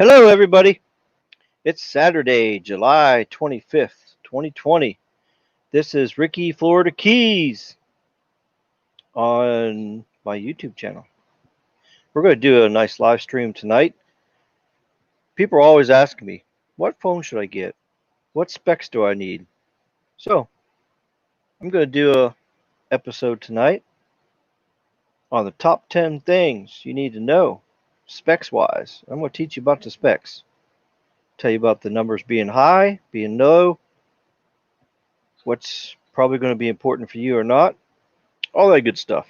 Hello, everybody. It's Saturday, July 25th, 2020. This is Ricky Florida Keys on my YouTube channel. We're going to do a nice live stream tonight. People are always asking me, what phone should I get? What specs do I need? So, I'm going to do a episode tonight on the top 10 things you need to know specs-wise. I'm going to teach you about the specs. Tell you about the numbers being high, being low, what's probably going to be important for you or not, all that good stuff.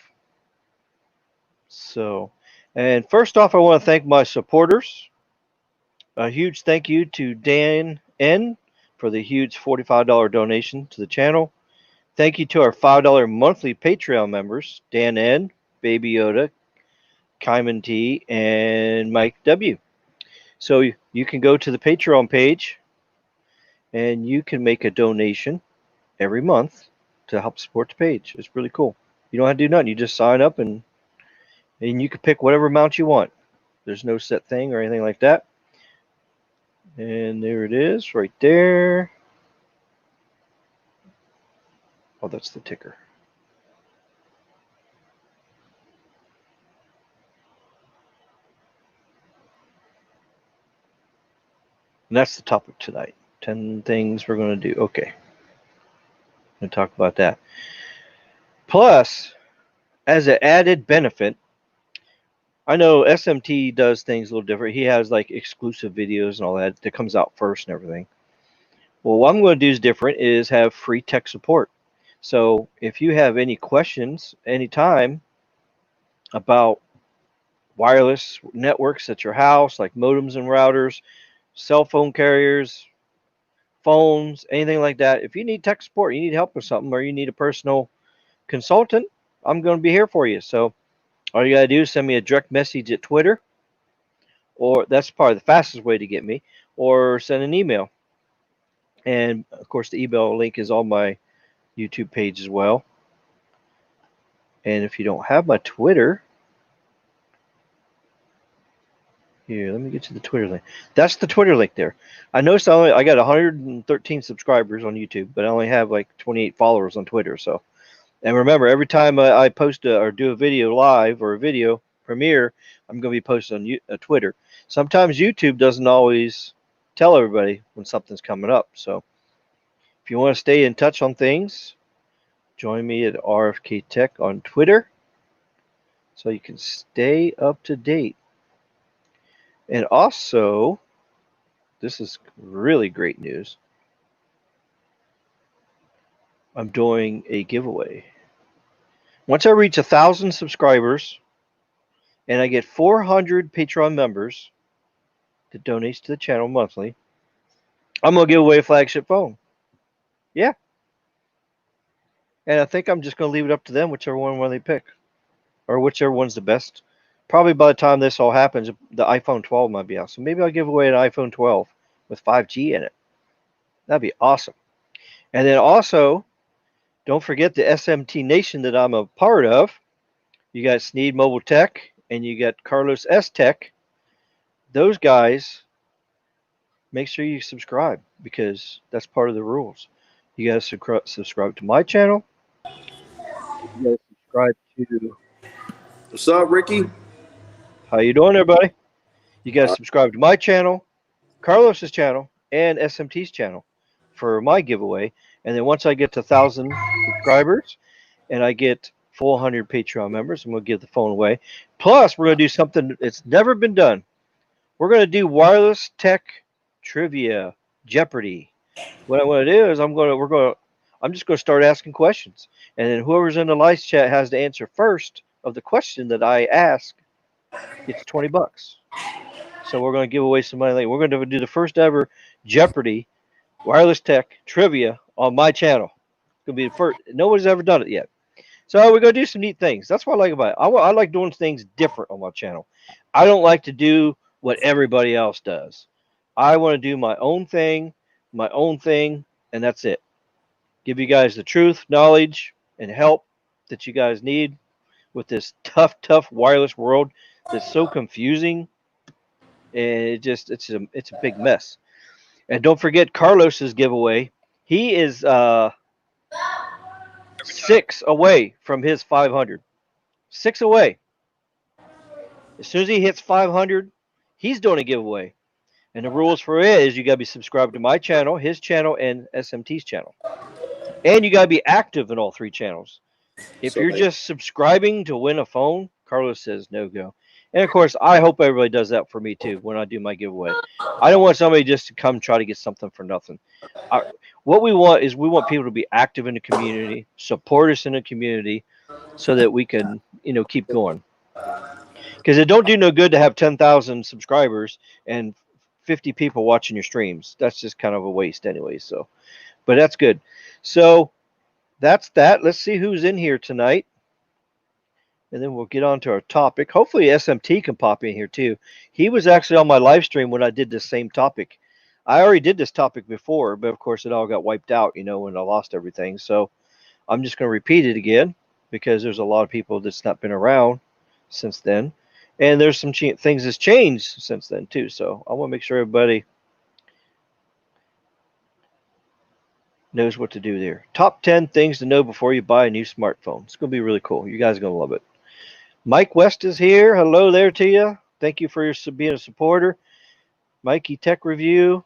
So, and first off, I want to thank my supporters. A huge thank you to Dan N for the huge $45 donation to the channel. Thank you to our $5 monthly Patreon members, Dan N, Baby Yoda, Kyman T, and Mike W. So you can go to the Patreon page and you can make a donation every month to help support the page. It's really cool. You don't have to do nothing. You just sign up and you can pick whatever amount you want. There's no set thing or anything like that. And there it is right there. Oh, that's the ticker. And that's the topic tonight. 10 things we're going to do. Okay. I'm going to talk about that. Plus, as an added benefit, I know SMT does things a little different. He has like exclusive videos and all that comes out first and everything. Well, what I'm going to do is different is have free tech support. So if you have any questions anytime about wireless networks at your house, like modems and routers, cell phone carriers, phones, anything like that, if you need tech support, you need help with something, or you need a personal consultant, I'm going to be here for you. So all you got to do is send me a direct message at Twitter, or that's probably the fastest way to get me, or send an email. And of course, the email link is on my YouTube page as well. And if you don't have my Twitter, here, let me get you the Twitter link. That's the Twitter link there. I noticed I got 113 subscribers on YouTube, but I only have like 28 followers on Twitter. So, and remember, every time I post or do a video live or a video premiere, I'm going to be posting on Twitter. Sometimes YouTube doesn't always tell everybody when something's coming up. So, if you want to stay in touch on things, join me at RFK Tech on Twitter so you can stay up to date. And also, this is really great news. I'm doing a giveaway. Once I reach 1,000 subscribers and I get 400 Patreon members that donates to the channel monthly, I'm going to give away a flagship phone. Yeah. And I think I'm just going to leave it up to them, whichever one they pick, or whichever one's the best. Probably by the time this all happens, the iPhone 12 might be out. So maybe I'll give away an iPhone 12 with 5G in it. That'd be awesome. And then also, don't forget the SMT Nation that I'm a part of. You got Sneed Mobile Tech and you got Carlos S Tech. Those guys, make sure you subscribe because that's part of the rules. You got to subscribe to my channel. You got to subscribe to. What's up, Ricky? How you doing, everybody? You got to subscribe to my channel, Carlos's channel, and SMT's channel for my giveaway. And then once I get to 1,000 subscribers and I get 400 Patreon members, I'm going to give the phone away. Plus, we're going to do something that's never been done. We're going to do wireless tech trivia Jeopardy. What I want to do is I'm just going to start asking questions, and then whoever's in the live chat has to answer first of the question that I ask gets $20. So we're going to give away some money. We're going to do the first ever Jeopardy wireless tech trivia on my channel. It's going to be the first. Nobody's ever done it yet. So we're going to do some neat things. That's what I like about it. I like doing things different on my channel. I don't like to do what everybody else does. I want to do my own thing, and that's it. Give you guys the truth, knowledge, and help that you guys need with this tough wireless world that's so confusing. and it's a big mess. And don't forget Carlos's giveaway. He is 6 away from his 500. 6 away. As soon as he hits 500, he's doing a giveaway. And the rules for it is you got to be subscribed to my channel, his channel, and SMT's channel. And you got to be active in all 3 channels. If So you're like, just subscribing to win a phone, Carlos says no go. And of course, I hope everybody does that for me too when I do my giveaway. I don't want somebody just to come try to get something for nothing. What we want is we want people to be active in the community, support us in the community, so that we can keep going. Because it don't do no good to have 10,000 subscribers and 50 people watching your streams. That's just kind of a waste anyway. So, but that's good. So that's that. Let's see who's in here tonight. And then we'll get on to our topic. Hopefully SMT can pop in here too. He was actually on my live stream when I did this same topic. I already did this topic before, but of course it all got wiped out, when I lost everything. So I'm just going to repeat it again because there's a lot of people that's not been around since then. And there's some things that's changed since then too. So I want to make sure everybody knows what to do there. Top 10 things to know before you buy a new smartphone. It's going to be really cool. You guys are going to love it. Mike West is here. Hello there to you. Thank you for being a supporter. Mikey Tech Review.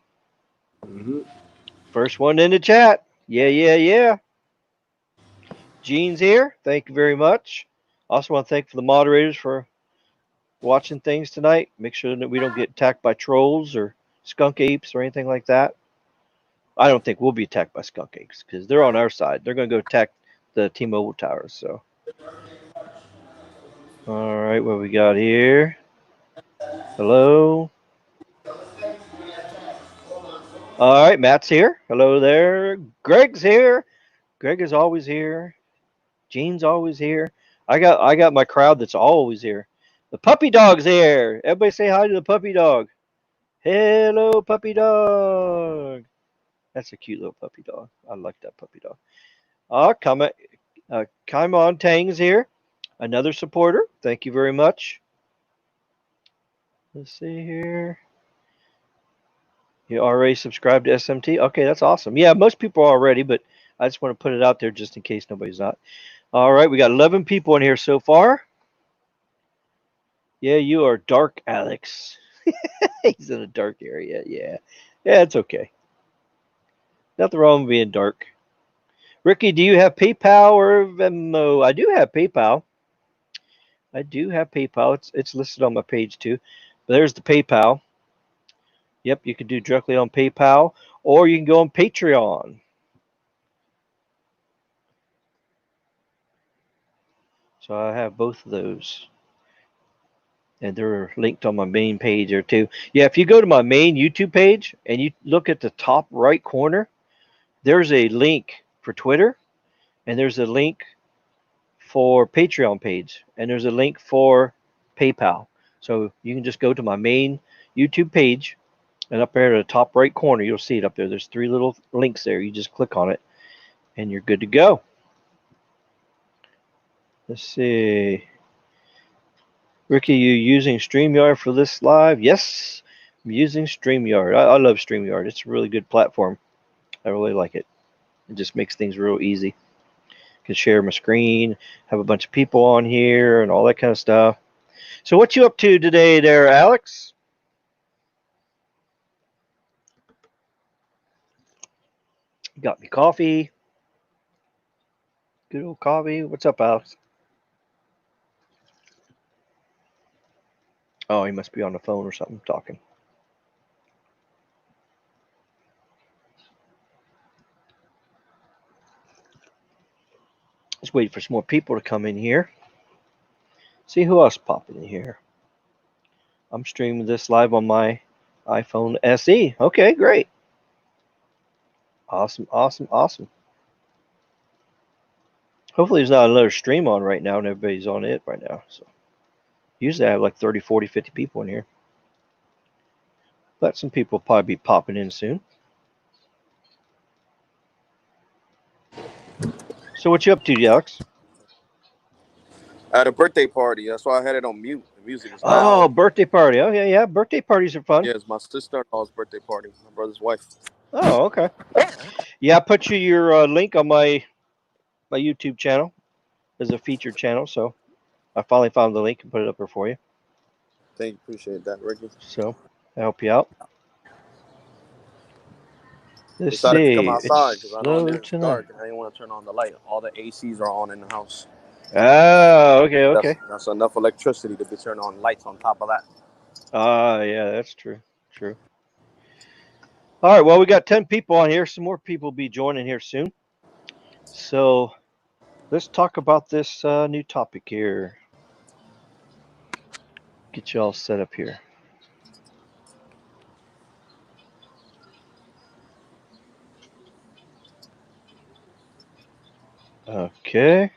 First one in the chat. Yeah. Gene's here. Thank you very much. Also want to thank the moderators for watching things tonight. Make sure that we don't get attacked by trolls or skunk apes or anything like that. I don't think we'll be attacked by skunk apes because they're on our side. They're going to go attack the T-Mobile towers. So, all right, what we got here? Hello. All right, Matt's here. Hello there. Greg's here. Greg is always here. Gene's always here. I got my crowd that's always here. The puppy dog's here. Everybody say hi to the puppy dog. Hello, puppy dog. That's a cute little puppy dog. I like that puppy dog. Kaimon Tang's here. Another supporter. Thank you very much. Let's see here. You already subscribed to SMT? Okay, that's awesome. Yeah, most people are already, but I just want to put it out there just in case nobody's not. All right, we got 11 people in here so far. Yeah, you are dark, Alex. He's in a dark area. Yeah, it's okay. Nothing wrong with being dark. Ricky, do you have PayPal or Venmo? I do have PayPal. It's listed on my page too. But there's the PayPal. Yep, you can do directly on PayPal, or you can go on Patreon. So I have both of those. And they're linked on my main page there too. Yeah, if you go to my main YouTube page and you look at the top right corner, there's a link for Twitter, and there's a link for Patreon page, and there's a link for PayPal. So you can just go to my main YouTube page, and up there at the top right corner, you'll see it up there. There's 3 little links there. You just click on it, and you're good to go. Let's see. Ricky, you using StreamYard for this live? Yes, I'm using StreamYard. I love StreamYard. It's a really good platform. I really like it. It just makes things real easy. I can share my screen, have a bunch of people on here, and all that kind of stuff. So what you up to today there, Alex? Got me coffee. Good old coffee. What's up, Alex? Oh, he must be on the phone or something talking. Let's wait for some more people to come in here. See who else popping in here. I'm streaming this live on my iPhone SE. Okay, great. Awesome. Hopefully there's not another stream on right now and everybody's on it right now. So usually I have like 30, 40, 50 people in here. But some people will probably be popping in soon. So what you up to, Alex? I had a birthday party. That's why I had it on mute. music is Oh, loud. birthday party. Oh, yeah, yeah. Birthday parties are fun. Yeah, it's my sister-in-law's birthday party. My brother's wife. Oh, okay. Yeah, I put you your link on my YouTube channel as a featured channel. So I finally found the link and put it up there for you. Thank you, appreciate that, Ricky. So I help you out. Let's Decided to come see. outside It's because I know in slow there it's tonight. dark and I didn't want to turn on the light. All the ACs are on in the house. Oh, okay, okay. That's enough electricity to be turned on lights on top of that. Yeah, that's true. True. All right, well, we got 10 people on here. Some more people will be joining here soon. So let's talk about this new topic here. Get you all set up here. Okay.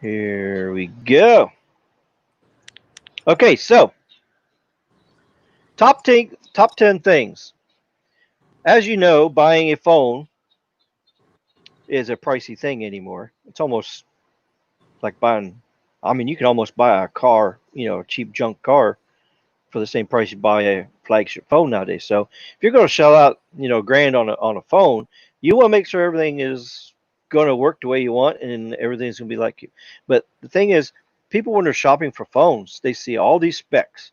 Here we go. Okay, so top 10 things. As you know, buying a phone is a pricey thing anymore. It's almost like buying, I mean, you can almost buy a car, a cheap junk car for the same price you buy a flagship phone nowadays. So if you're going to shell out, grand on a phone, you want to make sure everything is going to work the way you want and everything's going to be like you. But the thing is, people when they're shopping for phones, they see all these specs.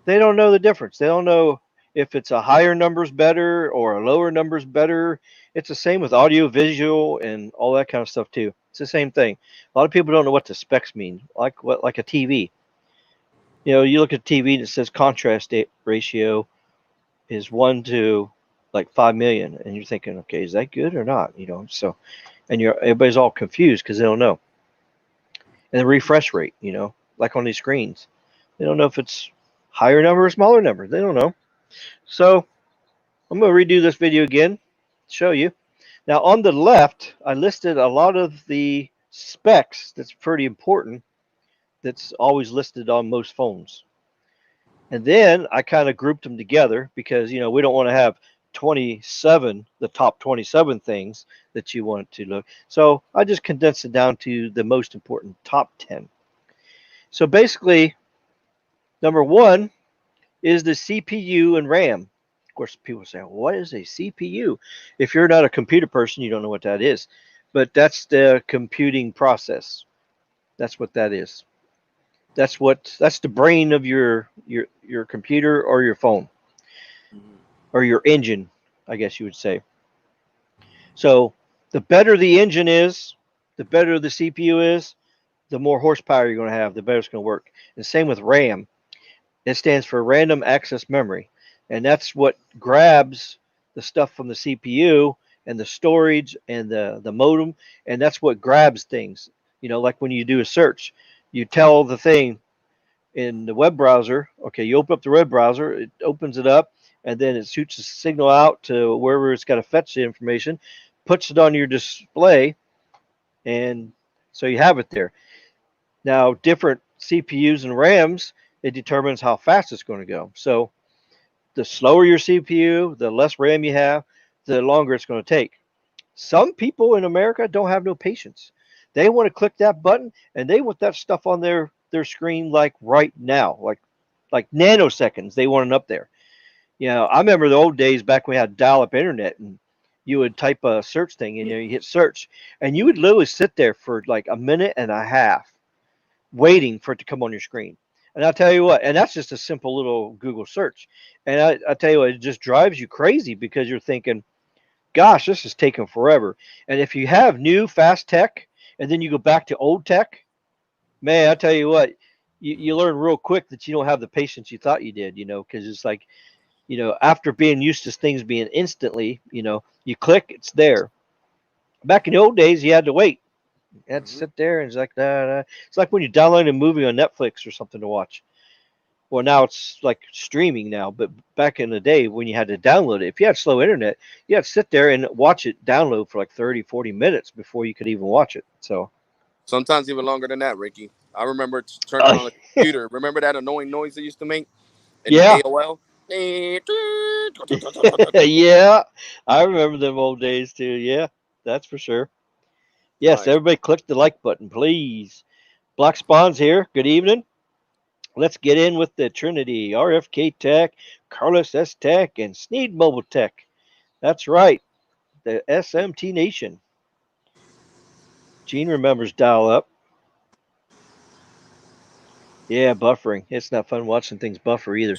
They don't know the difference. They don't know if it's a higher number's better or a lower number's better. It's the same with audio, visual, and all that kind of stuff too. It's the same thing. A lot of people don't know what the specs mean, like a TV. You look at TV and it says contrast ratio is 1 to like 5 million, and you're thinking, okay, is that good or not? So, and everybody's all confused because they don't know. And the refresh rate, like on these screens, they don't know if it's higher number or smaller number. They don't know. So I'm going to redo this video again, show you. Now on the left, I listed a lot of the specs that's pretty important that's always listed on most phones. And then I kind of grouped them together because, we don't want to have the top 27 things that you want to look. So I just condensed it down to the most important top 10. So basically, number 1 is the CPU and RAM. Of course, people say, well, what is a CPU? If you're not a computer person, you don't know what that is. But that's the computing process. That's what that is. That's the brain of your computer or your phone or your engine, I guess you would say. So the better the engine is, the better the CPU is, the more horsepower you're going to have, the better it's going to work. And same with RAM. It stands for random access memory. And that's what grabs the stuff from the CPU and the storage and the modem. And that's what grabs things. Like when you do a search, you tell the thing in the web browser, okay, you open up the web browser, it opens it up, and then it shoots a signal out to wherever it's got to fetch the information, puts it on your display, and so you have it there. Now, different CPUs and RAMs, it determines how fast it's going to go. So the slower your CPU, the less RAM you have, the longer it's going to take. Some people in America don't have no patience. They want to click that button and they want that stuff on their screen like right now, like nanoseconds. They want it up there. I remember the old days back when we had dial-up internet and you would type a search thing and you hit search and you would literally sit there for like a minute and a half waiting for it to come on your screen. And I'll tell you what, and that's just a simple little Google search. And I tell you what, it just drives you crazy because you're thinking, gosh, this is taking forever. And if you have new fast tech and then you go back to old tech, man, I tell you what, you learn real quick that you don't have the patience you thought you did, because it's like, after being used to things being instantly, you click, it's there. Back in the old days, you had to wait. You had to sit there and it's like, it's like when you download a movie on Netflix or something to watch. Well, now it's like streaming now, but back in the day when you had to download it, if you had slow internet, you had to sit there and watch it download for like 30, 40 minutes before you could even watch it. So sometimes even longer than that, Ricky. I remember turning on the computer. Remember that annoying noise it used to make in the yeah. AOL? Yeah, I remember them old days too. Yeah, that's for sure. Yes, Nice. everybody click the like button, please. Black Spawn's here. Good evening. Let's get in with the Trinity, RFK Tech, Carlos S Tech, and Sneed Mobile Tech. That's right, the SMT Nation. Gene remembers dial up. Yeah, buffering. It's not fun watching things buffer either.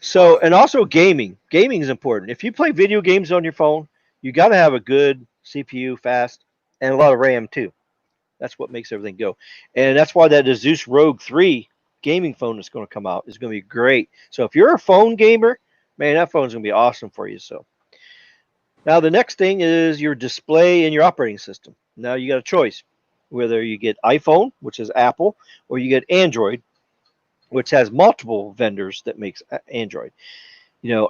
So, and also gaming. Gaming is important. If you play video games on your phone, you got to have a good CPU, fast, and a lot of RAM too. That's what makes everything go. And that's why that Asus Rogue 3 gaming phone that's going to come out is going to be great. So if you're a phone gamer, man, that phone's going to be awesome for you. So now the next thing is your display and your operating system. Now you got a choice whether you get iPhone, which is Apple, or you get Android, which has multiple vendors that makes Android.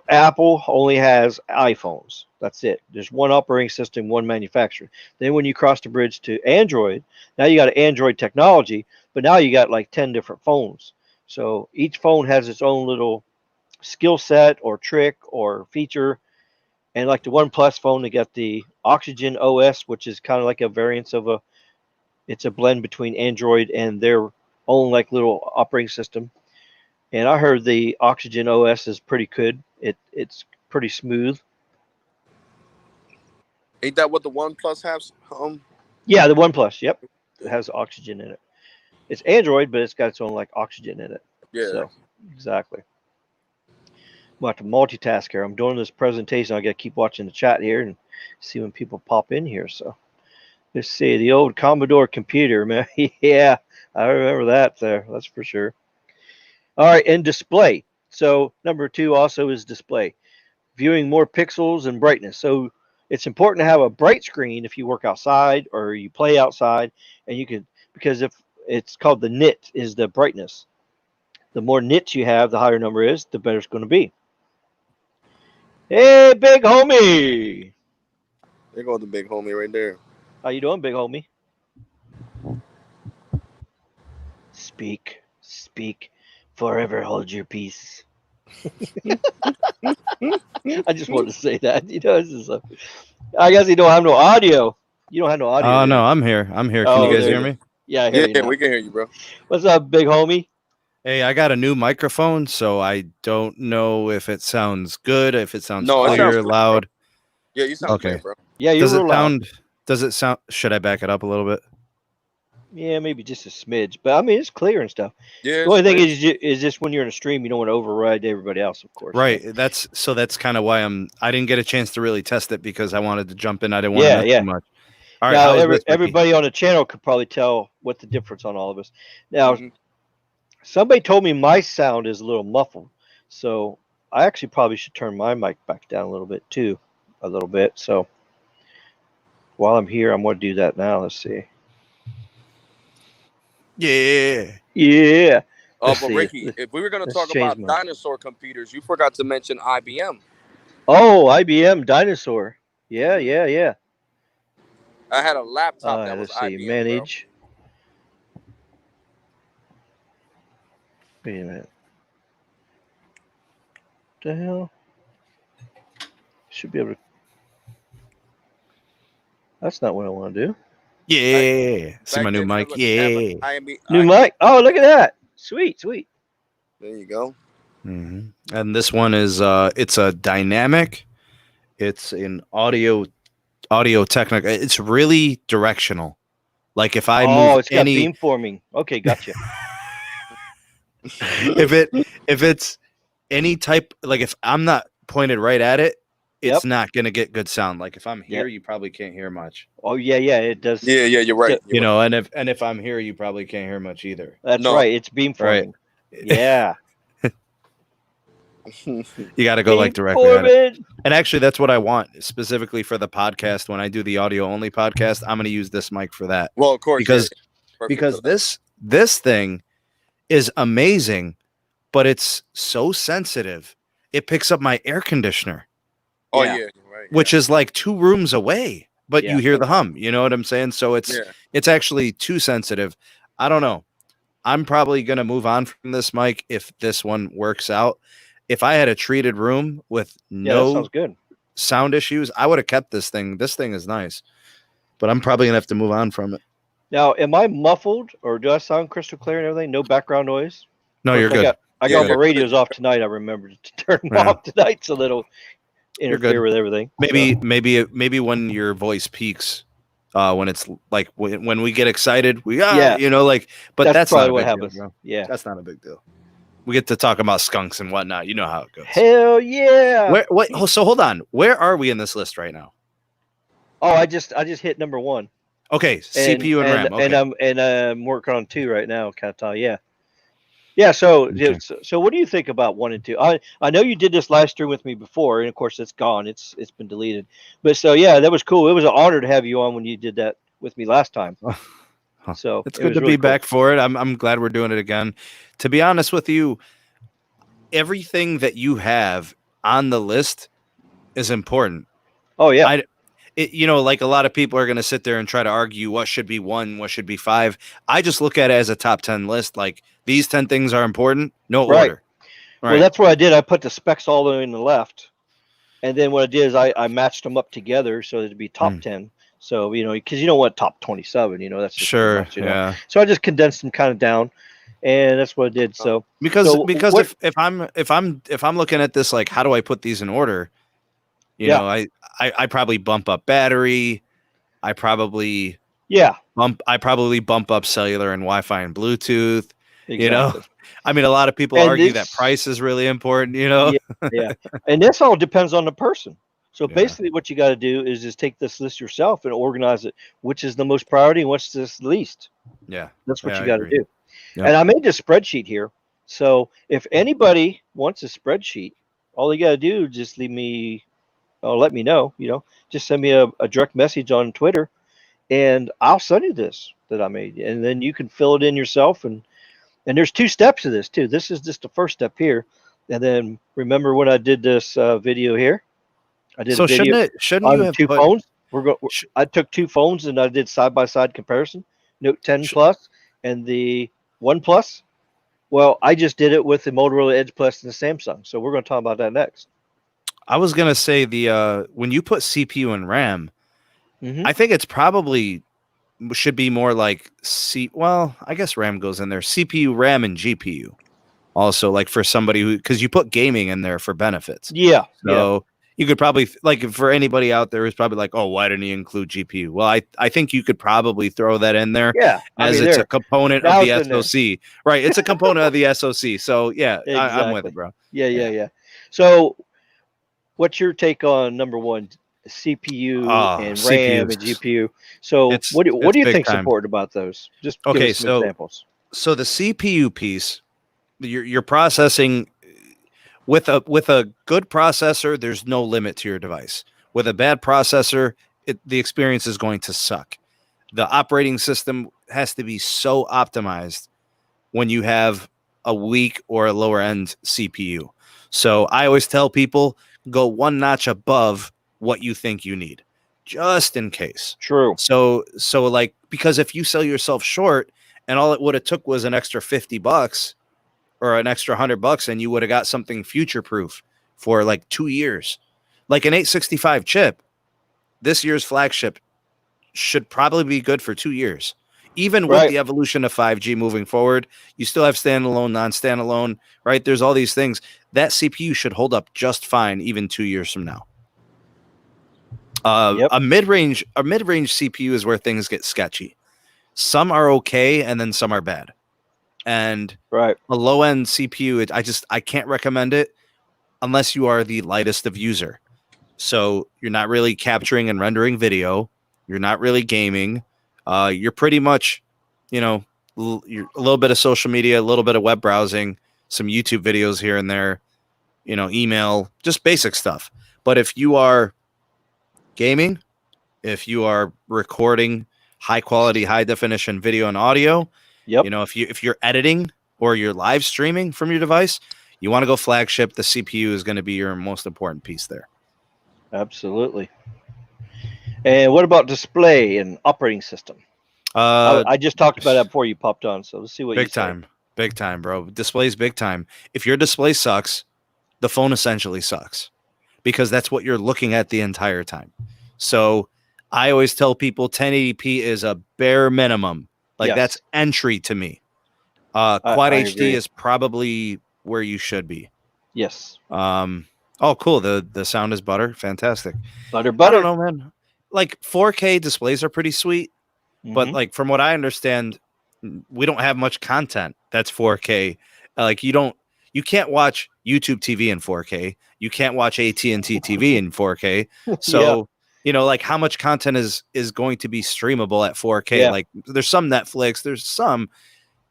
Apple only has iPhones. That's it. There's one operating system, one manufacturer. Then when you cross the bridge to Android, now you got Android technology, but now you got like 10 different phones. So each phone has its own little skill set or trick or feature. And like the OnePlus phone, they got the Oxygen OS, which is kind of like a variance of it's a blend between Android and their own like little operating system. And I heard the Oxygen OS is pretty good. It's pretty smooth. Ain't that what the OnePlus has? Yeah, the OnePlus. Yep, it has Oxygen in it. It's Android, but it's got its own like Oxygen in it. Yeah. So exactly. I'm about to multitask here. I'm doing this presentation. I got to keep watching the chat here and see when people pop in here. So let's see the old Commodore computer, man. Yeah, I remember that there. That's for sure. All right, and display. So number 2 also is display. Viewing more pixels and brightness. So it's important to have a bright screen if you work outside or you play outside, and you can, because if it's called the nit is the brightness. The more nits you have, the higher number is, the better it's going to be. Hey, big homie. There goes the big homie right there. How you doing, big homie? Speak, speak, forever hold your peace. I just wanted to say that. This is I guess you don't have no audio. You don't have no audio. Oh, no, I'm here. I'm here. Can Oh, you guys there hear you me? Yeah, I hear you Yeah, now. we can hear you, bro. What's up, big homie? Hey, I got a new microphone, so I don't know if it sounds good, if it sounds No, it sounds clear, clear, bro. loud. Yeah, you sound Okay. clear, bro. Yeah, you're real loud. Does it sound, should I back it up a little bit? Yeah, maybe just a smidge, but I mean it's clear and stuff. Yeah, The only it's thing clear. is just when you're in a stream, you don't want to override everybody else, of course. Right. That's kind of why I didn't get a chance to really test it because I wanted to jump in. I didn't want to miss too much. All right. Now, How is this, Mickey? everybody on the channel could probably tell what the difference on all of us. Now, Mhm. somebody told me my sound is a little muffled, so I actually probably should turn my mic back down a little bit too, a little bit. So while I'm here, I'm going to do that now. Let's see. Yeah. Yeah. But see. Ricky, if we were going to Let's talk change about mine. dinosaur computers, you forgot to mention IBM. Oh, IBM Dinosaur. Yeah, yeah, yeah. I had a laptop that was Let's see. IBM, Manage. Wait a minute. What the hell? Should be able to. That's not what I want to do. Yeah. See my new mic? Look, Yeah. New mic. Oh, look at that. Sweet, sweet. There you go. Mm-hmm. And this one is it's a dynamic. It's an audio technical. It's really directional. Like if I move it's got beamforming. Okay, gotcha. if it's any type, like if I'm not pointed right at it, it's not gonna get good sound. Like if I'm here, you probably can't hear much. Oh yeah, it does. Yeah, you're right. You know, and if I'm here, you probably can't hear much either. That's right. It's beamforming. Right. Yeah. You got to go like directly at it. And actually, that's what I want specifically for the podcast. When I do the audio only podcast, I'm going to use this mic for that. Well, of course, because this thing is amazing, but it's so sensitive. It picks up my air conditioner. Oh yeah, you're right. Which is like 2 rooms away, but you hear the hum. You know what I'm saying? So it's actually too sensitive. I don't know. I'm probably going to move on from this mic if this one works out. If I had a treated room with no that sounds good. Sound issues, I would have kept this thing. This thing is nice. but I'm probably gonna have to move on from it. Now, am I muffled or do I sound crystal clear and everything? No background noise? No, you're good. I got my radios off tonight. I remembered to turn them off tonight so they don't interfere with everything. Maybe when your voice peaks, when it's like when we get excited, but that's probably not what a big happens. deal, bro. Yeah, that's not a big deal. We get to talk about skunks and whatnot. You know how it goes. Hell yeah! So hold on. Where are we in this list right now? Oh, I just hit number 1. Okay, CPU and RAM. Okay. And I'm working on 2 right now. Yeah. So what do you think about 1 and 2? I know you did this live stream with me before, and of course it's gone. It's been deleted. But so yeah, that was cool. It was an honor to have you on when you did that with me last time. So it's good to be back for it. I'm glad we're doing it again. To be honest with you, everything that you have on the list is important. Oh yeah. Like a lot of people are going to sit there and try to argue what should be 1, what should be 5. I just look at it as a top 10 list. Like these 10 things are important. No order. Right. Well, that's what I did. I put the specs all the way in the left. And then what I did is I matched them up together so it'd be top 10. So, because you don't want top 27, that's just sure. Much, Yeah. So I just condensed them kind of down, and that's what I did. So because if I'm looking at this, like, how do I put these in order? I probably bump up battery. I probably bump up cellular and Wi-Fi and Bluetooth. Exactly. I mean, a lot of people argue that price is really important. Yeah. And this all depends on the person. So basically what you got to do is just take this list yourself and organize it, which is the most priority and what's the least. Yeah. That's what you got to do. Yep. And I made this spreadsheet here. So if anybody wants a spreadsheet, all you got to do is just let me know, just send me a direct message on Twitter and I'll send you this that I made. And then you can fill it in yourself. And there's 2 steps to this too. This is just the first step here. And then remember when I did this video here? I did a video shouldn't you have 2 phones. I took 2 phones and I did side-by-side comparison. Note 10 Plus and the One Plus. Well, I just did it with the Motorola Edge Plus and the Samsung. So we're going to talk about that next. I was going to say when you put CPU and RAM, I think it's probably should be more like I guess RAM goes in there. CPU, RAM, and GPU. Also, like for somebody because you put gaming in there for benefits. Yeah. So you could probably, like, for anybody out there who's probably like, oh, why didn't he include GPU? Well, I think you could probably throw that in there. Yeah. It's a component of the SoC. Right. It's a component of the SoC. So, yeah, exactly. I'm with it, bro. Yeah. So what's your take on number 1, CPU and RAM and GPU? So what do you think is important about those? Just give us some examples. So the CPU piece, you're processing with a good processor, there's no limit to your device. With a bad processor, the experience is going to suck. The operating system has to be so optimized when you have a weak or a lower end CPU. So I always tell people, go 1 notch above what you think you need, just in case. True. So like, because if you sell yourself short and all it would have took was an extra $50 or an extra $100 and you would have got something future proof for like 2 years, like an 865 chip, this year's flagship should probably be good for 2 years. Even with the evolution of 5G moving forward, you still have standalone, non-standalone, right? There's all these things. That CPU should hold up just fine even 2 years from now. A mid-range CPU is where things get sketchy. Some are okay, and then some are bad. And a low-end CPU, I can't recommend it unless you are the lightest of user. So you're not really capturing and rendering video. You're not really gaming. You're pretty much, you're a little bit of social media, a little bit of web browsing, some YouTube videos here and there, email, just basic stuff. But if you are gaming, if you are recording high quality, high definition video and audio, if you're editing or you're live streaming from your device, you want to go flagship. The CPU is going to be your most important piece there. Absolutely. And what about display and operating system? I just talked about that before you popped on, so let's see what you say. Big time, bro. Display's big time. If your display sucks, the phone essentially sucks because that's what you're looking at the entire time. So I always tell people 1080p is a bare minimum. Like that's entry to me. Quad HD agree. is probably where you should be. Yes. Oh, cool. The sound is butter. Fantastic. Butter. I don't know, man. Like 4K displays are pretty sweet, but like from what I understand, we don't have much content that's 4K. Like you can't watch YouTube TV in 4K. You can't watch AT&T TV in 4K. So, like how much content is going to be streamable at 4K? Yeah. Like there's some Netflix, there's some,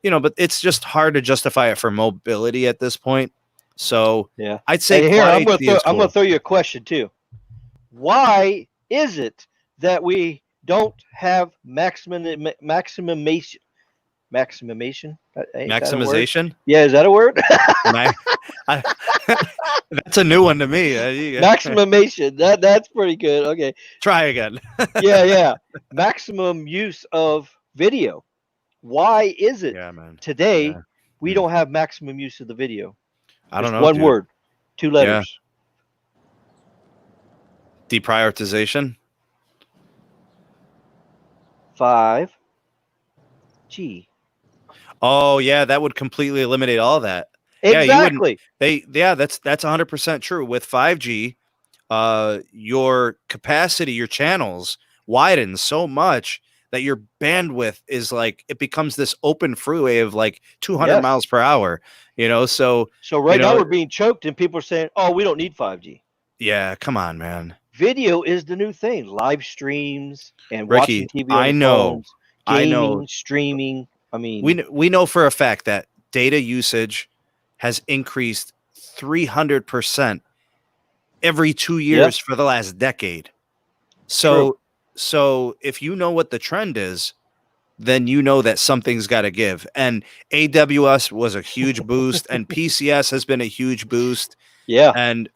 but it's just hard to justify it for mobility at this point. So yeah, I'd say here I'm gonna throw you a question too. Why is it that we don't have maximization? Maximization? Yeah, is that a word? That's a new one to me. Maximization. That's pretty good. Okay. Try again. yeah. Maximum use of video. Why is it today we don't have maximum use of the video? I don't know. One word, 2 letters. Yeah. Deprioritization. 5G. Oh yeah, that would completely eliminate all that. Exactly. That's 100% true. With 5G, your capacity, your channels widen so much that your bandwidth is like it becomes this open freeway of like 200 miles per hour. So right now we're being choked, and people are saying, "Oh, we don't need 5G." Yeah, come on, man. Video is the new thing. Live streams and Ricky, watching TV on phones, gaming, I know, streaming. I mean, we know for a fact that data usage has increased 300% every 2 years for the last decade. So if you know what the trend is, then you know that something's got to give. And AWS was a huge boost, and PCS has been a huge boost. Yeah. And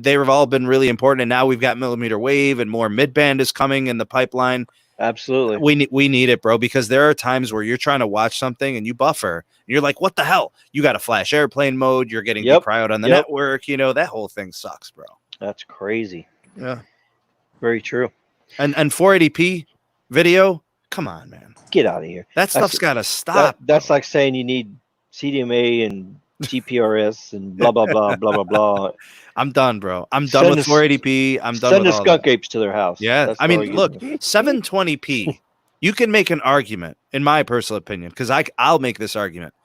they've all been really important. And now we've got millimeter wave and more mid-band is coming in the pipeline. Absolutely. We need it, bro, because there are times where you're trying to watch something and you buffer. And you're like, what the hell? You got to flash airplane mode. You're getting deprioritized on the network. That whole thing sucks, bro. That's crazy. Yeah. Very true. And 480p video, come on, man. Get out of here. That stuff's got to stop. That's like saying you need CDMA and GPRS and blah, blah, blah, blah, blah, blah. I'm done, bro. I'm done with 480p. I'm done with all Send the skunk apes to their house. Yeah. That's I mean, look, 720p, you can make an argument, in my personal opinion, because I'll make this argument.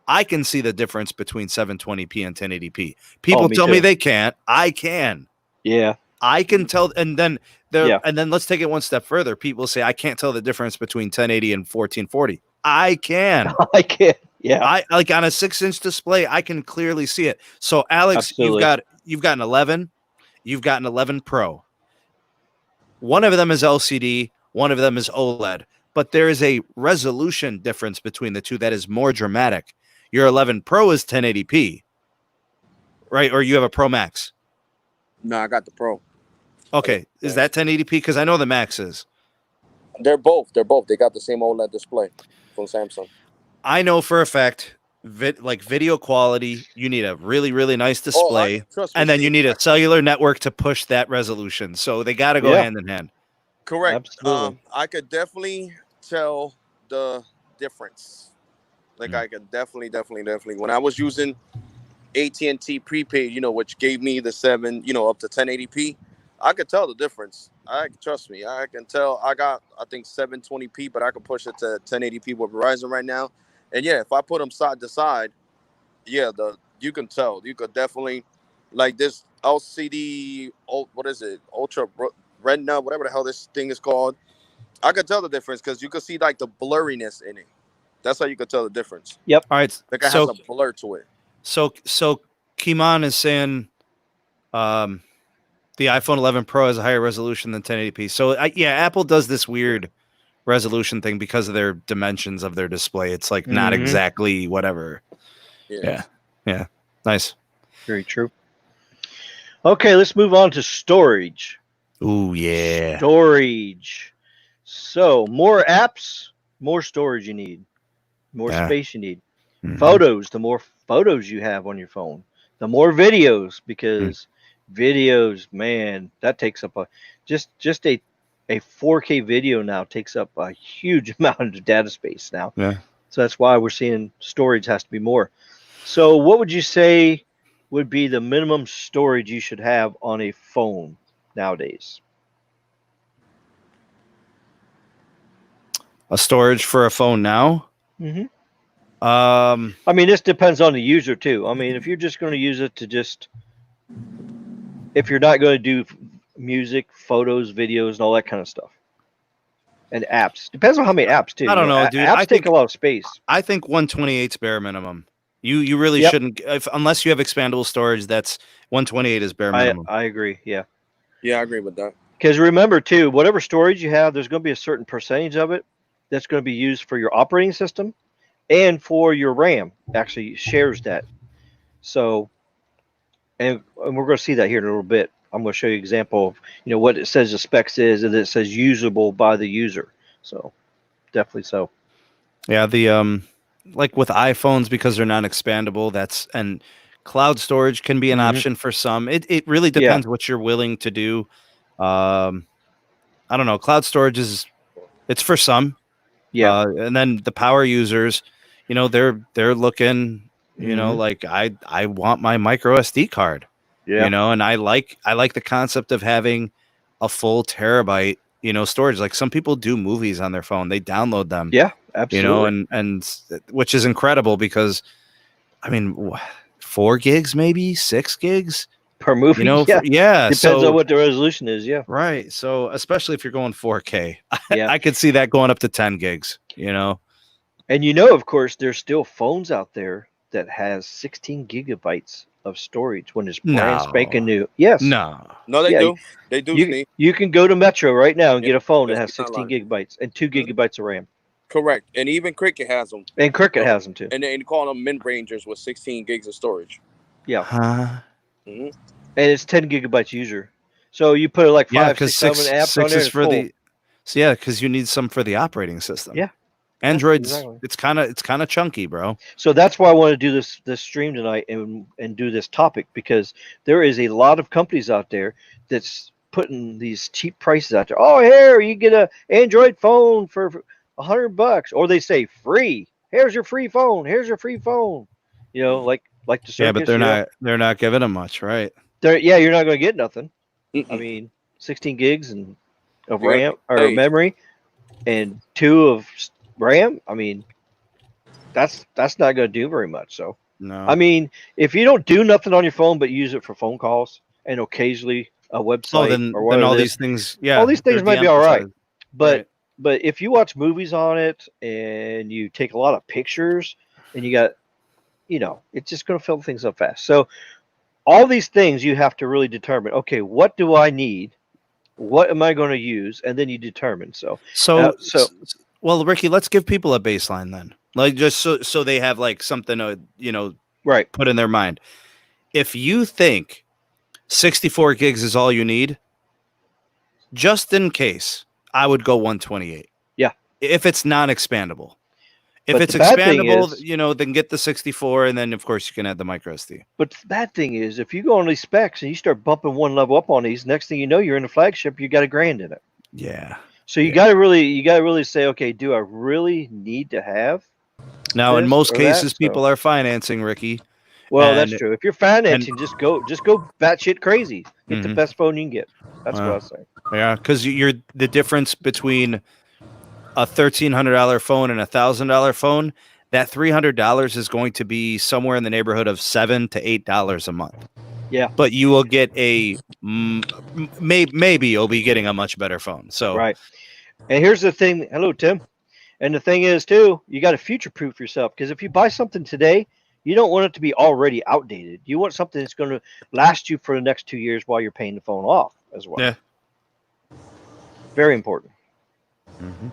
I can see the difference between 720p and 1080p. People tell me they can't. I can. Yeah. I can tell. And then let's take it one step further. People say, I can't tell the difference between 1080 and 1440. I can. I can. Yeah. I like on a 6-inch display, I can clearly see it. So Alex, you've got an 11, you've got an 11 Pro. One of them is LCD, one of them is OLED, but there is a resolution difference between the two that is more dramatic. Your 11 Pro is 1080p, right? Or you have a Pro Max? No, I got the Pro. Okay, is that 1080p? Because I know the Max is. They're both. They got the same OLED display from Samsung. I know for a fact, video quality, you need a really, really nice display, and then you need a cellular network to push that resolution. So they got to go hand in hand. Correct. I could definitely tell the difference. Like I could definitely. When I was using AT&T prepaid, which gave me the 7, up to 1080p, I could tell the difference. Trust me, I can tell. I got, I think 720p, but I can push it to 1080p with Verizon right now. And if I put them side to side, you can tell. You could definitely, like this LCD, what is it? Ultra Retina, whatever the hell this thing is called. I could tell the difference because you could see like the blurriness in it. That's how you could tell the difference. Yep. All right. Like it has a blur to it. So Kiman is saying, the iPhone 11 Pro has a higher resolution than 1080p. So Apple does this weird resolution thing because of their dimensions of their display. It's like not exactly whatever. Yeah. Nice. Very true. Okay, let's move on to storage. Ooh, yeah. Storage. So more apps, more storage you need. More space you need. Photos, the more photos you have on your phone. The more videos, because videos, man, that takes up just a a 4K video now takes up a huge amount of data space now. Yeah. So that's why we're seeing storage has to be more. So what would you say would be the minimum storage you should have on a phone nowadays? A storage for a phone now? Mm-hmm. I mean, this depends on the user too. I mean, if you're just going to use it to if you're not going to do music, photos, videos, and all that kind of stuff, and apps, depends on how many apps too. I don't know, dude. Apps take a lot of space. I think 128's bare minimum. You really shouldn't, unless you have expandable storage. That's 128 is bare minimum. I agree. Yeah. Yeah, I agree with that. Because remember too, whatever storage you have, there's going to be a certain percentage of it that's going to be used for your operating system and for your RAM. Actually, shares that. So, and we're going to see that here in a little bit. I'm going to show you an example of what it says the specs is, and it says usable by the user. So, definitely so. Yeah, the like with iPhones, because they're non-expandable, and cloud storage can be an option for some. It really depends what you're willing to do. I don't know. Cloud storage it's for some. Yeah. And then the power users, they're looking, like I want my micro SD card. Yeah. And I like the concept of having a full terabyte, storage. Like some people do movies on their phone. They download them. Yeah, absolutely. And which is incredible because, I mean, 4 gigs, maybe 6 gigs per movie. Depends on what the resolution is. Yeah. Right. So especially if you're going 4K, I could see that going up to 10 gigs, And of course, there's still phones out there that has 16 gigabytes of storage when it's brand spanking new. Yes. No, they do. They do. You can go to Metro right now and get a phone that has 16 gigabytes and 2 gigabytes of RAM. Correct. And even Cricket has them. And Cricket has them too. And they call them mid-rangers with 16 gigs of storage. Yeah. And it's 10 gigabytes user. So you put like 5, 6, 7 apps on there. Is for because you need some for the operating system. Yeah. Android's it's kind of chunky, bro. So that's why I want to do this stream tonight and do this topic, because there is a lot of companies out there that's putting these cheap prices out there. Oh, here you get a Android phone for $100, or they say free. Here's your free phone. Here's your free phone. Like the circus. Yeah, but they're not giving them much, right? You're not going to get nothing. I mean, 16 gigs of RAM or memory, and 2 of RAM. I mean, that's not going to do very much. So, no. I mean, if you don't do nothing on your phone but use it for phone calls and occasionally a website, then all these things, all these things might be all right. But if you watch movies on it and you take a lot of pictures and you got, it's just going to fill things up fast. So, all these things you have to really determine. Okay, what do I need? What am I going to use? And then you determine. Well, Ricky, let's give people a baseline then. Like just so they have like something to, put in their mind. If you think 64 gigs is all you need, just in case, I would go 128. Yeah. If it's non-expandable. If it's expandable, then get the 64, and then of course you can add the micro SD. But the bad thing is, if you go on these specs and you start bumping one level up on these, next thing you know, you're in the flagship. You got $1,000 in it. Yeah. So you got to really say, okay, do I really need to have? Now, in most cases, people are financing, Ricky. Well, that's true. If you're financing, just go batshit crazy. Get the best phone you can get. That's what I was saying. Yeah, because you're the difference between a $1,300 phone and a $1,000 phone, that $300 is going to be somewhere in the neighborhood of $7 to $8 a month. Yeah, but you will get maybe you'll be getting a much better phone. So right. And here's the thing. Hello, Tim. And the thing is too, you got to future-proof yourself, because if you buy something today, you don't want it to be already outdated. You want something that's going to last you for the next 2 years while you're paying the phone off as well. Yeah. Very important. Mm-hmm.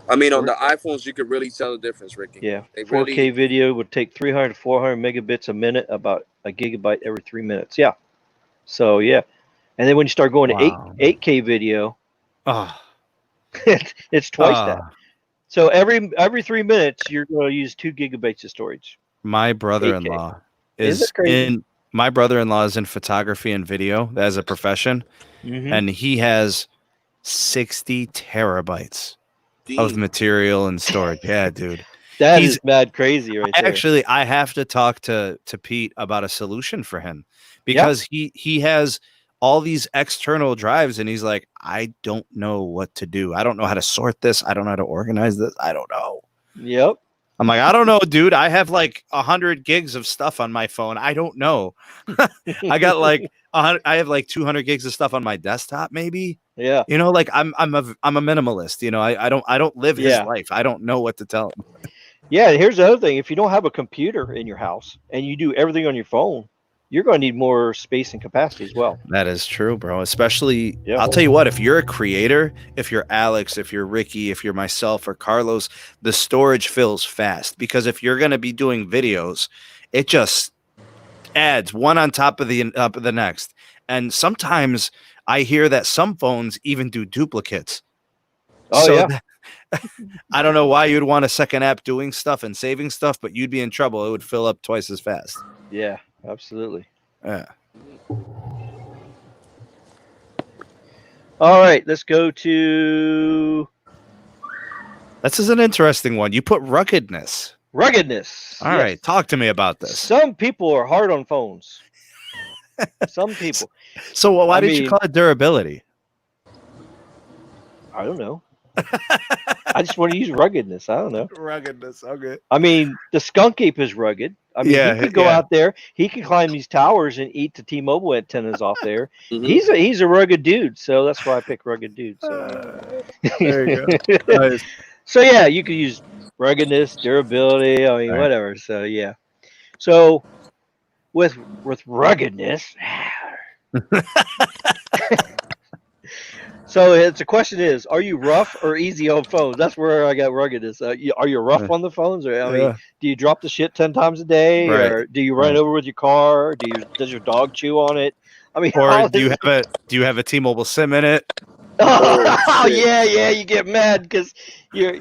I mean, on the iPhones, you could really tell the difference, Ricky. Yeah, 4K video would take 300 to 400 megabits a minute, about a gigabyte every 3 minutes. Yeah. So, yeah. And then when you start going to 8K video, it's twice that. So every 3 minutes, you're going to use 2 gigabytes of storage. My brother-in-law is My brother-in-law is in photography and video as a profession, and he has 60 terabytes of material and storage. Yeah, dude. That is mad crazy right there. Actually, I have to talk to Pete about a solution for him, because he has all these external drives, and he's like, I don't know what to do. I don't know how to sort this. I don't know how to organize this. I don't know. Yep. I'm like, I don't know, dude. I have like 100 gigs of stuff on my phone. I don't know. I got like 100. I have like 200 gigs of stuff on my desktop, maybe. Yeah. You know, like I'm a minimalist. You know, I don't live his life. I don't know what to tell him. Yeah. Here's the other thing: if you don't have a computer in your house and you do everything on your phone, you're going to need more space and capacity as well. That is true, bro. Especially, I'll tell you what, if you're a creator, if you're Alex, if you're Ricky, if you're myself or Carlos, the storage fills fast, because if you're going to be doing videos, it just adds one on top of the next. And sometimes I hear that some phones even do duplicates. Oh, so I don't know why you'd want a second app doing stuff and saving stuff, but you'd be in trouble. It would fill up twice as fast. Yeah. Absolutely. Yeah. All right, let's go to. This is an interesting one. You put ruggedness. Ruggedness. All right, talk to me about this. Some people are hard on phones. Some people. So why did you call it durability? I don't know. I just want to use ruggedness. I don't know. Ruggedness. Okay. I mean, the skunk ape is rugged. I mean, he could go out there. He can climb these towers and eat the T-Mobile antennas off there. He's a rugged dude, so that's why I pick rugged dude. So. There you go. Nice. So yeah, you could use ruggedness, durability. I mean, whatever. So yeah. So with ruggedness. So the question is, are you rough or easy on phones? That's where I got ruggedness. Are you rough on the phones, or I mean, do you drop the shit 10 times a day, or do you run over with your car? Does your dog chew on it? I mean, or do you have a T-Mobile SIM in it? Oh yeah, you get mad because you're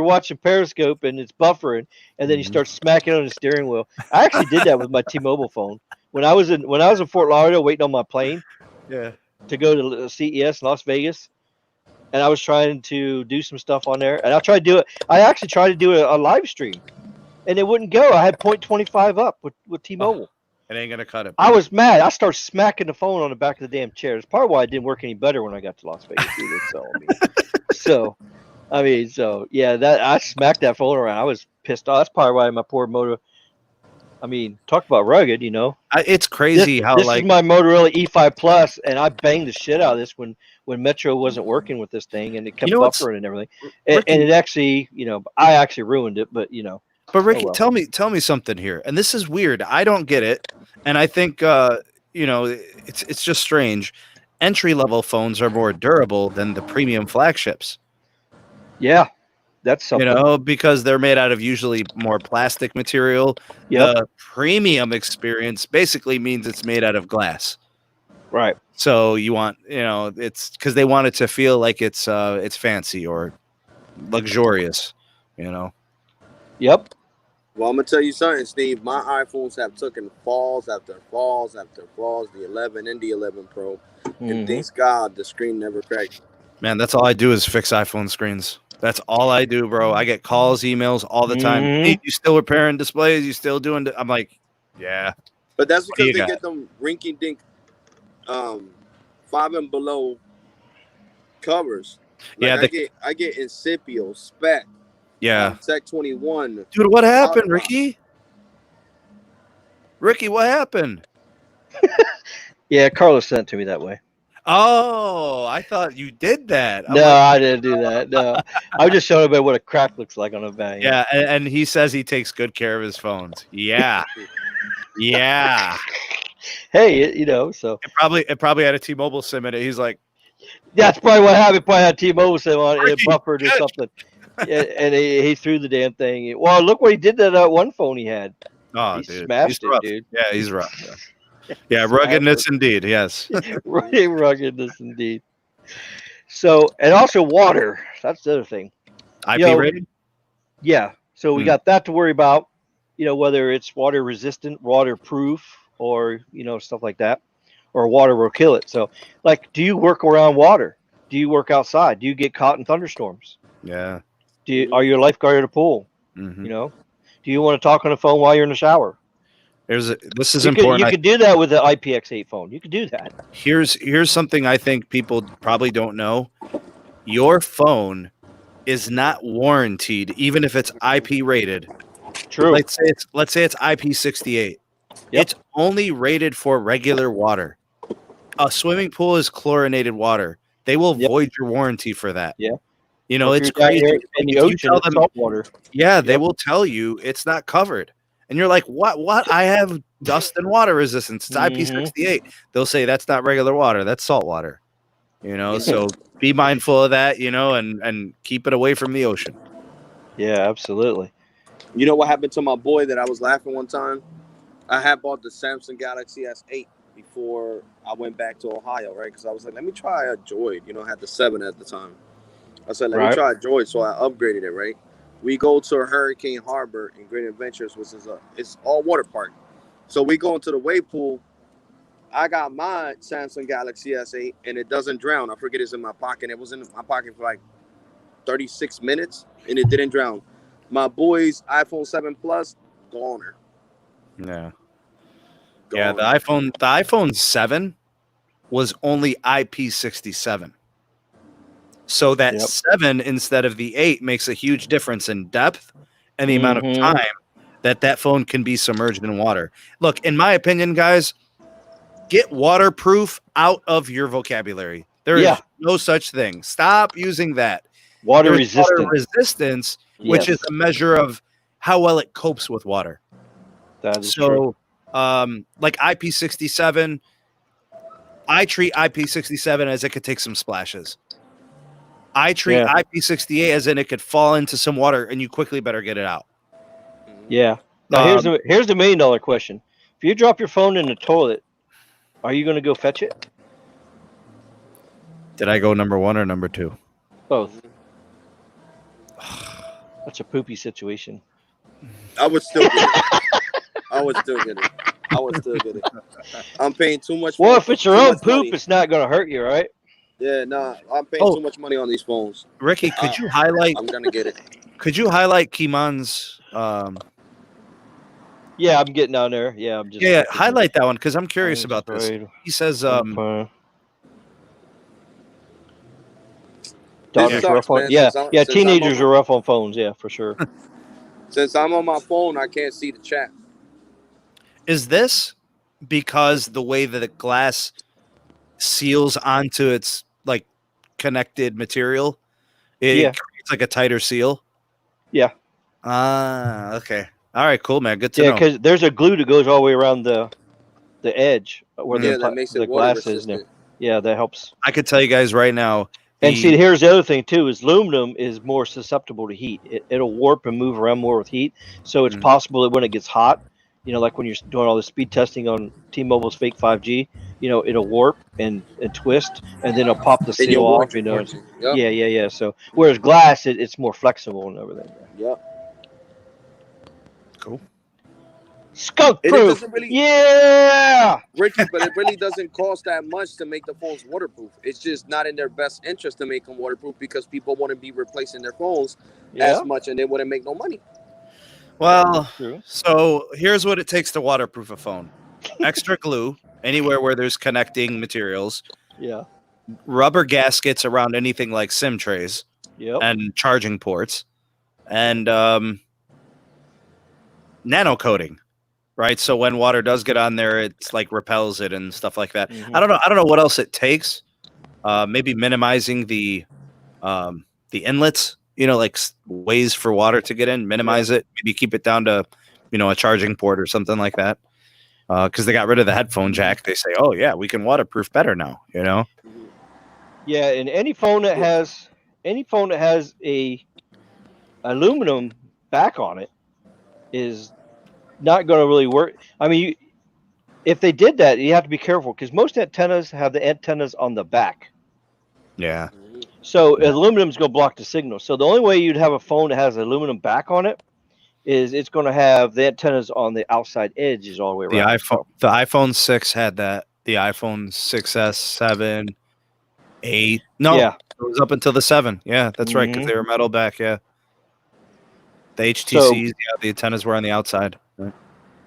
watching Periscope and it's buffering, and then you start smacking on the steering wheel. I actually did that with my T-Mobile phone when I was in Fort Lauderdale waiting on my plane. Yeah. To go to CES in Las Vegas, and I was trying to do some stuff on there, and I actually tried to do a live stream, and it wouldn't go. I had 0.25 up with T-Mobile. It ain't gonna cut it. I was mad. I started smacking the phone on the back of the damn chair. It's part of why it didn't work any better when I got to Las Vegas either. So that I smacked that phone around. I was pissed off. That's probably why my poor motor. I mean, talk about rugged, you know. It's crazy this is my Motorola E5 Plus, and I banged the shit out of this when Metro wasn't working with this thing, and it kept buffering and everything. And it actually, I actually ruined it, but But Ricky, tell me something here, and this is weird. I don't get it, and I think it's just strange. Entry level phones are more durable than the premium flagships. Yeah. That's something. Because they're made out of usually more plastic material. Yep. The premium experience basically means it's made out of glass. Right. So you want, it's because they want it to feel like it's fancy or luxurious, Yep. Well, I'm gonna tell you something, Steve. My iPhones have taken falls after falls after falls. The 11 and the 11 Pro, and thanks God the screen never cracked. Man, that's all I do is fix iPhone screens. That's all I do, bro. I get calls, emails all the time. Hey, you still repairing displays? You still doing? I'm like, yeah. But that's because they get them rinky-dink, 5 and below covers. Like I get Incipio, Spec. Yeah. Tech 21. Dude, what happened, Ricky? Ricky, what happened? Yeah, Carlos sent it to me that way. Oh, I thought you did that. I didn't do that. No, I was just showing everybody what a crack looks like on a bang. Yeah, and he says he takes good care of his phones. Yeah, yeah. Hey, so it probably had a T-Mobile SIM in it. He's like, that's probably what happened. Probably had T-Mobile SIM on it, it buffered or something, and he threw the damn thing. Well, look what he did to that one phone he had. Oh, he dude, smashed it, dude. Yeah, he's rough. Yeah. Yeah, ruggedness indeed. Yes, ruggedness indeed. So, and also water. That's the other thing. IP rated. Yeah. So we got that to worry about. whether it's water resistant, waterproof, or stuff like that, or water will kill it. So, like, do you work around water? Do you work outside? Do you get caught in thunderstorms? Yeah. Are you a lifeguard at a pool? Mm-hmm. Do you want to talk on the phone while you're in the shower? This is you important. You could do that with the IPX8 phone. You could do that. Here's something I think people probably don't know. Your phone is not warranted, even if it's IP rated. True. Let's say it's IP68. Yep. It's only rated for regular water. A swimming pool is chlorinated water. They will void your warranty for that. Yeah. It's crazy. In the ocean, it's salt water. Yeah, they will tell you it's not covered. And you're like, what? I have dust and water resistance. It's IP68. They'll say that's not regular water. That's salt water. So be mindful of that, and keep it away from the ocean. Yeah, absolutely. You know what happened to my boy that I was laughing one time? I had bought the Samsung Galaxy S8 before I went back to Ohio, right? Because I was like, let me try a Droid. I had the 7 at the time. I said, let me try a Droid. So I upgraded it, right? We go to a Hurricane Harbor in Great Adventures, which is it's all water park. So we go into the wave pool. I got my Samsung Galaxy S8 and it doesn't drown. I forget it's in my pocket. It was in my pocket for like 36 minutes and it didn't drown. My boy's iPhone 7 Plus, goner. Yeah. Yeah, the iPhone 7 was only IP67. So that 7 instead of the 8 makes a huge difference in depth and the amount of time that phone can be submerged in water. Look, in my opinion, guys, get waterproof out of your vocabulary. There is no such thing. Stop using that. Water resistance, which is a measure of how well it copes with water. That is true. Like IP67, I treat IP67 as it could take some splashes. I treat IP68 as in it could fall into some water and you quickly better get it out. Yeah. Now here's the $1 million question. If you drop your phone in the toilet, are you going to go fetch it? Did I go number 1 or number 2? Both. That's a poopy situation. I would still get it. I would still get it. I'm paying too much. Well, if it's your own poop, it's not going to hurt you, right? Yeah, I'm paying too much money on these phones. Ricky, could you highlight? I'm gonna get it. Could you highlight Kiman's? Yeah, I'm getting on there. Yeah, I'm just. Yeah, highlight that one because I'm curious about this. He says, daughters sucks, rough on. Yeah, teenagers are rough on phones. Yeah, for sure. Since I'm on my phone, I can't see the chat. Is this because the way that the glass seals onto its like connected material, it creates like a tighter seal? Yeah. Okay. All right, cool, man. Good to know. Yeah, because there's a glue that goes all the way around the edge where that makes the it glass is. Yeah, that helps. I could tell you guys right now. And see, here's the other thing too: is aluminum is more susceptible to heat. It'll warp and move around more with heat. So it's possible that when it gets hot, like when you're doing all the speed testing on T-Mobile's fake 5G, it'll warp and twist, and then it'll pop the seal off. Yeah. So whereas glass, it's more flexible and everything. Yep. Cool. Skunk proof. Yeah. Ricky, but it really doesn't cost that much to make the phones waterproof. It's just not in their best interest to make them waterproof because people wouldn't be replacing their phones as much and they wouldn't make no money. Well, so here's what it takes to waterproof a phone. Extra glue anywhere where there's connecting materials. Yeah. Rubber gaskets around anything like SIM trays. Yep. And charging ports. And nano coating. Right, so when water does get on there, it's like repels it and stuff like that. I don't know what else it takes. Maybe minimizing the inlets. Like ways for water to get in. Minimize it. Maybe keep it down to, a charging port or something like that. Because they got rid of the headphone jack. They say, oh yeah, we can waterproof better now. Yeah, and any phone that has a aluminum back on it is not going to really work. I mean, if they did that, you have to be careful because most antennas have the antennas on the back. Yeah. So aluminum is going to block the signal. So the only way you'd have a phone that has an aluminum back on it is it's going to have the antennas on the outside edges all the way around. The iPhone 6 had that. The iPhone 6S, 7, 8. No, yeah. it was up until the 7. Yeah, that's right, because they were metal back. Yeah, the HTCs, the antennas were on the outside. Right.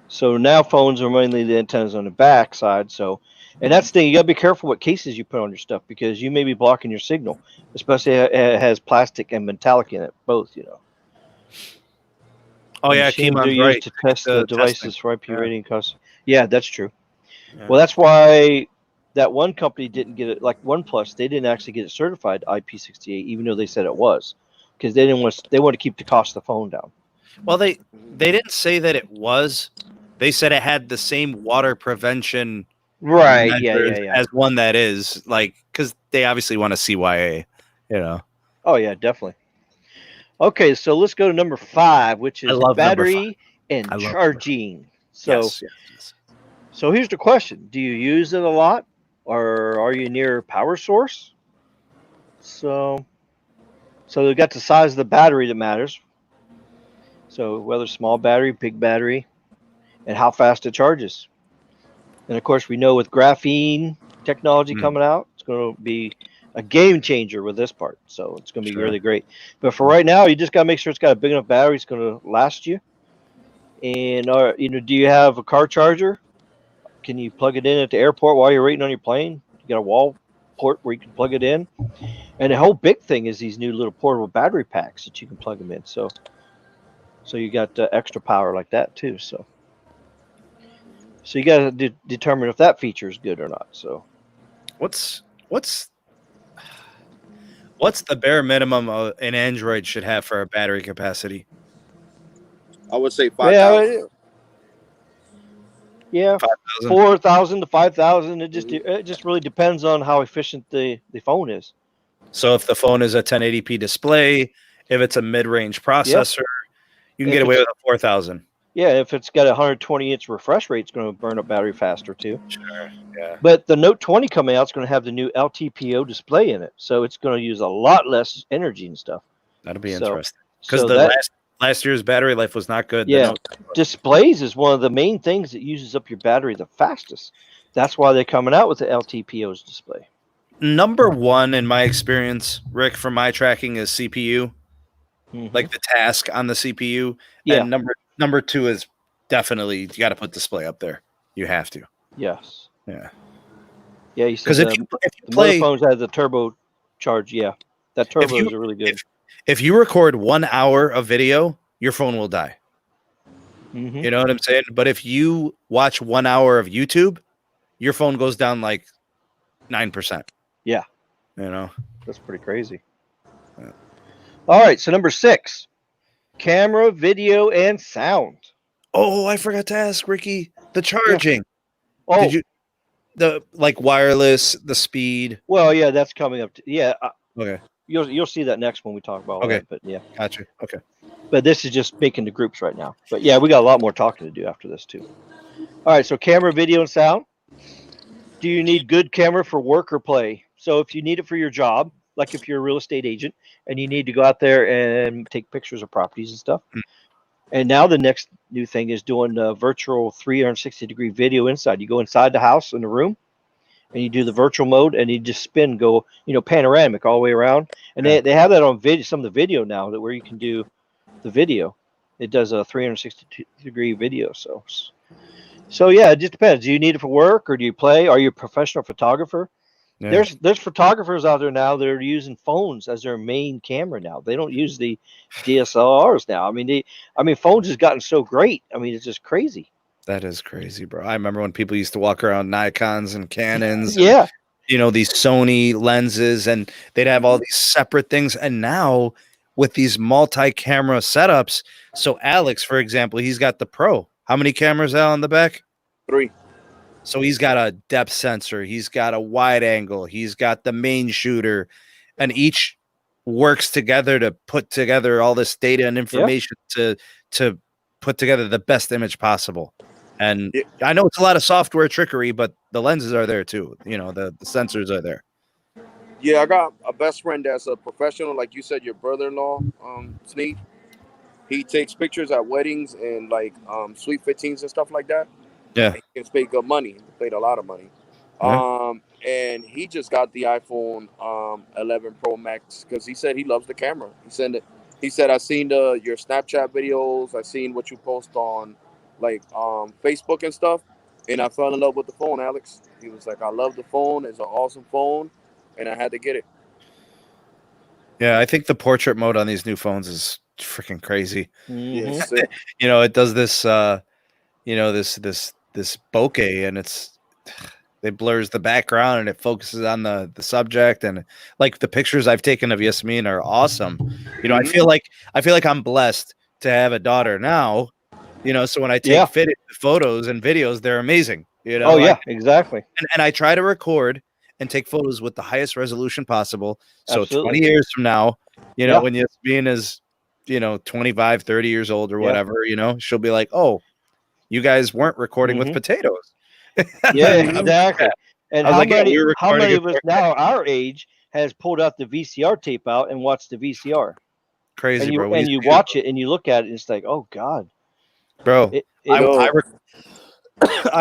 So now phones are mainly the antennas on the back side. So, and that's the thing, you got to be careful what cases you put on your stuff because you may be blocking your signal, especially if it has plastic and metallic in it, both, you know. Oh, yeah, Keemon's right. used to test the devices for IP rating. Yeah, that's true. Yeah. Well, that's why that one company didn't get it, like OnePlus, they didn't actually get it certified IP68, even though they said it was, because they want to keep the cost of the phone down. Well, they didn't say that it was. They said it had the same water prevention as one that is, like, because they obviously want to CYA, you know. Oh yeah, definitely. Okay, so let's go to number 5, which is battery and charging. So, yes. So here's the question: do you use it a lot, or are you near a power source? So we've got the size of the battery that matters. So whether small battery, big battery, and how fast it charges. And of course, we know with graphene technology coming out, it's going to be a game changer with this part. So it's going to be really great. But for right now, you just got to make sure it's got a big enough battery it's going to last you. And do you have a car charger? Can you plug it in at the airport while you're waiting on your plane? You got a wall port where you can plug it in. And the whole big thing is these new little portable battery packs that you can plug them in. So you got extra power like that too. So you got to determine if that feature is good or not. So what's the bare minimum an Android should have for a battery capacity? I would say 5,000. Yeah, 4,000 to 5,000. It just really depends on how efficient the phone is. So if the phone is a 1080p display, if it's a mid-range processor, you can get away with a 4,000. Yeah, if it's got a 120 Hz refresh rate, it's going to burn up battery faster too. Sure. Yeah. But the Note 20 coming out is going to have the new LTPO display in it, so it's going to use a lot less energy and stuff. That'll be interesting because the last year's battery life was not good. Yeah, displays is one of the main things that uses up your battery the fastest. That's why they're coming out with the LTPO's display. Number one in my experience, Rick, from my tracking is CPU, like the task on the CPU. Yeah. And number 2 is definitely you got to put display up there. You have to. Yes. Yeah. Yeah. You said if you play phones have the turbo charge. Yeah, that turbo is really good. If you record 1 hour of video, your phone will die. You know what I'm saying? But if you watch 1 hour of YouTube, your phone goes down like 9%. Yeah. You know? That's pretty crazy. Yeah. All right. So number 6, camera, video, and sound. Oh, I forgot to ask, Ricky, the charging. Yeah. Oh. Did you, the like wireless, the speed? Well, yeah, that's coming up. Okay. You'll see that next when we talk about all that, but yeah. Gotcha. Okay. But this is just making the groups right now. But yeah, we got a lot more talking to do after this too. All right, so camera, video, and sound. Do you need good camera for work or play? So if you need it for your job, like if you're a real estate agent and you need to go out there and take pictures of properties and stuff. And now the next new thing is doing virtual 360-degree video inside. You go inside the house in the room, and you do the virtual mode, and you just spin, panoramic all the way around. And they have that on video, some of the video now, that where you can do the video. It does a 360-degree video. So yeah, it just depends. Do you need it for work or do you play? Are you a professional photographer? Yeah. There's photographers out there now that are using phones as their main camera now. They don't use the DSLRs now. I mean, phones has gotten so great. I mean, it's just crazy. That is crazy, bro. I remember when people used to walk around Nikons and Canons. Yeah. And, these Sony lenses, and they'd have all these separate things. And now with these multi-camera setups, so Alex, for example, he's got the Pro. How many cameras out on the back? 3. So he's got a depth sensor. He's got a wide angle. He's got the main shooter. And each works together to put together all this data and information to put together the best image possible. And I know it's a lot of software trickery, but the lenses are there too. The sensors are there. Yeah, I got a best friend that's a professional, like you said, your brother-in-law, Sneed. he takes pictures at weddings and like sweet 15s and stuff like that. Yeah, he gets paid good money. He paid a lot of money. Yeah. And he just got the iPhone 11 Pro Max because he said he loves the camera. He said I've seen your Snapchat videos. I've seen what you post on like Facebook and stuff, and I fell in love with the phone, Alex. He was like, I love the phone. It's an awesome phone, and I had to get it. Yeah, I think the portrait mode on these new phones is freaking crazy. Yes, you know, it does this you know, this bokeh, and it blurs the background and it focuses on the subject, and like the pictures I've taken of Yasmin are awesome. You know, I feel like I'm blessed to have a daughter now, you know, so when I take photos and videos, they're amazing, you know. Oh yeah, exactly. And I try to record and take photos with the highest resolution possible. So Absolutely. 20 years from now, you know, when Yasmin is, you know, 25, 30 years old or whatever, you know, she'll be like, "Oh, you guys weren't recording with potatoes." Yeah, exactly. And how many of us now our age has pulled out the VCR tape out and watched the VCR? Crazy, and you, bro. And you watch it and you look at it and it's like, oh God. Bro, I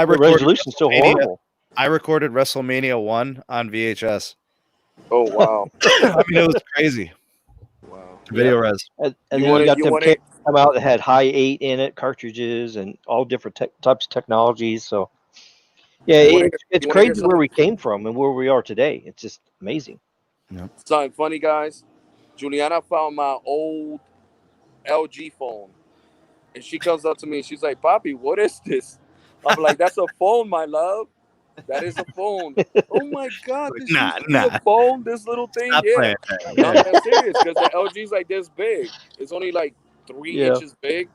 the resolution's still horrible. I recorded WrestleMania 1 on VHS. Oh wow. I mean, it was crazy. Wow. Video res. And then you got them come out that had high 8 in it, cartridges, and all different types of technologies. So yeah, it's crazy where we came from and where we are today. It's just amazing. Yep. Something funny, guys. Juliana found my old LG phone, and she comes up to me and she's like, "Papi, what is this?" I'm like, "That's a phone, my love. That is a phone." Oh my God, this used to be a phone, this little thing. I'm that serious because the LG's like this big. It's only like 3 inches big.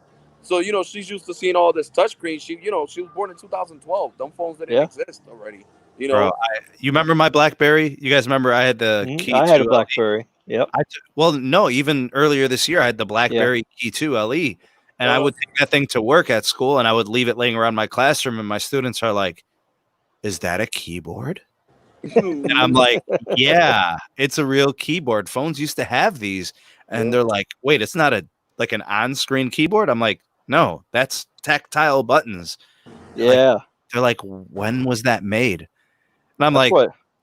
So, you know, she's used to seeing all this touchscreen. She was born in 2012. Them phones didn't exist already. You know, bro, you remember my BlackBerry? You guys remember I had the Key 2 I had a BlackBerry. Yep. Well, no, even earlier this year, I had the BlackBerry Key 2 LE, and I would take that thing to work at school, and I would leave it laying around my classroom, and my students are like, "Is that a keyboard?" And I'm like, "Yeah, it's a real keyboard. Phones used to have these." And they're like, "Wait, it's not an on-screen keyboard?" I'm like, "No, that's tactile buttons." Yeah. They're like, "When was that made?" And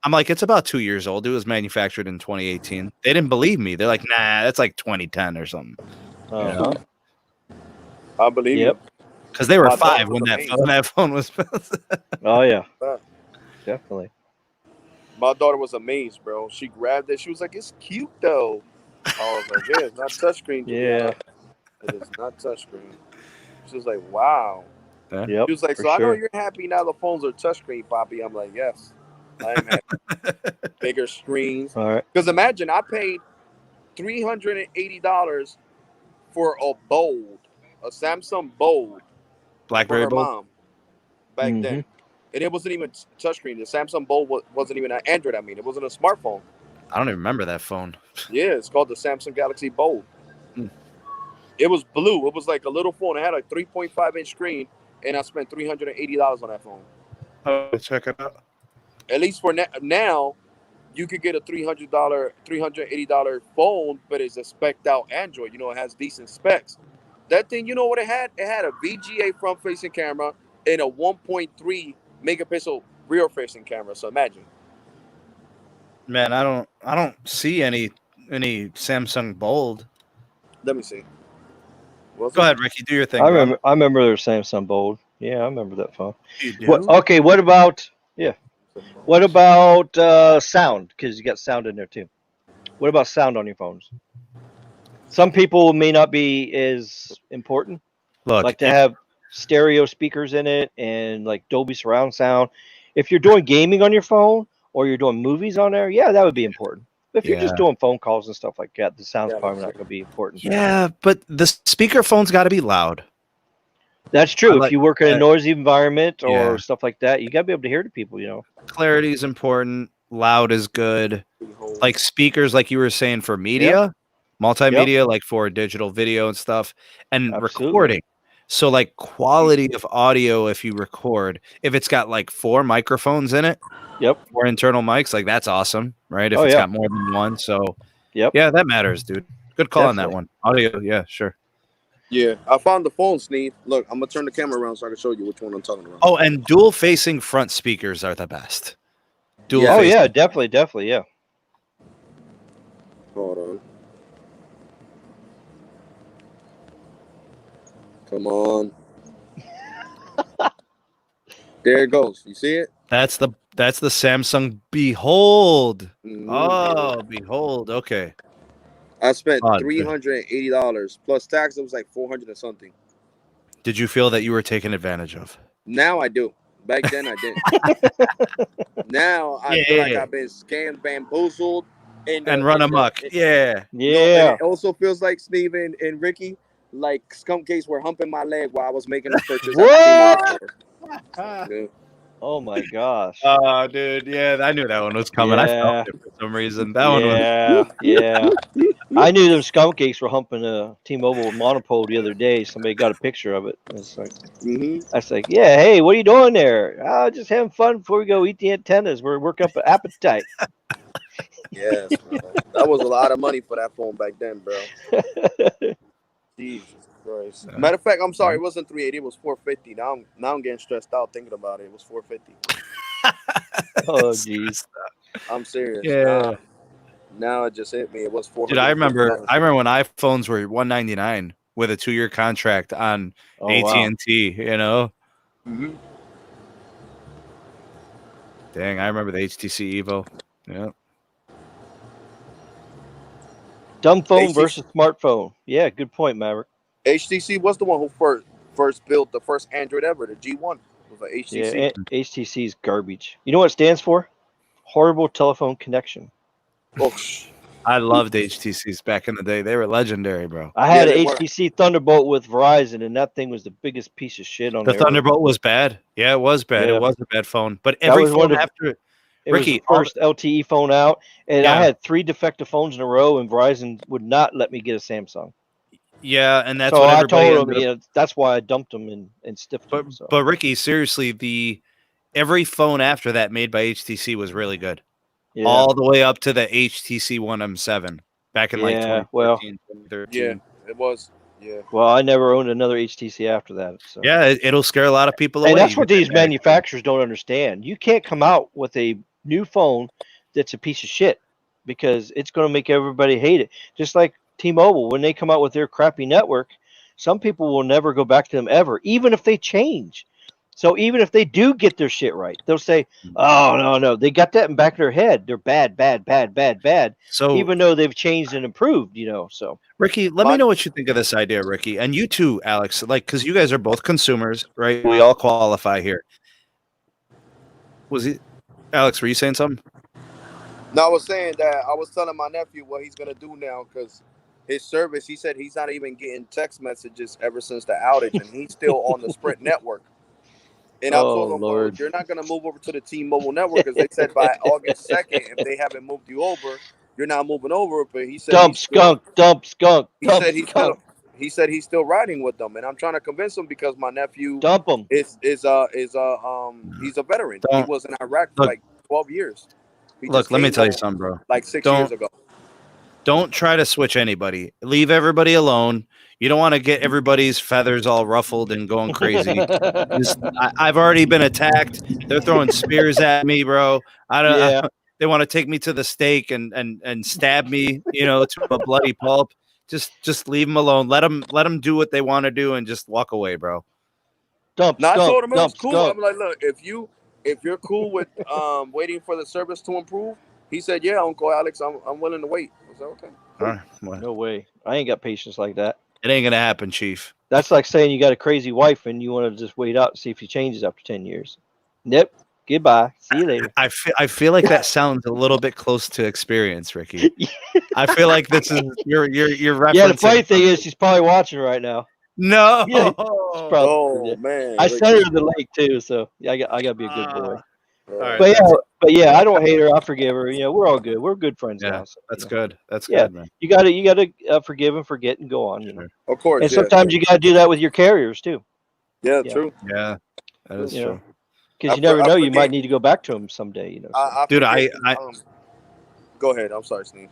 I'm like, "It's about 2 years old. It was manufactured in 2018." They didn't believe me. They're like, "Nah, that's like 2010 or something." I believe you. Because they were 5 when that phone was built. Oh yeah, definitely. My daughter was amazed, bro. She grabbed it. She was like, "It's cute though." I was like, "Yeah, it's not touchscreen." Yeah, it is not touchscreen. She was like, "Wow." Yep, she was like, "So I know you're happy now the phones are touchscreen, Papi." I'm like, "Yes, I am happy." Bigger screens. All right. Because imagine I paid $380 for a Samsung Bold, BlackBerry for her mom back then, and it wasn't even touchscreen. The Samsung Bold wasn't even an Android. I mean, it wasn't a smartphone. I don't even remember that phone. Yeah, it's called the Samsung Galaxy Bold. It was blue. It was like a little phone. It had a 3.5-inch screen, and I spent $380 on that phone. Oh, check it out. At least for now, you could get a $380 phone, but it's a spec'd out Android. You know, it has decent specs. That thing, you know what it had? It had a VGA front-facing camera and a 1.3 megapixel rear-facing camera. So imagine. Man, I don't see any Samsung Bold. Let me see. Go ahead, Ricky. Do your thing. I remember their Samsung Bold. Yeah, I remember that phone. You do? What about What about sound? Because you got sound in there too. What about sound on your phones? Some people may not be as important. Look, like to have stereo speakers in it and like Dolby surround sound. If you're doing gaming on your phone or you're doing movies on there, that would be important. If you're just doing phone calls and stuff like that, the sound's probably not going to be important. Yeah, but the speaker phone's got to be loud. That's true. If you work in a noisy environment or stuff like that, you got to be able to hear to people, you know. Clarity is important. Loud is good. Like speakers, like you were saying, for media, multimedia, like for digital video and stuff, and recording. So like quality of audio, if you record, if it's got like 4 microphones in it, 4 internal mics, like that's awesome, right? If it's got more than one. So yeah, that matters, dude. Good call on that one. Audio, yeah, sure. Yeah, I found the phone, Sneed. Look, I'm gonna turn the camera around so I can show you which one I'm talking about. Oh, and dual facing front speakers are the best. Dual. Oh yeah, definitely, yeah. Hold on. Come on. There it goes. You see it? That's the Samsung Behold. Mm-hmm. Oh, Behold. Okay. I spent $380 plus tax. It was like 400 or something. Did you feel that you were taken advantage of? Now I do. Back then I didn't. Now I feel like I've been scammed, bamboozled, and run amok. Yeah. No, and it also feels like Steve and Ricky, like skunk case, were humping my leg while I was making a purchase. What? Yeah. Oh my gosh. Oh, dude. Yeah, I knew that one was coming. I felt it for some reason. That one was. Yeah. I knew them skunk cakes were humping a T-Mobile monopole the other day. Somebody got a picture of it. It's like, I was like, yeah, hey, what are you doing there? Just having fun before we go eat the antennas. We're working up an appetite. Yes, bro. That was a lot of money for that phone back then, bro. Jesus Christ. Matter of fact, I'm sorry, it wasn't 380, it was 450. Now I'm getting stressed out thinking about it. It was 450. Oh jeez. I'm serious. Yeah. Now it just hit me. It was 400. Dude, I remember when iPhones were $199 with a 2-year contract on AT&T, you know? Mm-hmm. Dang, I remember the HTC Evo. Yeah. Dumb phone versus smartphone. Yeah, good point, Maverick. HTC was the one who first built the first Android ever. The G1 was an HTC. Yeah, HTC's garbage. You know what it stands for? Horrible telephone connection. Oh, I loved HTCs back in the day. They were legendary, bro. I had an HTC Thunderbolt with Verizon, and that thing was the biggest piece of shit on the Thunderbolt was bad. Yeah, it was bad. Yeah. It was a bad phone. But every phone after it Ricky, was the first LTE phone out, and I had 3 defective phones in a row, and Verizon would not let me get a Samsung. Yeah, and that's so what I told them. That's why I dumped them and stiffed them. So. But Ricky, seriously, every phone after that made by HTC was really good. Yeah. All the way up to the HTC One M7 back in like 2014, 2013. Yeah, it was. Yeah. Well, I never owned another HTC after that. So. Yeah, it'll scare a lot of people away. And that's what these manufacturers don't understand. You can't come out with a new phone that's a piece of shit because it's going to make everybody hate it. Just like T-Mobile, when they come out with their crappy network, some people will never go back to them ever, even if they change. So even if they do get their shit right, they'll say, "Oh no, they got that in back of their head. They're bad." So even though they've changed and improved, you know. So Ricky, let me know what you think of this idea, Ricky, and you too, Alex. Like, because you guys are both consumers, right? We all qualify here. Alex? Were you saying something? No, I was saying that I was telling my nephew what he's gonna do now because his service. He said he's not even getting text messages ever since the outage, and he's still on the Sprint network. And I told him, well, you're not going to move over to the T-Mobile network because they said by August 2nd, if they haven't moved you over, you're not moving over. But he said dump skunk. He said he's still riding with them, and I'm trying to convince him because my nephew dump him is he's a veteran. He was in Iraq for like 12 years. Let me tell you something, bro. Like 6 years ago. Don't try to switch anybody. Leave everybody alone. You don't want to get everybody's feathers all ruffled and going crazy. I've already been attacked. They're throwing spears at me, bro. They want to take me to the stake and stab me, to a bloody pulp. Just leave them alone. Let them do what they want to do and just walk away, bro. I told him it was cool. I'm like, look, if you're cool with waiting for the service to improve, he said, yeah, Uncle Alex, I'm willing to wait. I was like, okay. All right. Well, no way. I ain't got patience like that. It ain't gonna happen, Chief. That's like saying you got a crazy wife and you want to just wait out and see if she changes after 10 years. Nope. Goodbye. See you later. I feel like that sounds a little bit close to experience, Ricky. I feel like this is you're referencing. Yeah, the funny thing is she's probably watching right now. No. Yeah, man. I sent her to the lake too, so yeah, I gotta be a good boy. Right, but yeah, I don't hate her. I forgive her. We're all good. We're good friends now. So, that's good. That's good, man. You gotta forgive and forget and go on. Of course. And sometimes you gotta do that with your carriers too. Yeah, true. Yeah, that is true. Because you never know, you might need to go back to them someday. Dude, go ahead. I'm sorry, Steve.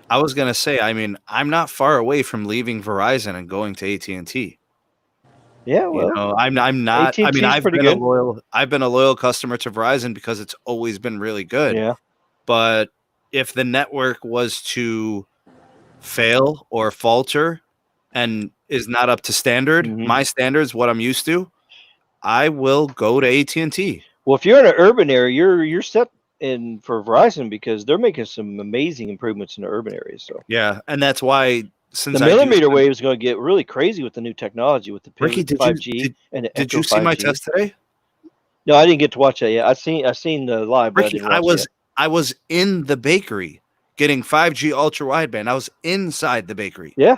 I was gonna say, I mean, I'm not far away from leaving Verizon and going to AT&T. Yeah, well, You know, I'm not. I mean, AT&T's pretty good. I've been a loyal customer to Verizon because it's always been really good. Yeah. But if the network was to fail or falter and is not up to standard, my standards, what I'm used to, I will go to AT&T. Well, if you're in an urban area, you're set in for Verizon because they're making some amazing improvements in the urban areas. So yeah, and that's why since the millimeter wave is going to get really crazy with the new technology with the Ricky, Pivot 5G and the did Echo you see 5G. my test today? No, I didn't get to watch that yet. I seen the live, but Ricky, I didn't watch it. I was in the bakery getting 5G ultra wideband. I was inside the bakery. Yeah.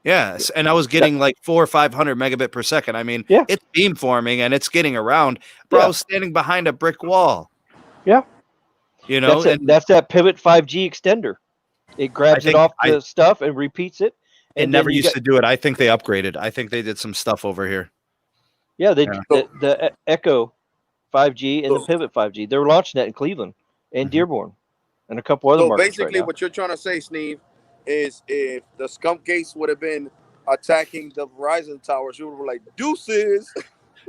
Yes, and I was getting like 400 or 500 megabit per second. I mean, it's beamforming and it's getting around. Bro, I was standing behind a brick wall. Yeah. You know, that's that Pivot 5G extender. It grabs it off the stuff and repeats it. And it never used to do it. I think they upgraded. I think they did some stuff over here. Yeah, the Echo 5G and the Pivot 5G. They're launching that in Cleveland and Dearborn and a couple other markets. So basically, what you're trying to say, Sneeve, is if the skunk gates would have been attacking the Verizon towers, you would have like deuces.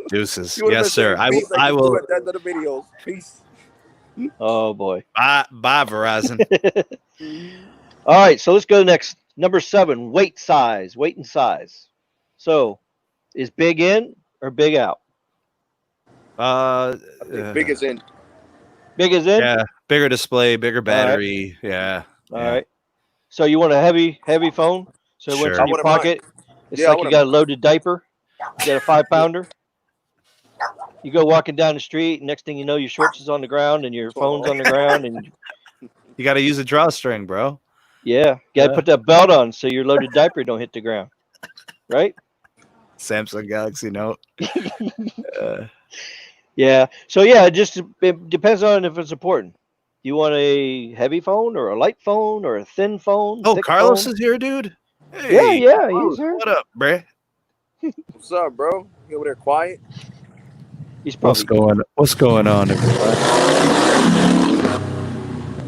Deuces. Yes, sir. I will. At the end of the videos. Peace. Oh boy. Bye, Verizon. All right, so let's go to next. Number 7, weight and size. So, is big in or big out? Big is in. Big is in? Yeah, bigger display, bigger battery. All right. Yeah. All right. So you want a heavy phone? So what's in your pocket? It's like you got a loaded diaper. You got a 5-pounder. You go walking down the street, and next thing you know, your shorts is on the ground and your phone's on the ground, and you got to use a drawstring, bro. Yeah, got to put that belt on so your loaded diaper don't hit the ground, right? Samsung Galaxy Note. Yeah. So yeah, it depends on if it's important. Do you want a heavy phone or a light phone or a thin phone? Oh, Carlos is here, dude. Hey, yeah, he's here. What up, bruh? What's up, bro? You over there quiet? He's probably What's going on, everybody?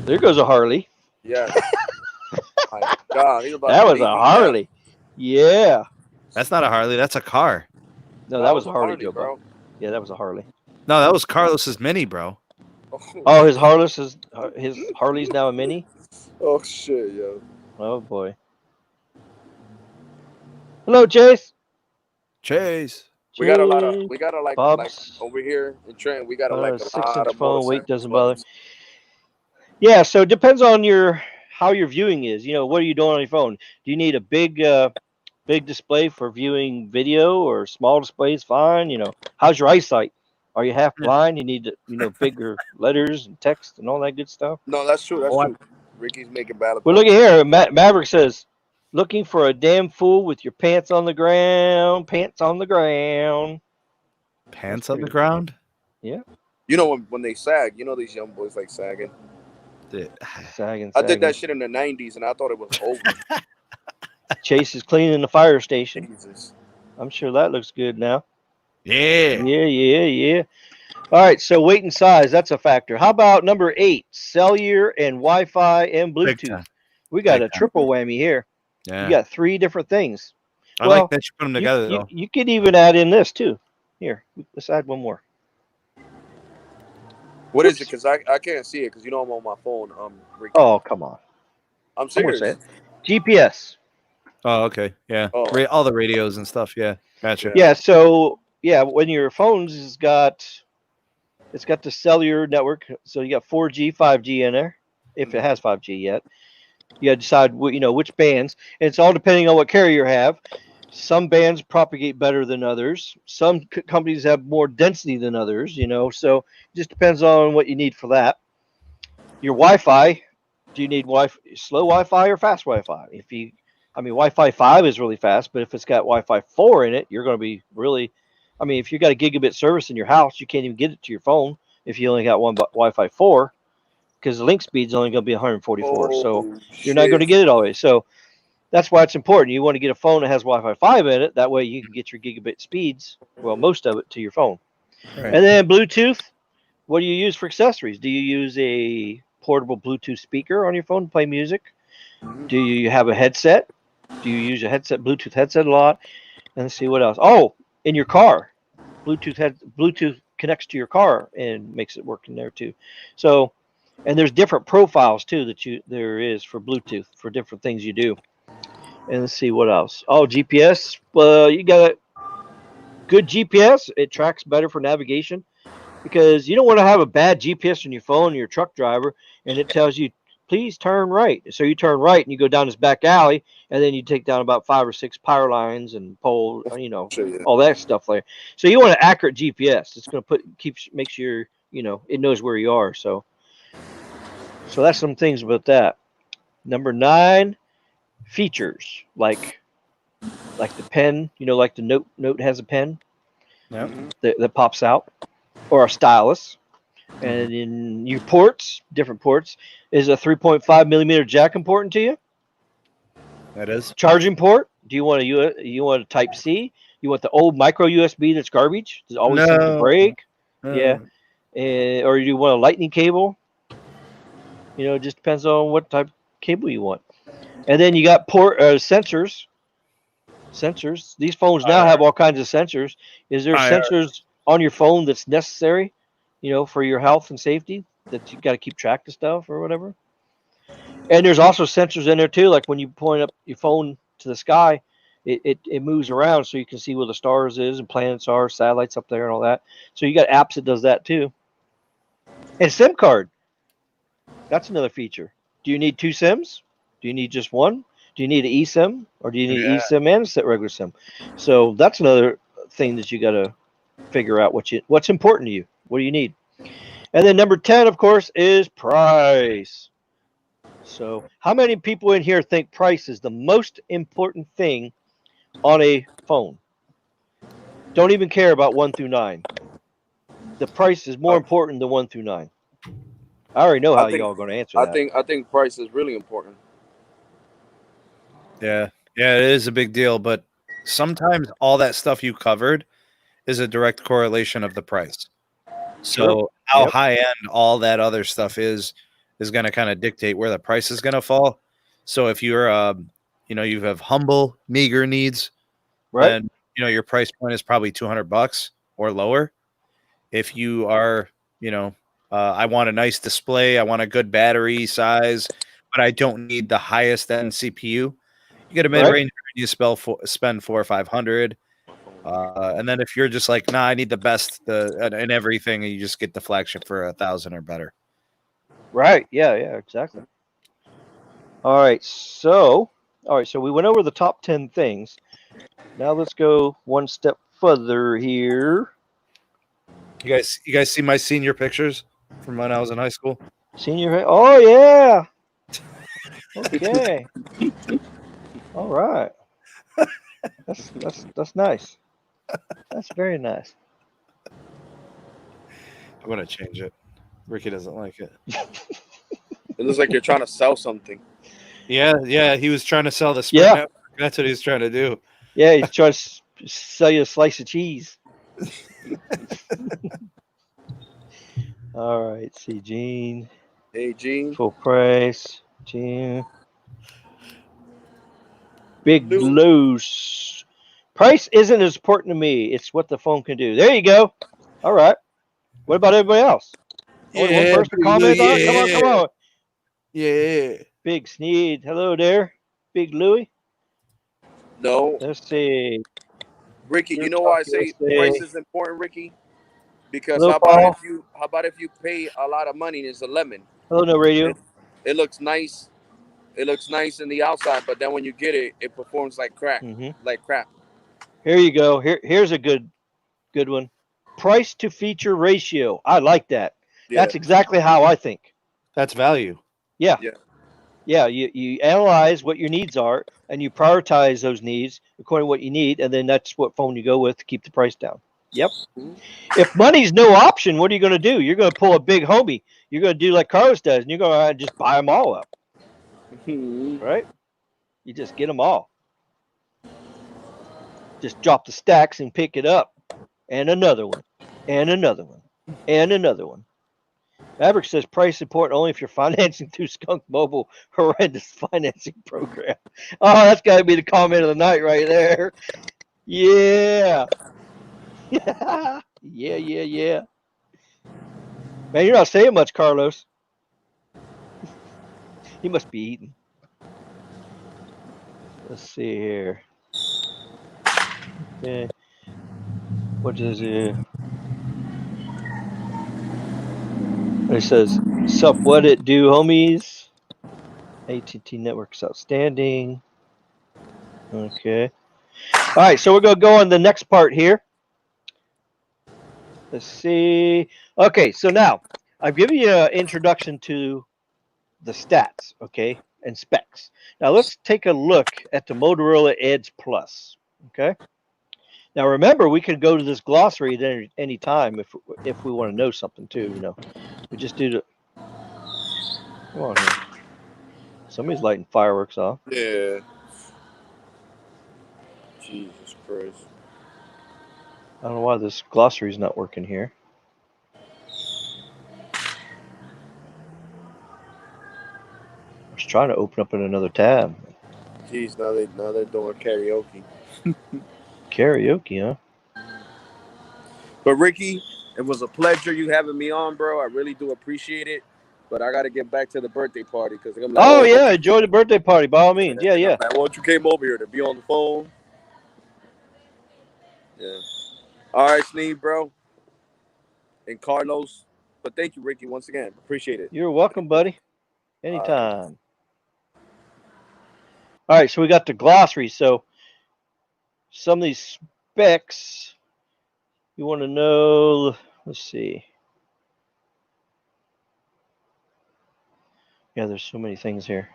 There goes a Harley. Yeah. My God, that was a Harley. Yeah. That's not a Harley. That's a car. No, that was a Harley, bro. Yeah, that was a Harley. No, that was Carlos's Mini, bro. Oh, his Harley's now a Mini. Oh shit, yo. Oh boy. Hello, Chase. We got a like over here in Trent. We got a 6-inch phone. Weight doesn't bother. Yeah, so it depends on how your viewing is. You know, what are you doing on your phone? Do you need a big display for viewing video, or small display is fine? You know, how's your eyesight? Are you half blind? You need bigger letters and text and all that good stuff. No, that's true. That's true. Ricky's making bad. Well, look at here. Maverick says, "Looking for a damn fool with your pants on the ground. Pants on the ground. Pants on the ground." Yeah. You know when they sag. You know these young boys like sagging. Sagging. I did that shit in the 90s, and I thought it was over. Chase is cleaning the fire station. Jesus. I'm sure that looks good now. Yeah. All right, so weight and size, that's a factor. How about number 8, cellular and Wi-Fi and Bluetooth? We got a triple whammy here. Yeah. You got 3 different things. I like that you put them together, though. You could even add in this, too. Here, let's add one more. What is it? Because I can't see it because I'm on my phone. Ricky. Oh, come on. I'm serious. GPS. Oh, okay. Yeah. Oh. All the radios and stuff. Yeah. Gotcha. Yeah. So, when your phone's it's got the cellular network. So you got 4G, 5G in there, if it has 5G yet. You got to decide which bands. And it's all depending on what carrier you have. Some bands propagate better than others. Some companies have more density than others, so it just depends on what you need for that. Your Wi-Fi, do you need slow Wi-Fi or fast Wi-Fi? Wi-Fi 5 is really fast, but if it's got Wi-Fi 4 in it, you're going to be really, if you got a gigabit service in your house, you can't even get it to your phone if you only got one Wi-Fi 4, because the link speed's only going to be 144. So you're not going to get it always. So that's why it's important. You want to get a phone that has Wi-Fi 5 in it. That way you can get your gigabit speeds, most of it, to your phone. Right. And then Bluetooth, what do you use for accessories? Do you use a portable Bluetooth speaker on your phone to play music? Do you have a headset? Do you use a headset, Bluetooth headset a lot? And let's see what else. Oh, in your car, Bluetooth connects to your car and makes it work in there too. So, and there's different profiles too there is for Bluetooth for different things you do. And let's see what else. Oh, GPS. Well, you got a good GPS. It tracks better for navigation because you don't want to have a bad GPS on your phone, your truck driver, and it tells you, please turn right. So you turn right and you go down this back alley, and then you take down about 5 or 6 power lines and poles, all that stuff there. So you want an accurate GPS. It's going to make sure it knows where you are. So that's some things about that. Number 9, features like the pen. Like the note has a pen that pops out, or a stylus. And in your ports, different ports, is a 3.5 millimeter jack important to you? That is. Charging port. Do you want a Type C? You want the old micro USB that's garbage? That always seems to break. Yeah. Or do you want a lightning cable? It just depends on what type of cable you want. And then you got sensors. Sensors. These phones now have all kinds of sensors. Is there sensors on your phone that's necessary, for your health and safety, that you got to keep track of stuff or whatever? And there's also sensors in there too, like when you point up your phone to the sky, it moves around so you can see where the stars is and planets are, satellites up there and all that. So you got apps that does that too. And SIM card. That's another feature. Do you need 2 SIMs? Do you need just one? Do you need an eSIM, or do you need an eSIM and a regular SIM? So that's another thing that you got to figure out what's important to you. What do you need? And then number 10, of course, is price. So how many people in here think price is the most important thing on a phone? Don't even care about 1 through 9. The price is more important than 1 through 9. I already know how y'all are going to answer that. I think price is really important. Yeah, it is a big deal, but sometimes all that stuff you covered is a direct correlation of the price. So how high end all that other stuff is going to kind of dictate where the price is going to fall. So if you're, you have humble, meager needs, then your price point is probably $200 or lower. If you are, I want a nice display, I want a good battery size, but I don't need the highest end CPU. You get a mid range, you spend $400 or $500. And then if you're just like, nah, I need the best and everything, and you just get the flagship for $1,000 or better. Right. Yeah, exactly. All right. So we went over the top 10 things. Now let's go one step further here. You guys see my senior pictures from when I was in high school? Senior? Oh yeah. Okay. All right. That's nice. That's very nice. I'm gonna change it. Ricky doesn't like it. It looks like you're trying to sell something. Yeah. He was trying to sell the Sprint network. That's what he was trying to do. Yeah, he's trying to sell you a slice of cheese. All right. See, Gene. Hey, Gene. Full price. Gene. Big loose. Price isn't as important to me. It's what the phone can do. There you go. All right. What about everybody else? One person comment on it? Come on. Yeah. Big Sneed. Hello there. Big Louie. No. Let's see. Ricky, you know why I say price is important, Ricky? Because hello, how about if you pay a lot of money and it's a lemon? Hello, no radio. It looks nice. It looks nice in the outside, but then when you get it, it performs like crap. Like crap. Here you go. Here's a good one. Price to feature ratio. I like that. Yeah. That's exactly how I think. That's value. Yeah. You analyze what your needs are, and you prioritize those needs according to what you need, and then that's what phone you go with to keep the price down. Yep. If money's no option, what are you going to do? You're going to pull a big homie. You're going to do like Carlos does, and you're going to just buy them all up. Right? You just get them all. Just drop the stacks and pick it up. And another one. And another one. And another one. Maverick says price important only if you're financing through Skunk Mobile horrendous financing program. Oh, that's got to be the comment of the night right there. Yeah. Yeah, yeah. Man, you're not saying much, Carlos. He must be eating. Let's see here. Okay. What is it? It says, sup, what it do, homies? AT&T network's outstanding. Okay. All right, so we're going to go on the next part here. Let's see. Okay, so now I've given you an introduction to the stats, okay, and specs. Now let's take a look at the Motorola Edge Plus, okay? Now remember, we could go to this glossary at any time if we want to know something too, you know. We just do the... Come on here. Somebody's lighting fireworks off. Yeah. Jesus Christ. I don't know why this glossary's not working here. I was trying to open up in another tab. Jeez, now they're doing karaoke. Karaoke, huh? But Ricky, it was a pleasure you having me on, bro. I really do appreciate it. But I got to get back to the birthday party because I'm like, oh yeah, enjoy the birthday party by all means. Yeah. Like, once you came over here to be on the phone. Yeah. All right, Sneed, bro. And Carlos. But thank you, Ricky, once again. Appreciate it. You're welcome, buddy. Anytime. All right, so we got the glossary. So some of these specs you want to know. Let's see. Yeah, there's so many things here.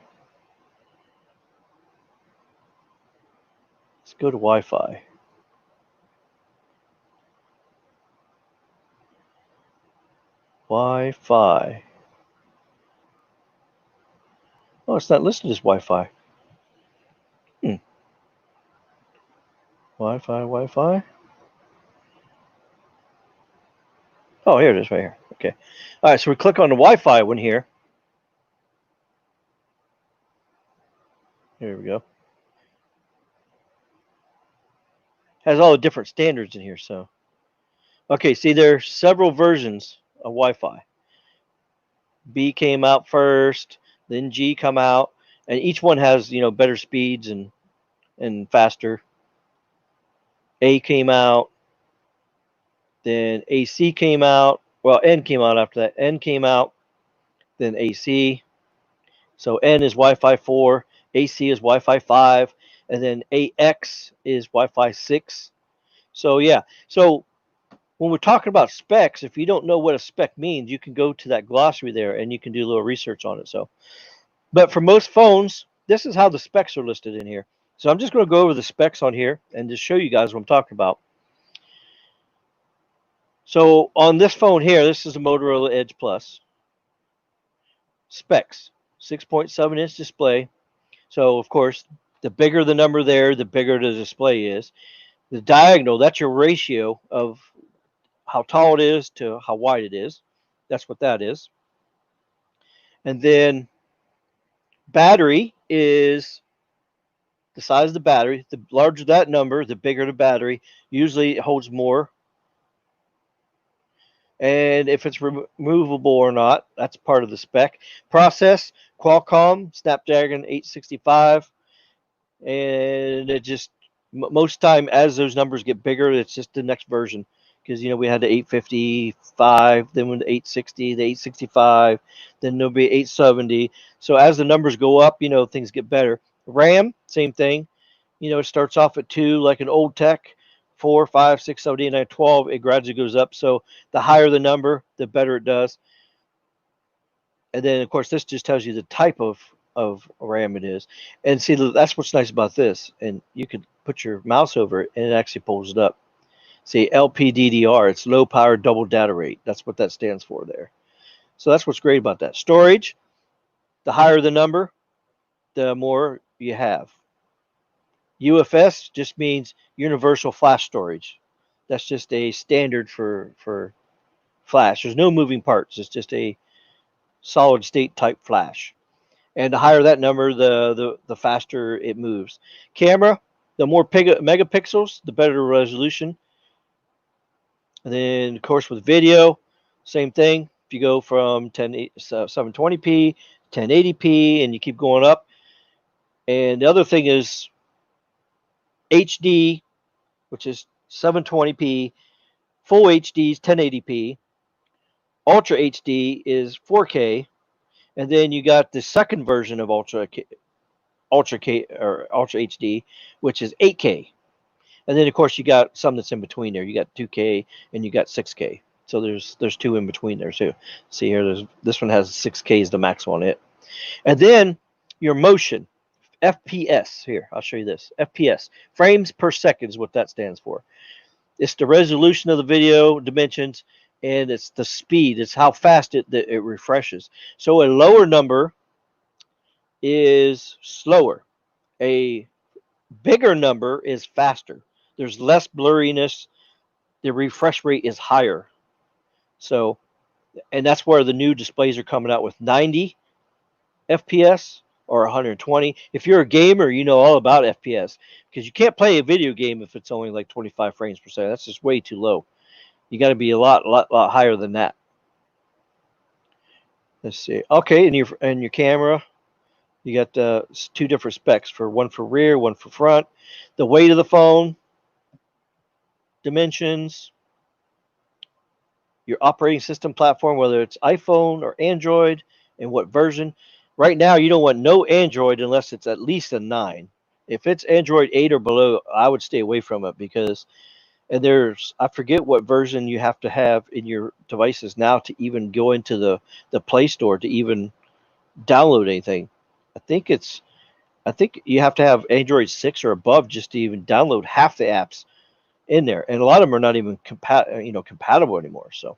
Let's go to Wi-Fi. Wi-Fi. Oh, it's not listed as Wi-Fi. Wi-Fi. Oh, here it is right here. Okay. All right, so we click on the Wi-Fi one here. Here we go. Has all the different standards in here, so. Okay, see there's several versions of Wi-Fi. B came out first, then G come out, and each one has, you know, better speeds and faster. A came out, then AC came out. Well, N came out after that. N came out, then AC. So N is Wi-Fi 4, AC is Wi-Fi 5, and then AX is Wi-Fi 6. So yeah, so when we're talking about specs, if you don't know what a spec means, you can go to that glossary there and you can do a little research on it. So, but for most phones, this is how the specs are listed in here. So I'm just going to go over the specs on here and just show you guys what I'm talking about. So on this phone here, this is a Motorola Edge Plus. Specs, 6.7-inch display. So of course, the bigger the number there, the bigger the display is. The diagonal, that's your ratio of how tall it is to how wide it is. That's what that is. And then battery is the size of the battery. The larger that number, the bigger the battery. Usually it holds more. And if it's removable or not, that's part of the spec. Process, Qualcomm, Snapdragon 865. And it just, most time as those numbers get bigger, it's just the next version. Because, you know, we had the 855, then when the 860, the 865, then there'll be 870. So as the numbers go up, you know, things get better. RAM, same thing. You know, it starts off at 2 like an old tech, 4, 5, 6, 7, 8, 9, 12. It gradually goes up. So the higher the number, the better it does. And then, of course, this just tells you the type of RAM it is. And see, that's what's nice about this. And you could put your mouse over it, and it actually pulls it up. See, LPDDR, it's low power double data rate. That's what that stands for there. So that's what's great about that. Storage, the higher the number, the more you have. UFS just means universal flash storage. That's just a standard for flash. There's no moving parts. It's just a solid state type flash. And the higher that number, the faster it moves. Camera, the more megapixels, the better resolution. And then, of course, with video, same thing. If you go from 720p, 1080p, and you keep going up. And the other thing is HD, which is 720p, full HD is 1080p, Ultra HD is 4K, and then you got the second version of Ultra HD, which is 8K. And then of course you got some that's in between there. You got 2K and you got 6K. So there's two in between there too. See here, this one has 6K is the max on it. And then your motion, FPS. Here, I'll show you this. FPS, frames per second, is what that stands for. It's the resolution of the video dimensions, and it's the speed. It's how fast it refreshes. So a lower number is slower. A bigger number is faster. There's less blurriness. The refresh rate is higher. So, and that's where the new displays are coming out with 90 FPS or 120. If you're a gamer, you know all about FPS, because you can't play a video game if it's only like 25 frames per second. That's just way too low. You got to be a lot higher than that. Let's see. Okay, and your camera, you got two different specs, for one for rear, one for front. The weight of the phone, dimensions, your operating system platform, whether it's iPhone or Android, and what version. Right now, you don't want no Android unless it's at least a 9. If it's Android 8 or below, I would stay away from it, because, and I forget what version you have to have in your devices now to even go into the Play Store to even download anything. I think you have to have Android 6 or above just to even download half the apps in there, and a lot of them are not even compatible anymore. So,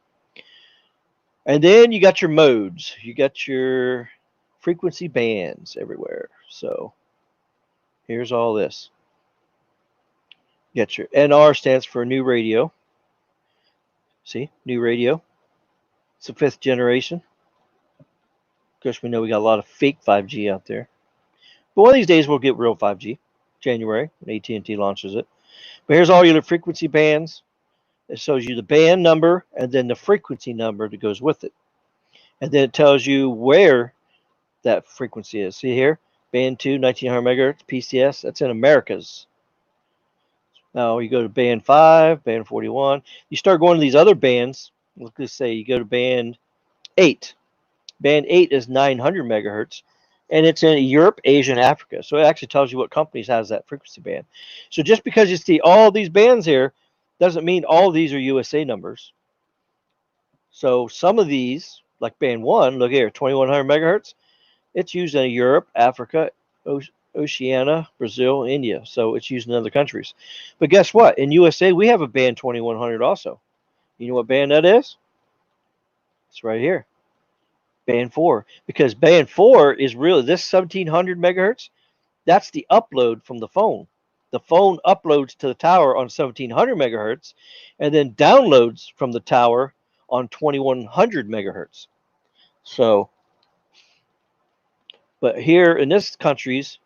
and then you got your modes. You got your frequency bands everywhere. So here's all this. You got your NR, stands for new radio. See, new radio. It's the 5th generation. Of course, we know we got a lot of fake 5G out there, but one of these days we'll get real 5G. January, when AT&T launches it. But here's all your frequency bands. It shows you the band number and then the frequency number that goes with it. And then it tells you where that frequency is. See here, band 2, 1900 megahertz, PCS, that's in Americas. Now you go to band 5, band 41. You start going to these other bands. Let's say you go to band 8. Band 8 is 900 megahertz. And it's in Europe, Asia, and Africa. So it actually tells you what companies has that frequency band. So just because you see all these bands here, doesn't mean all of these are USA numbers. So some of these, like band 1, look here, 2100 megahertz, it's used in Europe, Africa, Oceania, Brazil, India. So it's used in other countries. But guess what? In USA, we have a band 2100 also. You know what band that is? It's right here. Band 4, because band 4 is really this 1700 megahertz. That's the upload from the phone. The phone uploads to the tower on 1700 megahertz and then downloads from the tower on 2100 megahertz. So, but here in this countries,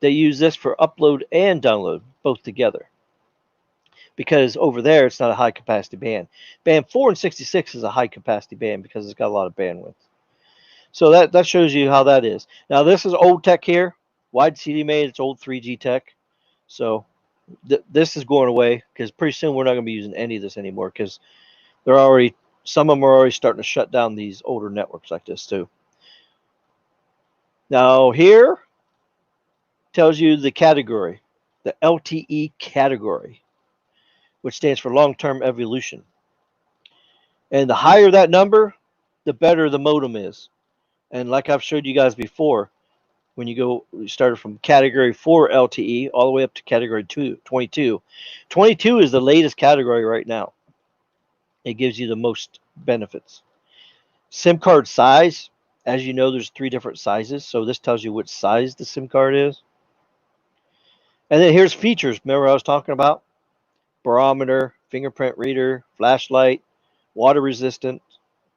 they use this for upload and download both together, because over there it's not a high capacity band. Band 4 and 66 is a high capacity band because it's got a lot of bandwidth. So that shows you how that is. Now this is old tech here, wide CDMA. It's old 3G tech. So this is going away, because pretty soon we're not going to be using any of this anymore, because some of them are already starting to shut down these older networks like this too. Now here tells you the category, the LTE category, which stands for long-term evolution. And the higher that number, the better the modem is. And like I've showed you guys before, when you started from category 4 LTE all the way up to category 22. 22 is the latest category right now. It gives you the most benefits. SIM card size, as you know, there's 3 different sizes. So this tells you which size the SIM card is. And then here's features. Remember I was talking about? Barometer, fingerprint reader, flashlight, water resistant,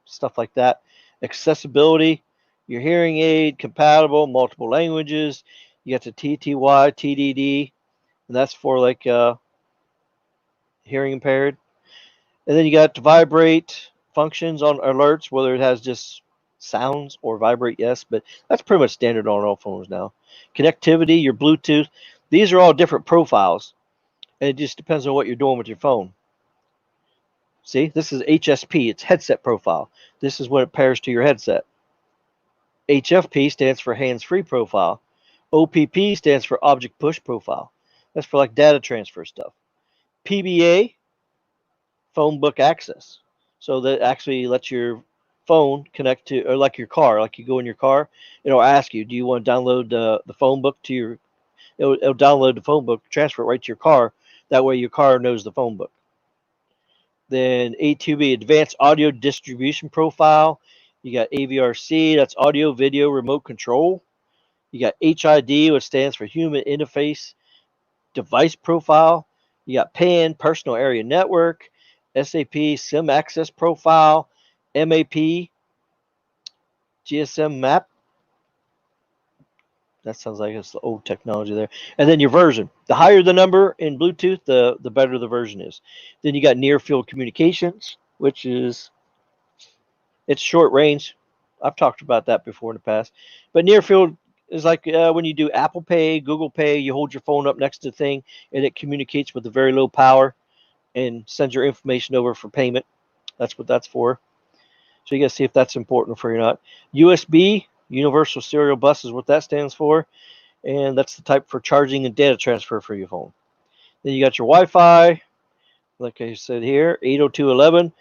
stuff like that. Accessibility, your hearing aid compatible, multiple languages. You got the TTY, TDD, and that's for like hearing impaired. And then you got to vibrate functions on alerts, whether it has just sounds or vibrate, yes, but that's pretty much standard on all phones now. Connectivity, your Bluetooth, these are all different profiles, and it just depends on what you're doing with your phone. See, this is HSP, it's headset profile. This is when it pairs to your headset. HFP stands for hands-free profile. OPP stands for object push profile. That's for like data transfer stuff. PBA, phone book access. So that actually lets your phone connect to, or like your car, like you go in your car, it'll ask you, do you want to download the phone book to your, it'll download the phone book, transfer it right to your car. That way your car knows the phone book. Then A2B, advanced audio distribution profile. You got AVRC, that's audio video remote control. You got HID, which stands for human interface device profile. You got PAN, personal area network. SAP, SIM access profile. MAP, GSM map. That sounds like it's the old technology there. And then your version. The higher the number in Bluetooth, the better the version is. Then you got near field communications, which is, it's short range. I've talked about that before in the past. But near field is like when you do Apple Pay, Google Pay, you hold your phone up next to the thing and it communicates with a very low power and sends your information over for payment. That's what that's for. So you got to see if that's important for you or not. USB, Universal Serial Bus, is what that stands for. And that's the type for charging and data transfer for your phone. Then you got your Wi-Fi, like I said here, 802.11.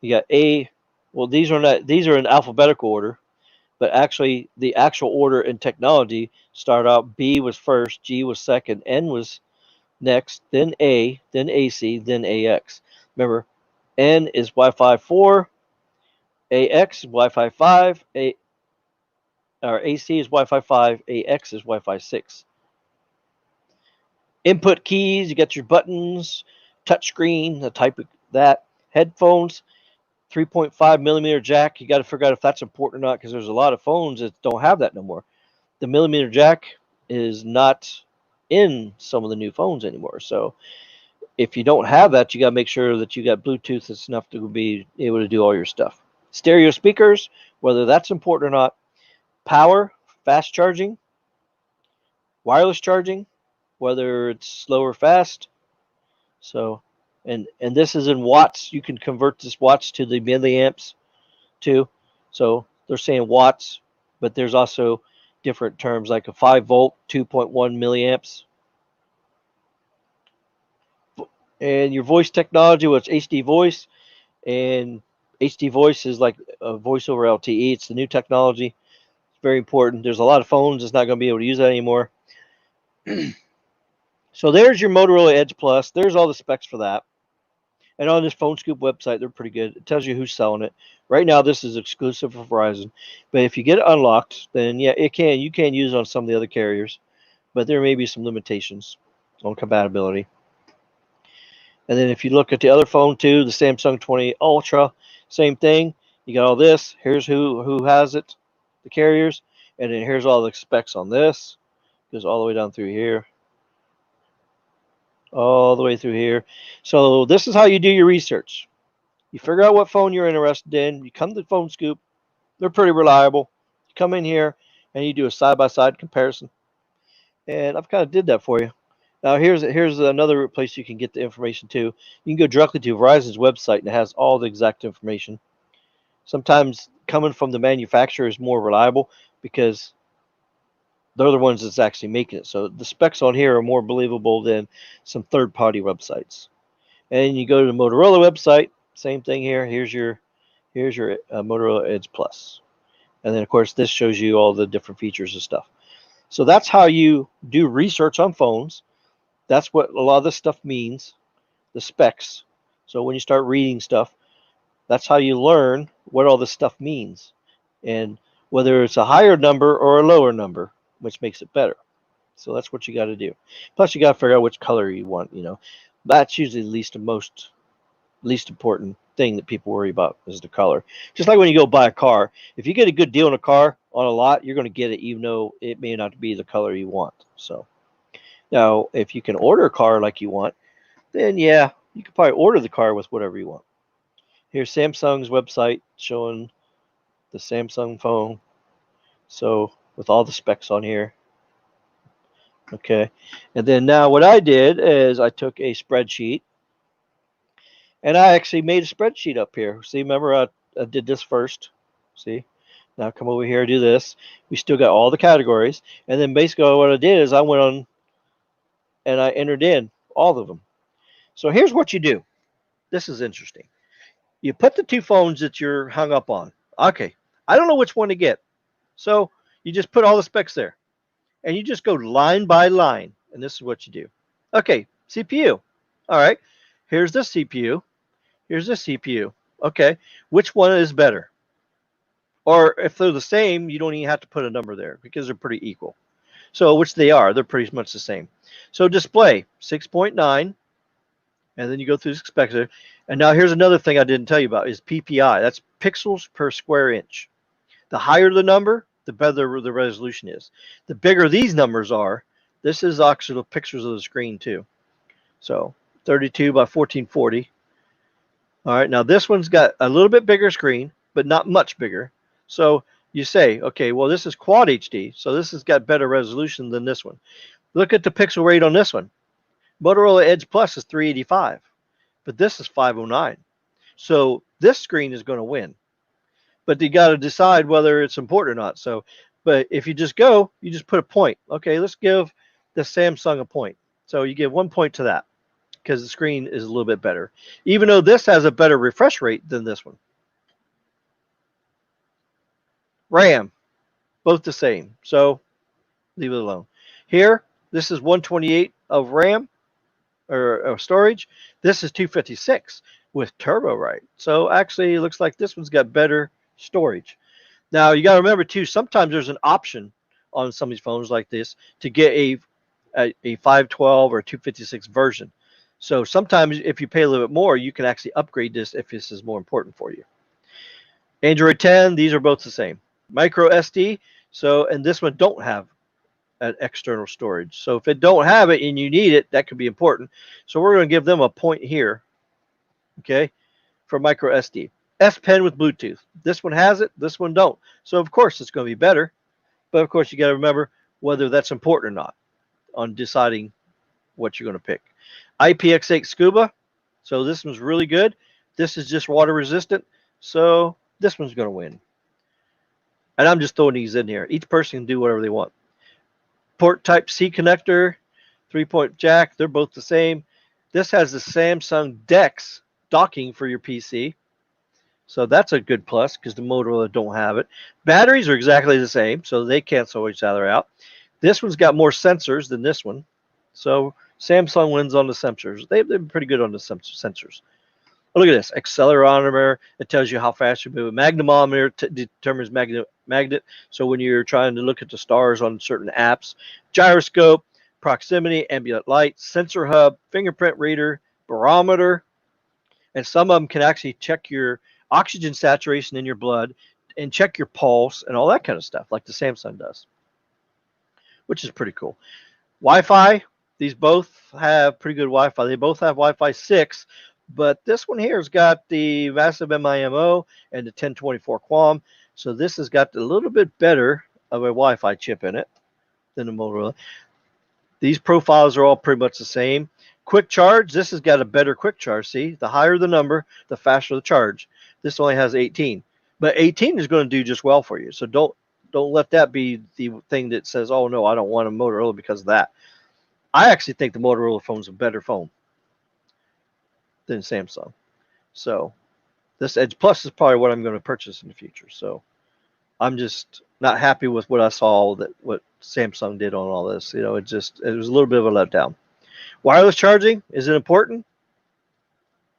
You got well, these are in alphabetical order, but actually the actual order in technology started out B was first, G was second, N was next, then A, then AC, then AX. Remember, N is Wi-Fi 4, AX is Wi-Fi 5, or AC is Wi-Fi 5, AX is Wi-Fi 6. Input keys, you got your buttons, touchscreen, the type of that. Headphones, 3.5 millimeter jack. You got to figure out if that's important or not, because there's a lot of phones that don't have that no more. The millimeter jack is not in some of the new phones anymore. So if you don't have that, you got to make sure that you got Bluetooth that's enough to be able to do all your stuff. Stereo speakers, whether that's important or not. Power, fast charging, wireless charging, whether it's slow or fast. So, and this is in watts. You can convert this watts to the milliamps too. So they're saying watts, but there's also different terms like a 5 volt, 2.1 milliamps. And your voice technology, well, it's HD voice, and HD voice is like a voice over LTE. It's the new technology. It's very important. There's a lot of phones that's not going to be able to use that anymore. So there's your Motorola Edge Plus. There's all the specs for that. And on this Phone Scoop website, they're pretty good. It tells you who's selling it. Right now, this is exclusive for Verizon. But if you get it unlocked, then yeah, you can use it on some of the other carriers. But there may be some limitations on compatibility. And then if you look at the other phone too, the Samsung 20 Ultra, same thing. You got all this. Here's who has it, the carriers. And then here's all the specs on this. Goes all the way down through here. All the way through here. So this is how you do your research. You figure out what phone you're interested in. You come to Phone Scoop. They're pretty reliable. You come in here and you do a side-by-side comparison. And I've kind of did that for you. Now here's another place you can get the information too. You can go directly to Verizon's website and it has all the exact information. Sometimes coming from the manufacturer is more reliable because they're the ones that's actually making it. So the specs on here are more believable than some third-party websites. And you go to the Motorola website, same thing here. Here's your Motorola Edge Plus. And then, of course, this shows you all the different features and stuff. So that's how you do research on phones. That's what a lot of this stuff means, the specs. So when you start reading stuff, that's how you learn what all this stuff means. And whether it's a higher number or a lower number, which makes it better. So that's what you got to do. Plus, you got to figure out which color you want. That's usually the least important. thing that people worry about is the color. Just like when you go buy a car, if you get a good deal on a car on a lot, you're going to get it even though it may not be the color you want. So now, if you can order a car like you want, then yeah, you can probably order the car with whatever you want. Here's Samsung's website showing the Samsung phone. So with all the specs on here. Okay. And then now what I did is I took a spreadsheet and I actually made a spreadsheet up here. See, remember I did this first. See? Now come over here, do this. We still got all the categories. And then basically what I did is I went on and I entered in all of them. So here's what you do. This is interesting. You put the two phones that you're hung up on. Okay. I don't know which one to get. So you just put all the specs there. And you just go line by line. And this is what you do. Okay. CPU. All right. Here's the CPU. Here's the CPU. Okay. Which one is better? Or if they're the same, you don't even have to put a number there because they're pretty equal. So which they are. They're pretty much the same. So display 6.9. And then you go through the specs. And now here's another thing I didn't tell you about is PPI. That's pixels per square inch. The higher the number, the better the resolution is. The bigger these numbers are, this is actually the pictures of the screen too. So 32 by 1440. All right, now this one's got a little bit bigger screen, but not much bigger. So you say, okay, well, this is Quad HD, so this has got better resolution than this one. Look at the pixel rate on this one. Motorola Edge Plus is 385, but this is 509. So this screen is going to win. But you got to decide whether it's important or not. So, but if you just go, you just put a point. Okay, let's give the Samsung a point. So you give 1 point to that because the screen is a little bit better, even though this has a better refresh rate than this one. RAM, both the same. So leave it alone. Here, this is 128 of RAM. Or storage. This is 256 with turbo, right? So actually it looks like this one's got better storage. Now you got to remember too, sometimes there's an option on some of these phones like this to get a 512 or 256 version. So sometimes if you pay a little bit more, you can actually upgrade this if this is more important for you. Android 10, these are both the same. Micro SD, so and this one don't have an external storage. So if it don't have it and you need it, that could be important. So we're going to give them a point here, okay, for micro SD. S Pen with Bluetooth. This one has it, this one don't. So of course it's going to be better, but of course you got to remember whether that's important or not on deciding what you're going to pick. IPX8 Scuba. So this one's really good. This is just water resistant. So this one's going to win. And I'm just throwing these in here. Each person can do whatever they want. Port type C connector, 3-point jack, they're both the same. This has the Samsung DeX docking for your PC. So that's a good plus because the Motorola don't have it. Batteries are exactly the same, so they cancel each other out. This one's got more sensors than this one. So Samsung wins on the sensors. They've been pretty good on the sensors. Oh, look at this. Accelerometer, it tells you how fast you move. Magnetometer determines magnet. So when you're trying to look at the stars on certain apps. Gyroscope, proximity, ambient light, sensor hub, fingerprint reader, barometer. And some of them can actually check your oxygen saturation in your blood and check your pulse and all that kind of stuff like the Samsung does, which is pretty cool. Wi-Fi, these both have pretty good Wi-Fi. They both have Wi-Fi 6. But this one here has got the massive MIMO and the 1024 QAM. So this has got a little bit better of a Wi-Fi chip in it than the Motorola. These profiles are all pretty much the same. Quick charge, this has got a better quick charge. See, the higher the number, the faster the charge. This only has 18. But 18 is going to do just well for you. So don't let that be the thing that says, oh, no, I don't want a Motorola because of that. I actually think the Motorola phone's a better phone than Samsung. So this Edge Plus is probably what I'm going to purchase in the future. So I'm just not happy with what I saw that what Samsung did on all this. You know, it was a little bit of a letdown. Wireless charging, is it important?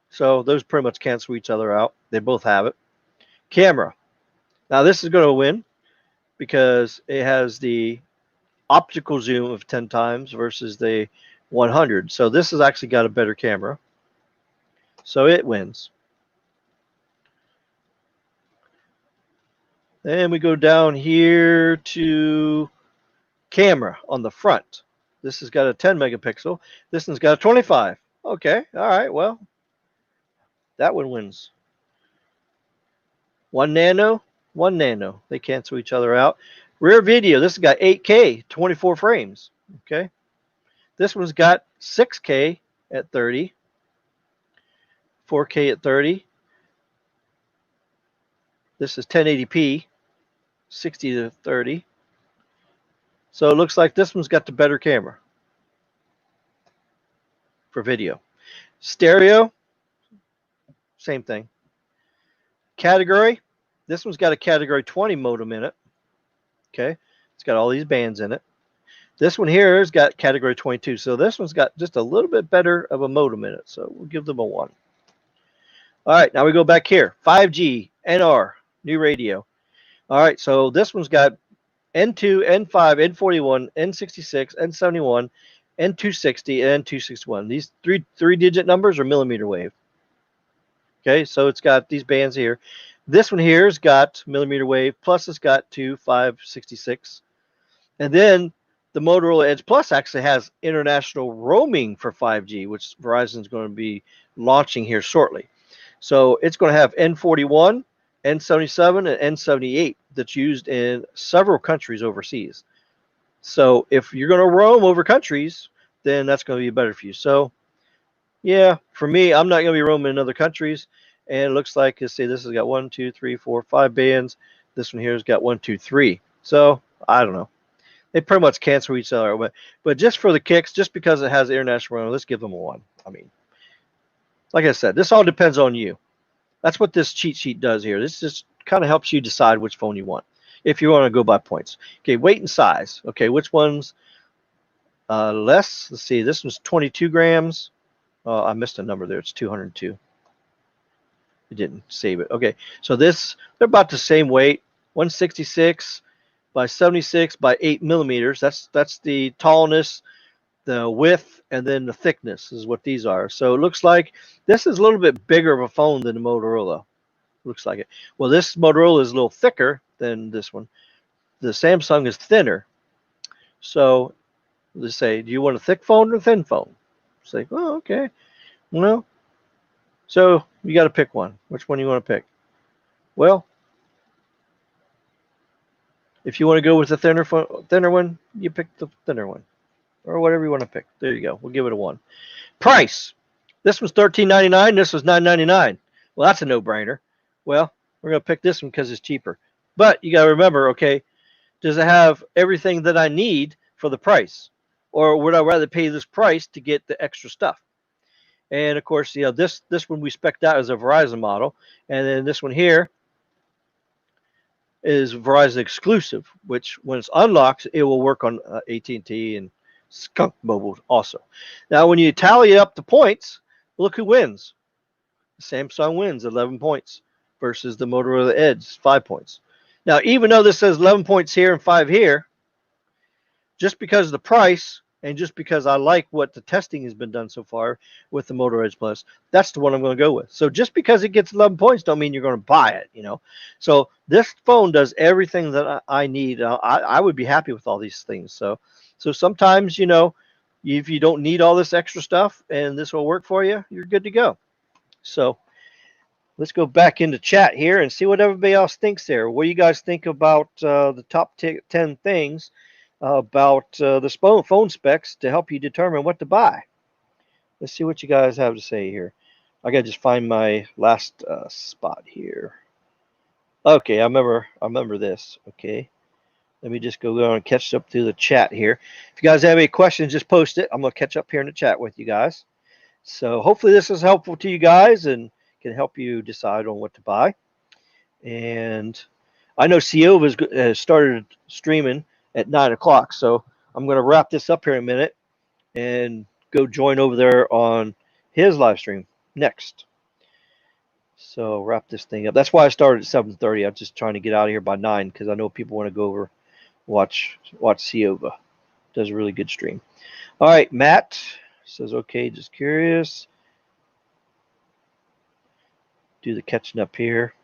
So those pretty much cancel each other out. They both have it. Camera. Now this is going to win because it has the optical zoom of 10 times versus the 100. So this has actually got a better camera. So it wins. Then we go down here to camera on the front. This has got a 10 megapixel. This one's got a 25. Okay, all right, well, that one wins. 1 nano, 1 nano. They cancel each other out. Rear video, this has got 8K, 24 frames. Okay. This one's got 6K at 30, 4K at 30. This is 1080p, 60 to 30. So it looks like this one's got the better camera for video. Stereo, same thing. Category, this one's got a category 20 modem in it. Okay. It's got all these bands in it. This one here has got category 22. So this one's got just a little bit better of a modem in it. So we'll give them a 1. All right, now we go back here. 5G, NR, new radio. All right, so this one's got N2, N5, N41, N66, N71, N260, and N261. These three-digit numbers are millimeter wave. Okay, so it's got these bands here. This one here has got millimeter wave, plus it's got 566. And then the Motorola Edge Plus actually has international roaming for 5G, which Verizon is going to be launching here shortly. So it's going to have N41, N77, and N78 that's used in several countries overseas. So if you're going to roam over countries, then that's going to be better for you. So yeah, for me, I'm not going to be roaming in other countries. And it looks like, let's see, this has got 1, 2, 3, 4, 5 bands. This one here has got 1, 2, 3. So I don't know. They pretty much cancel each other. But just for the kicks, just because it has international roaming, let's give them a 1. I mean, like I said, this all depends on you. That's what this cheat sheet does here. This just kind of helps you decide which phone you want, if you want to go by points. Okay, weight and size. Okay, which one's less? Let's see. This one's 22 grams. I missed a number there. It's 202. It didn't save it. Okay, so they're about the same weight. 166 by 76 by 8 millimeters. That's the tallness, the width, and then the thickness is what these are. So it looks like this is a little bit bigger of a phone than the Motorola. Looks like it. Well, this Motorola is a little thicker than this one. The Samsung is thinner. So let's say, do you want a thick phone or a thin phone? Say, oh, okay. Well, so you got to pick one. Which one do you want to pick? Well, if you want to go with the thinner one, you pick the thinner one, or whatever you want to pick. There you go. We'll give it a 1. Price. This one's $13.99. This was $9.99. Well, that's a no-brainer. Well, we're going to pick this one because it's cheaper. But you got to remember, okay, does it have everything that I need for the price? Or would I rather pay this price to get the extra stuff? And, of course, you know, this one we spec'd out as a Verizon model. And then this one here is Verizon exclusive, which when it's unlocked, it will work on AT&T and Skunk Mobile also. Now, when you tally up the points, look who wins. Samsung wins 11 points versus the Motorola Edge 5 points. Now, even though this says 11 points here and 5 here, just because of the price and just because I like what the testing has been done so far with the Moto Edge Plus, that's the one I'm going to go with. So just because it gets 11 points don't mean you're going to buy it, you know. So this phone does everything that I need. I would be happy with all these things. So sometimes, you know, if you don't need all this extra stuff and this will work for you, you're good to go. So let's go back into chat here and see what everybody else thinks there. What do you guys think about the top 10 things about the phone specs to help you determine what to buy? Let's see what you guys have to say here. I got to just find my last spot here. Okay, I remember this. Okay. Let me just go on and catch up to the chat here. If you guys have any questions, just post it. I'm going to catch up here in the chat with you guys. So hopefully this is helpful to you guys and can help you decide on what to buy. And I know Silva has started streaming at 9 o'clock, so I'm going to wrap this up here in a minute and go join over there on his live stream next. So wrap this thing up. That's why I started at 7:30. I'm just trying to get out of here by 9 because I know people want to go over watch Silva. Does a really good stream. All right, Matt says, okay, just curious. Do the catching up here.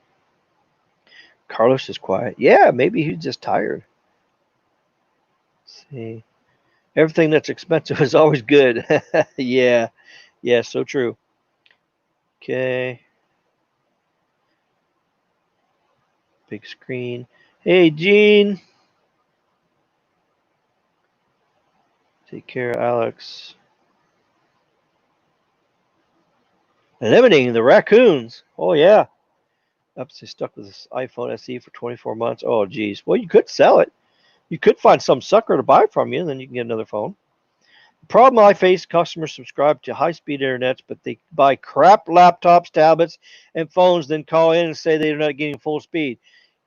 Carlos is quiet. Yeah, maybe he's just tired. Let's see. Everything that's expensive is always good. Yeah. Yeah, so true. Okay. Big screen. Hey, Gene. Take care, Alex. Eliminating the raccoons. Oh, yeah. Upsy stuck with this iPhone SE for 24 months. Oh, geez. Well, you could sell it. You could find some sucker to buy from you, and then you can get another phone. The problem I face, customers subscribe to high-speed internets, but they buy crap laptops, tablets, and phones, then call in and say they're not getting full speed.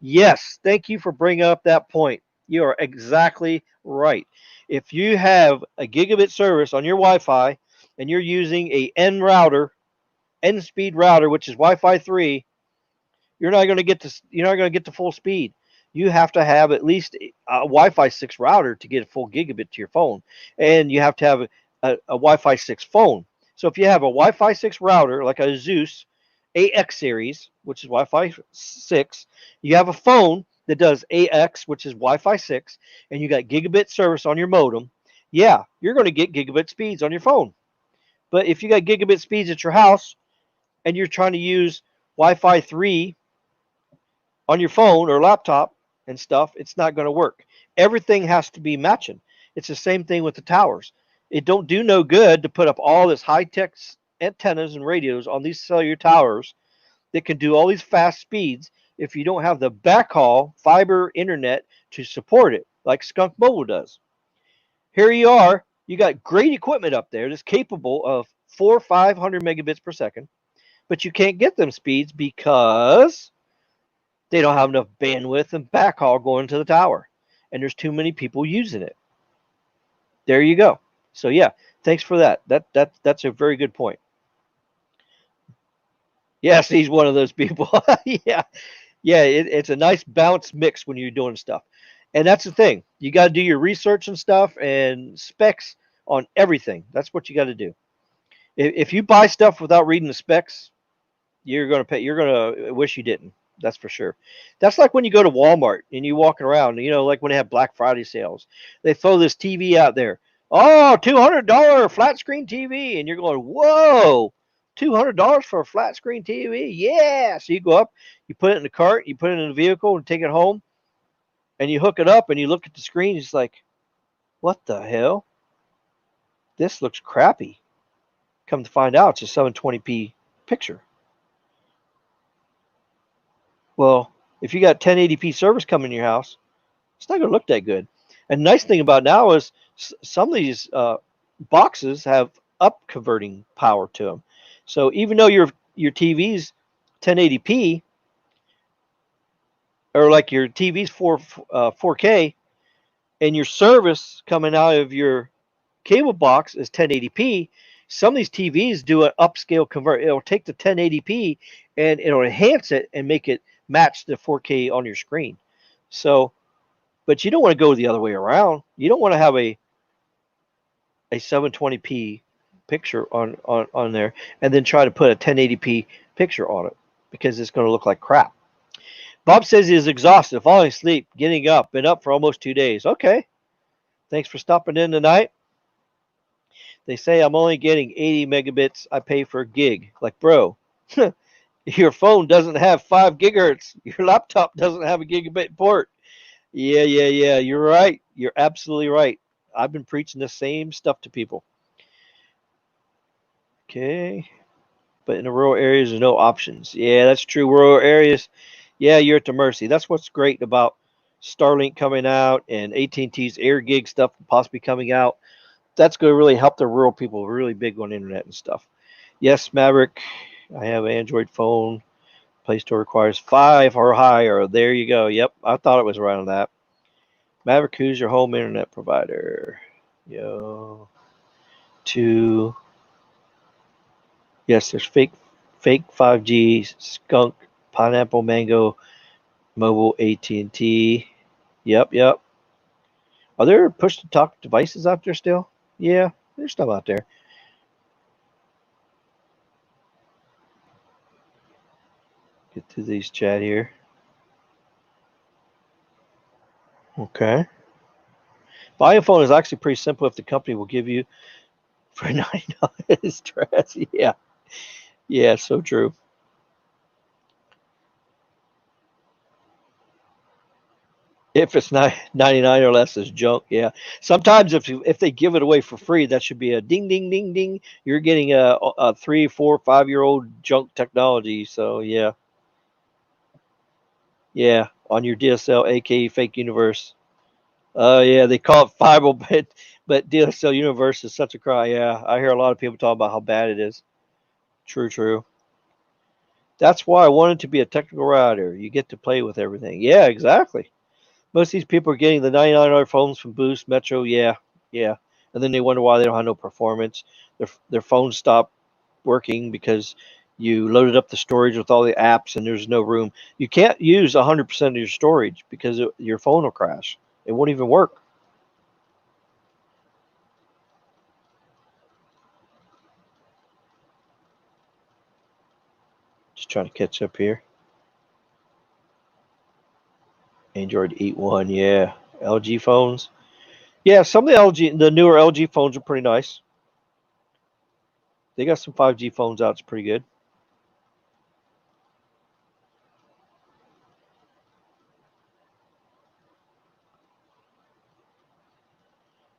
Yes, thank you for bringing up that point. You are exactly right. If you have a gigabit service on your Wi-Fi and you're using a N speed router, which is Wi-Fi 3, you're not going to get to full speed. You have to have at least a Wi-Fi 6 router to get a full gigabit to your phone, and you have to have a Wi-Fi 6 phone. So if you have a Wi-Fi 6 router like a Zeus AX series, which is Wi-Fi 6, you have a phone that does AX, which is Wi-Fi 6, and you got gigabit service on your modem. Yeah, you're going to get gigabit speeds on your phone. But if you got gigabit speeds at your house and you're trying to use Wi-Fi 3 on your phone or laptop and stuff, it's not going to work. Everything has to be matching. It's the same thing with the towers. It don't do no good to put up all this high-tech antennas and radios on these cellular towers that can do all these fast speeds if you don't have the backhaul fiber internet to support it, like Skunk Mobile does. Here you are, you got great equipment up there that's capable of 500 megabits per second, but you can't get them speeds because they don't have enough bandwidth and backhaul going to the tower, and there's too many people using it. There you go. So yeah, thanks for that. That's a very good point. Yes, he's one of those people. Yeah, yeah. It's a nice balanced mix when you're doing stuff, and that's the thing. You got to do your research and stuff and specs on everything. That's what you got to do. If you buy stuff without reading the specs, you're gonna pay. You're gonna wish you didn't. That's for sure. That's like when you go to Walmart and you walking around, like when they have Black Friday sales. They throw this TV out there. Oh, $200 flat screen TV. And you're going, whoa, $200 for a flat screen TV? Yeah. So you go up, you put it in the cart, you put it in the vehicle and take it home, and you hook it up and you look at the screen. It's like, what the hell? This looks crappy. Come to find out, it's a 720p picture. Well, if you got 1080p service coming in your house, it's not going to look that good. And the nice thing about now is some of these boxes have up converting power to them. So even though your TV's 1080p, or like your TV's 4K, and your service coming out of your cable box is 1080p, some of these TVs do an upscale convert. It'll take the 1080p and it'll enhance it and make it match the 4K on your screen. So, but you don't want to go the other way around. You don't want to have a 720p picture on there and then try to put a 1080p picture on it because it's going to look like crap. Bob says he is exhausted, falling asleep, getting up, been up for almost 2 days. Okay. Thanks for stopping in tonight. They say I'm only getting 80 megabits. I pay for a gig. Like, bro, your phone doesn't have 5 gigahertz. Your laptop doesn't have a gigabit port. Yeah. You're right. You're absolutely right. I've been preaching the same stuff to people. Okay. But in the rural areas, there's no options. Yeah, that's true. Rural areas, yeah, you're at the mercy. That's what's great about Starlink coming out and AT&T's Air Gig stuff possibly coming out. That's going to really help the rural people really big on internet and stuff. Yes, Maverick, I have an Android phone. Play Store requires 5 or higher. There you go. Yep, I thought it was right on that. Maverick, who's your home internet provider? Yo. 2. Yes, there's fake 5G, Skunk, Pineapple, Mango, Mobile, AT&T. Yep. Are there push-to-talk devices out there still? Yeah, there's stuff out there. Get to these chat here. Okay. Buying a phone is actually pretty simple if the company will give you for $99. Trash. Yeah. Yeah, so true. If it's not 99 or less, it's junk. Yeah. Sometimes if they give it away for free, that should be a ding ding ding ding. You're getting a 3, 4, 5-year-old junk technology. So yeah. Yeah, on your DSL, aka fake universe. Yeah, they call it fiber, but DSL universe is such a cry. Yeah, I hear a lot of people talk about how bad it is. True, true. That's why I wanted to be a technical writer. You get to play with everything. Yeah, exactly. Most of these people are getting the $99 phones from Boost, Metro. Yeah, yeah. And then they wonder why they don't have no performance. Their phones stop working because you loaded up the storage with all the apps and there's no room. You can't use 100% of your storage because your phone will crash. It won't even work. Just trying to catch up here. Android Eat One, yeah. LG phones. Yeah, some of the newer LG phones are pretty nice. They got some 5G phones out. It's pretty good.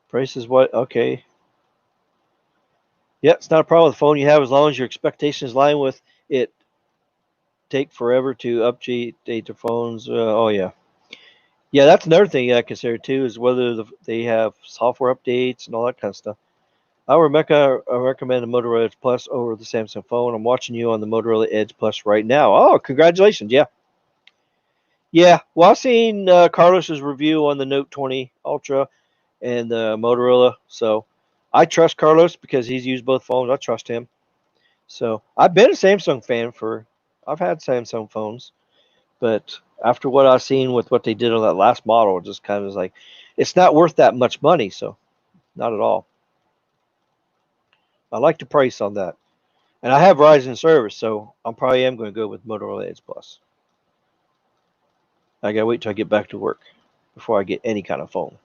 Price is what? Okay. Yeah, it's not a problem with the phone you have as long as your expectations line with it. Take forever to update the phones. Oh yeah, yeah. That's another thing I consider too is whether they have software updates and all that kind of stuff. I recommend the Motorola Edge Plus over the Samsung phone. I'm watching you on the Motorola Edge Plus right now. Oh, congratulations! Yeah, yeah. Well, I've seen Carlos's review on the Note 20 Ultra and the Motorola, so I trust Carlos because he's used both phones. I trust him. So I've been a Samsung fan for. I've had Samsung phones, but after what I've seen with what they did on that last model, it just kind of like it's not worth that much money. So not at all. I like the price on that, and I have Verizon service, so I probably am going to go with Motorola Edge Plus. I gotta wait till I get back to work before I get any kind of phone.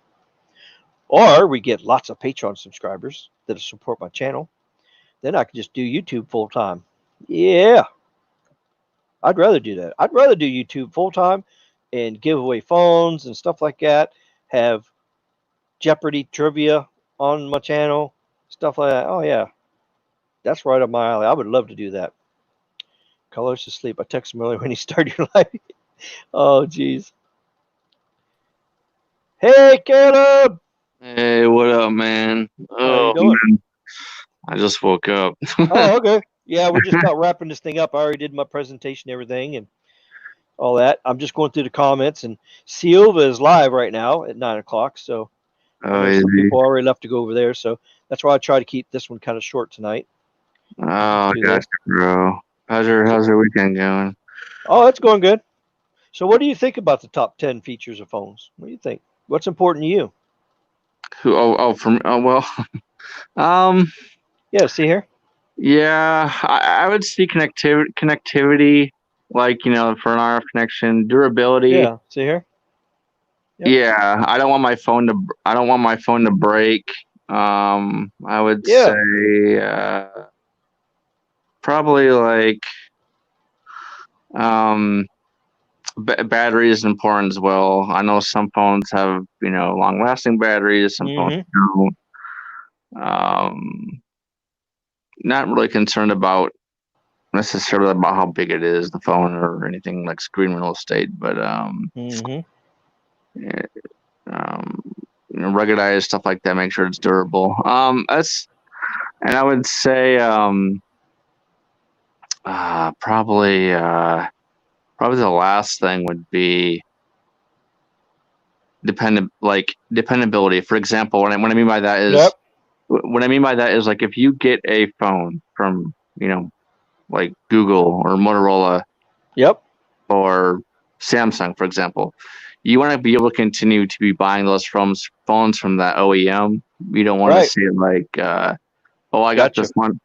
Or we get lots of Patreon subscribers that support my channel. Then I can just do YouTube full time. Yeah, I'd rather do that. I'd rather do YouTube full time and give away phones and stuff like that. Have Jeopardy trivia on my channel, stuff like that. Oh yeah, that's right up my alley. I would love to do that. Carlos is asleep. I texted him earlier when he started your live. Oh jeez. Hey Caleb. Hey, what up, man? How you Oh, doing? man. I just woke up. Oh, okay. Yeah, we're just about wrapping this thing up. I already did my presentation, everything, and all that. I'm just going through the comments, and Silva is live right now at 9 o'clock. So I Oh, know some easy. people already left to go over there. So that's why I try to keep this one kind of short tonight. Oh, Do gotcha, bro. How's your weekend going? Oh, that's going good. So what do you think about the top 10 features of phones? What do you think? What's important to you? Well, um, Yeah, see here. yeah, I would see connectivity, like, for an RF connection, durability. Yeah, see here. Yep. Yeah, I don't want my phone to break. I would say, probably like, battery is important as well. I know some phones have, long-lasting batteries. Some phones don't. Not really concerned about necessarily about how big it is, the phone, or anything like screen real estate, but yeah, ruggedized stuff like that. Make sure it's durable. And I would say probably the last thing would be dependability. For example, what I mean by that is like if you get a phone from like Google or Motorola, or Samsung, for example, you want to be able to continue to be buying those phones from that OEM. You don't want to see it like, oh, I got this one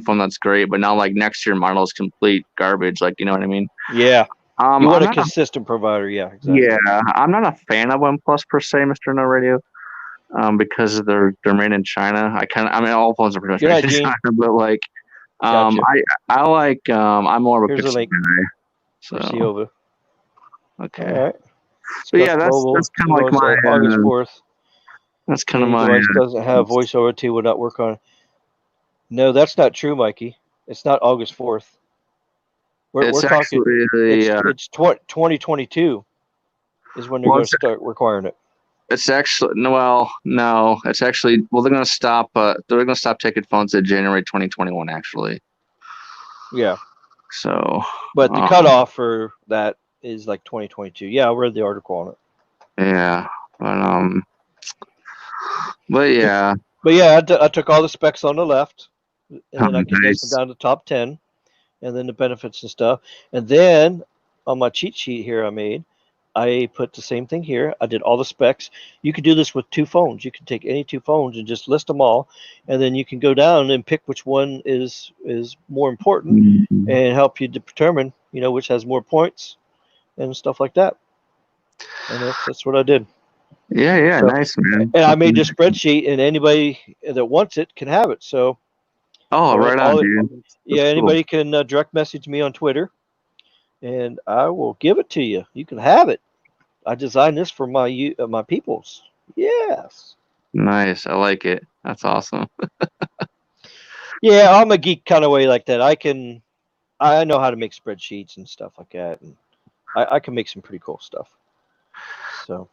phone that's great, but now like next year model is complete garbage. Like, you know what I mean? Yeah. You want a consistent provider, yeah, exactly. Yeah, I'm not a fan of OnePlus per se, Mr. No Radio, because they're made in China. I mean, all phones are pretty much made in China, but like, gotcha. I like, I'm more of a Pixel guy. So. Ciova. Okay. All right. But yeah, that's kind of like my August 4th. That's kind of my device doesn't have voice over T will not work on it. No, that's not true, Mikey. It's not August 4th. We're talking. It's 2022 is when they're going to start requiring it. It's actually no. It's actually they're going to stop. They're going to stop taking phones in January 2021. Actually. Yeah. So. But the cutoff for that is like 2022. Yeah, I read the article on it. Yeah, but yeah. But yeah, I took all the specs on the left, and then I condensed them down to top 10, and then the benefits and stuff. And then on my cheat sheet here I put the same thing here. I did all the specs. You could do this with 2 phones. You can take any 2 phones and just list them all, and then you can go down and pick which one is more important and help you determine, which has more points and stuff like that. And that's what I did. Yeah, so, nice, man. And I made this spreadsheet, and anybody that wants it can have it. So, right on, dude. Yeah, anybody can direct message me on Twitter, and I will give it to you. You can have it. I designed this for my peoples. Yes. Nice. I like it. That's awesome. Yeah, I'm a geek kind of way like that. I know how to make spreadsheets and stuff like that, and I can make some pretty cool stuff. So.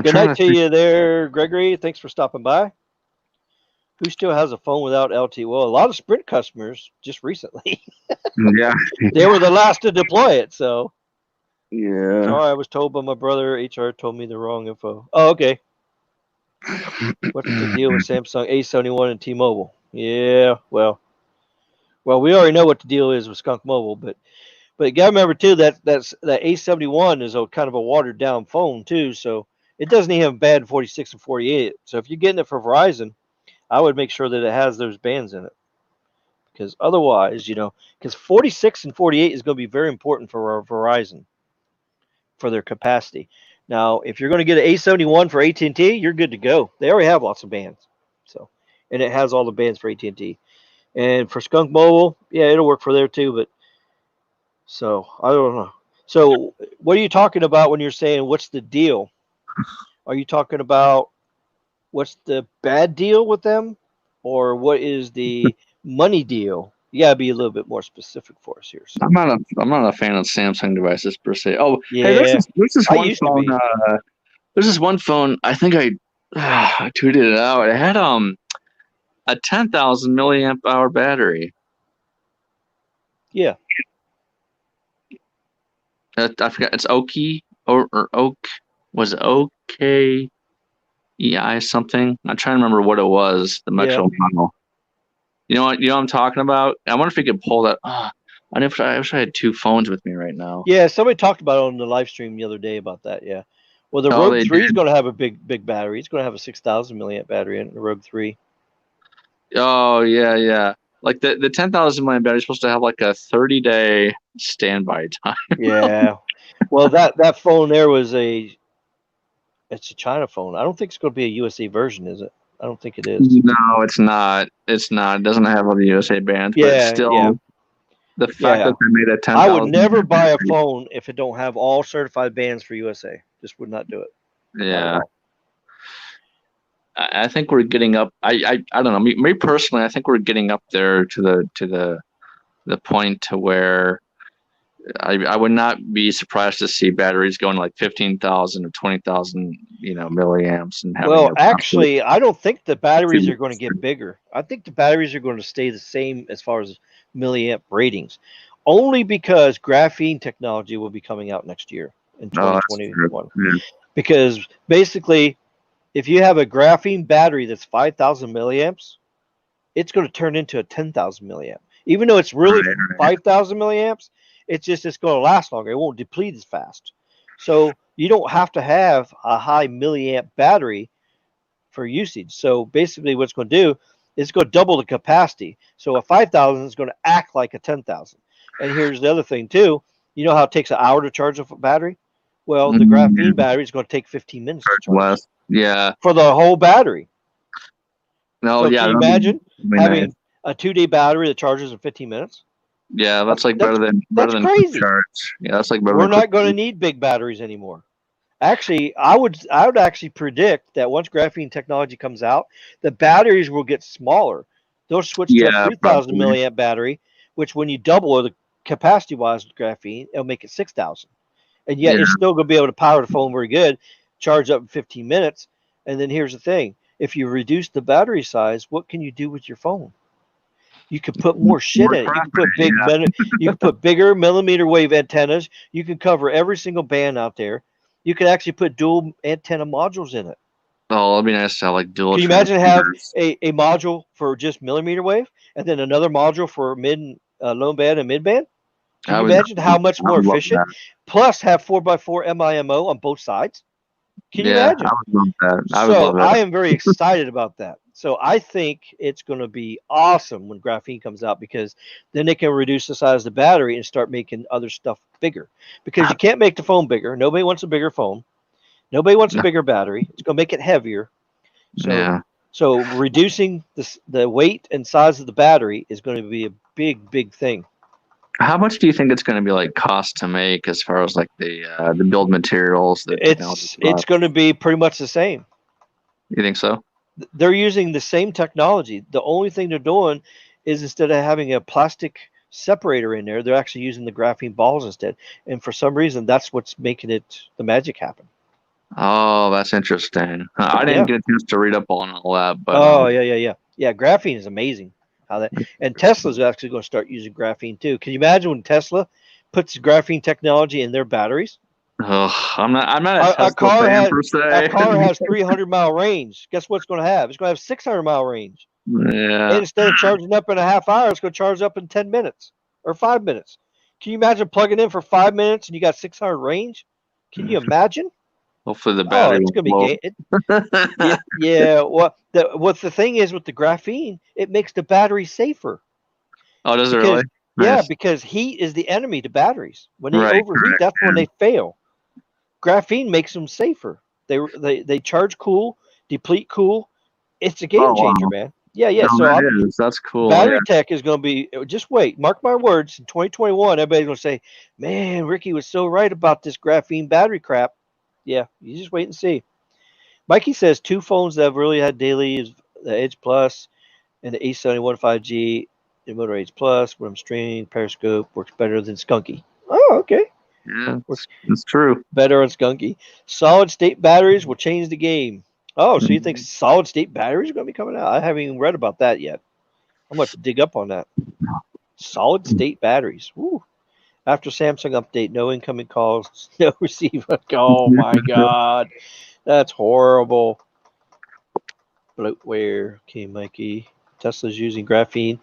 Good night to you there, Gregory. Thanks for stopping by. Who still has a phone without LTE? Well, a lot of Sprint customers just recently. Yeah. They were the last to deploy it, so. Yeah. Sorry, I was told by my brother. HR told me the wrong info. Oh, okay. What's the deal with Samsung A71 and T-Mobile? Yeah, well, we already know what the deal is with Skunk Mobile, but you gotta remember too that A71 is a kind of a watered down phone too, so. It doesn't even have band 46 and 48. So if you're getting it for Verizon, I would make sure that it has those bands in it. Because otherwise, because 46 and 48 is going to be very important for our Verizon for their capacity. Now, if you're going to get an A71 for AT&T, you're good to go. They already have lots of bands. So, and it has all the bands for AT&T. And for Skunk Mobile, yeah, it'll work for there too. But so I don't know. So what are you talking about when you're saying what's the deal? Are you talking about what's the bad deal with them, or what is the money deal? You gotta be a little bit more specific for us here. So. I'm not a fan of Samsung devices per se. Oh, yeah. Hey, there's this one phone. There's this one phone. I think I tweeted it out. It had a 10,000 milliamp hour battery. Yeah. I forgot. It's Oki or Oak. Was it OKEI something? I'm trying to remember what it was. The Metro model. You know what I'm talking about? I wonder if we could pull that. I wish I had 2 phones with me right now. Yeah, somebody talked about it on the live stream the other day about that. Yeah. Well, the Rogue 3 is going to have a big battery. It's going to have a 6,000 milliamp battery in the Rogue 3. Oh yeah. Like the 10,000 milliamp battery is supposed to have like a 30-day standby time. Yeah. Well, that phone there was it's a China phone. I don't think it's going to be a USA version, is it? I don't think it is. No, it's not. It's not. It doesn't have all the USA bands. Yeah, but still, the fact that they made a 10,000. I would never buy a phone if it don't have all certified bands for USA. Just would not do it. Yeah. I think we're getting up. I don't know. Me personally, I think we're getting up there to the point to where I would not be surprised to see batteries going like 15,000 or 20,000, milliamps. And well, actually, I don't think the batteries are going to get bigger. I think the batteries are going to stay the same as far as milliamp ratings, only because graphene technology will be coming out next year in 2021. Because basically, if you have a graphene battery that's 5,000 milliamps, it's going to turn into a 10,000 milliamp. Even though it's really 5,000 milliamps, it's going to last longer. It won't deplete as fast. So you don't have to have a high milliamp battery for usage. So basically what it's going to do is it's going to double the capacity. So a 5,000 is going to act like a 10,000. And here's the other thing too. You know how it takes an hour to charge a battery? Well, the graphene battery is going to take 15 minutes to charge. Less. Yeah. For the whole battery. No, so yeah. Can you imagine having nice. a 2-day battery that charges in 15 minutes? Yeah, that's better than crazy. charge. Yeah, that's like better. We're not going to need big batteries anymore. Actually, I would actually predict that once graphene technology comes out, the batteries will get smaller. They'll switch to a 3,000 milliamp battery, which when you double the capacity wise with graphene, it'll make it 6,000. And yet it's still going to be able to power the phone very good, charge up in 15 minutes. And then here's the thing. If you reduce the battery size, what can you do with your phone? You could put more shit in it. You can put you can put bigger millimeter wave antennas. You can cover every single band out there. You could actually put dual antenna modules in it. Oh, it'd be nice to have like dual. Can you imagine have a module for just millimeter wave and then another module for low band and mid band? Can you imagine how much more efficient? Plus have 4x4 MIMO on both sides. Can you imagine? I would love that. I am very excited about that. So I think it's going to be awesome when graphene comes out, because then they can reduce the size of the battery and start making other stuff bigger. Because you can't make the phone bigger. Nobody wants a bigger phone. Nobody wants a bigger battery. It's going to make it heavier. So reducing the weight and size of the battery is going to be a big thing. How much do you think it's going to be like cost to make, as far as like the build materials? It's going to be pretty much the same. You think so? They're using the same technology. The only thing they're doing is, instead of having a plastic separator in there, they're actually using the graphene balls instead. And for some reason, that's what's making the magic happen. Oh, that's interesting. I didn't get a chance to read up on all that, but yeah. Graphene is amazing. And Tesla's actually going to start using graphene too. Can you imagine when Tesla puts graphene technology in their batteries? Oh, I'm not a Tesla fan per se. A car has 300-mile range. Guess what it's going to have? It's going to have 600-mile range. Yeah. And instead of charging up in a half hour, it's going to charge up in 10 minutes or 5 minutes. Can you imagine plugging in for 5 minutes and you got 600 range? Can you imagine? Hopefully the battery it's going to be yeah. Well, the thing is with the graphene, it makes the battery safer. Oh, does it really? Yeah, nice. Because heat is the enemy to batteries. When they overheat, that's when they fail. Graphene makes them safer. They charge cool, deplete cool. It's a game changer, man. Yeah. No, that's cool. Battery tech is going to be. Just wait, mark my words. In 2021, everybody's going to say, "Man, Ricky was so right about this graphene battery crap." Yeah, you just wait and see. Mikey says 2 phones that have really had daily is the Edge Plus and the A71 5G and Motor Edge Plus. When I'm streaming, Periscope works better than Skunky. Oh, okay. Yeah, it's true. Better on Skunky. Solid state batteries will change the game. Oh, so you think solid state batteries are going to be coming out? I haven't even read about that yet. I'm going to have to dig up on that. Solid state batteries. Woo. After Samsung update, no incoming calls, no receiver. Oh my God, that's horrible. Bloatware. Okay, Mikey. Tesla's using graphene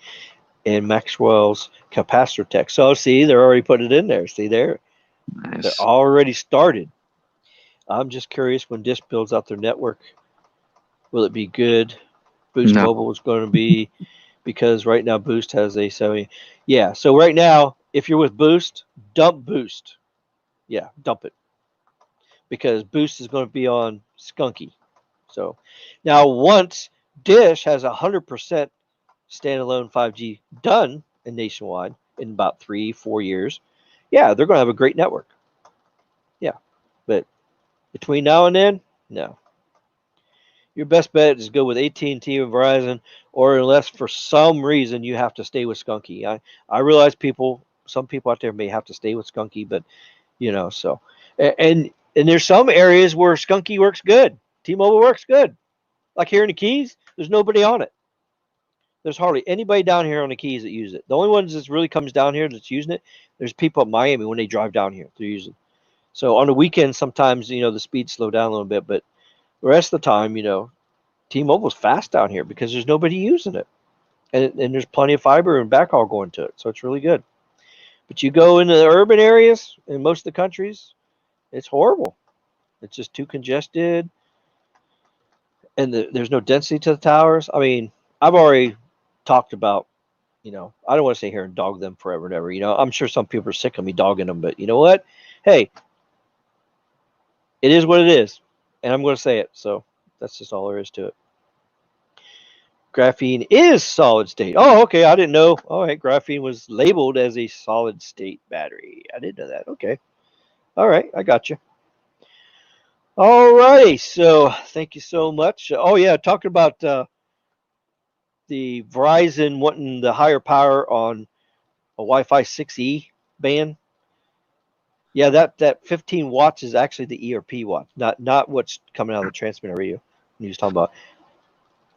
and Maxwell's capacitor tech. So see, they're already putting it in there. See there, nice. They're already started. I'm just curious when Dish builds out their network, will it be good? Boost Mobile is going to be, because right now Boost has a 70. Yeah, so right now, if you're with Boost, dump Boost. Yeah, dump it. Because Boost is going to be on Skunky. So now once Dish has 100% standalone 5G done in nationwide in about 3-4 years, yeah, they're going to have a great network. Yeah, but between now and then, no. Your best bet is go with AT&T and Verizon, or unless for some reason you have to stay with Skunky. I realize some people out there may have to stay with Skunky, but so and there's some areas where Skunky works good. T-Mobile works good. Like here in the Keys, there's nobody on it. There's hardly anybody down here on the Keys that use it. The only ones that really comes down here that's using it, there's people at Miami when they drive down here, they're using it. So on the weekends, sometimes the speeds slow down a little bit, but the rest of the time, T-Mobile's fast down here because there's nobody using it, and there's plenty of fiber and backhaul going to it, so it's really good. But you go into the urban areas in most of the countries, it's horrible. It's just too congested, and there's no density to the towers. I mean, I've already talked about you know, I don't want to sit here and dog them forever and ever. You know, I'm sure some people are sick of me dogging them, but you know what? Hey, it is what it is, and I'm going to say it. So that's just all there is to it. Graphene is solid state. Oh, okay. I didn't know. All right, graphene was labeled as a solid state battery. I didn't know that. Okay. All right, I got you. All righty. So thank you so much. Oh yeah, talking about the Verizon wanting the higher power on a Wi-Fi 6E band. Yeah, that 15 watts is actually the ERP watt, not what's coming out of the transmitter radio. He was talking about.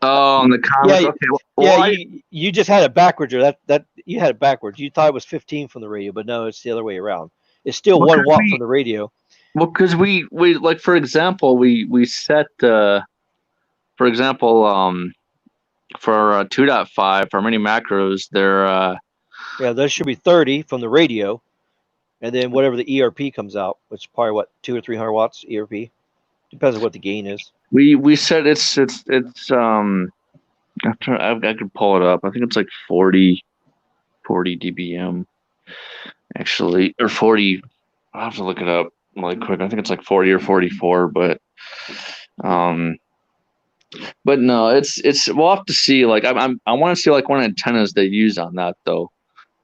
Oh, in the comments. Yeah, Okay. yeah. You just had it backwards, or that you had it backwards. You thought it was 15 from the radio, but no, it's the other way around. It's still 1 watt from the radio. Well, because we like, for example, we set for example for 2.5 for many macros, they're yeah, those should be 30 from the radio, and then whatever the ERP comes out, which is probably what 200 or 300 watts ERP, depends on what the gain is. We said it's I could pull it up. I think it's like 40 dBm actually, or 40. I'll have to look it up really quick. I think it's like 40 or 44, but no, it's we'll have to see. Like I want to see like what antennas they use on that though,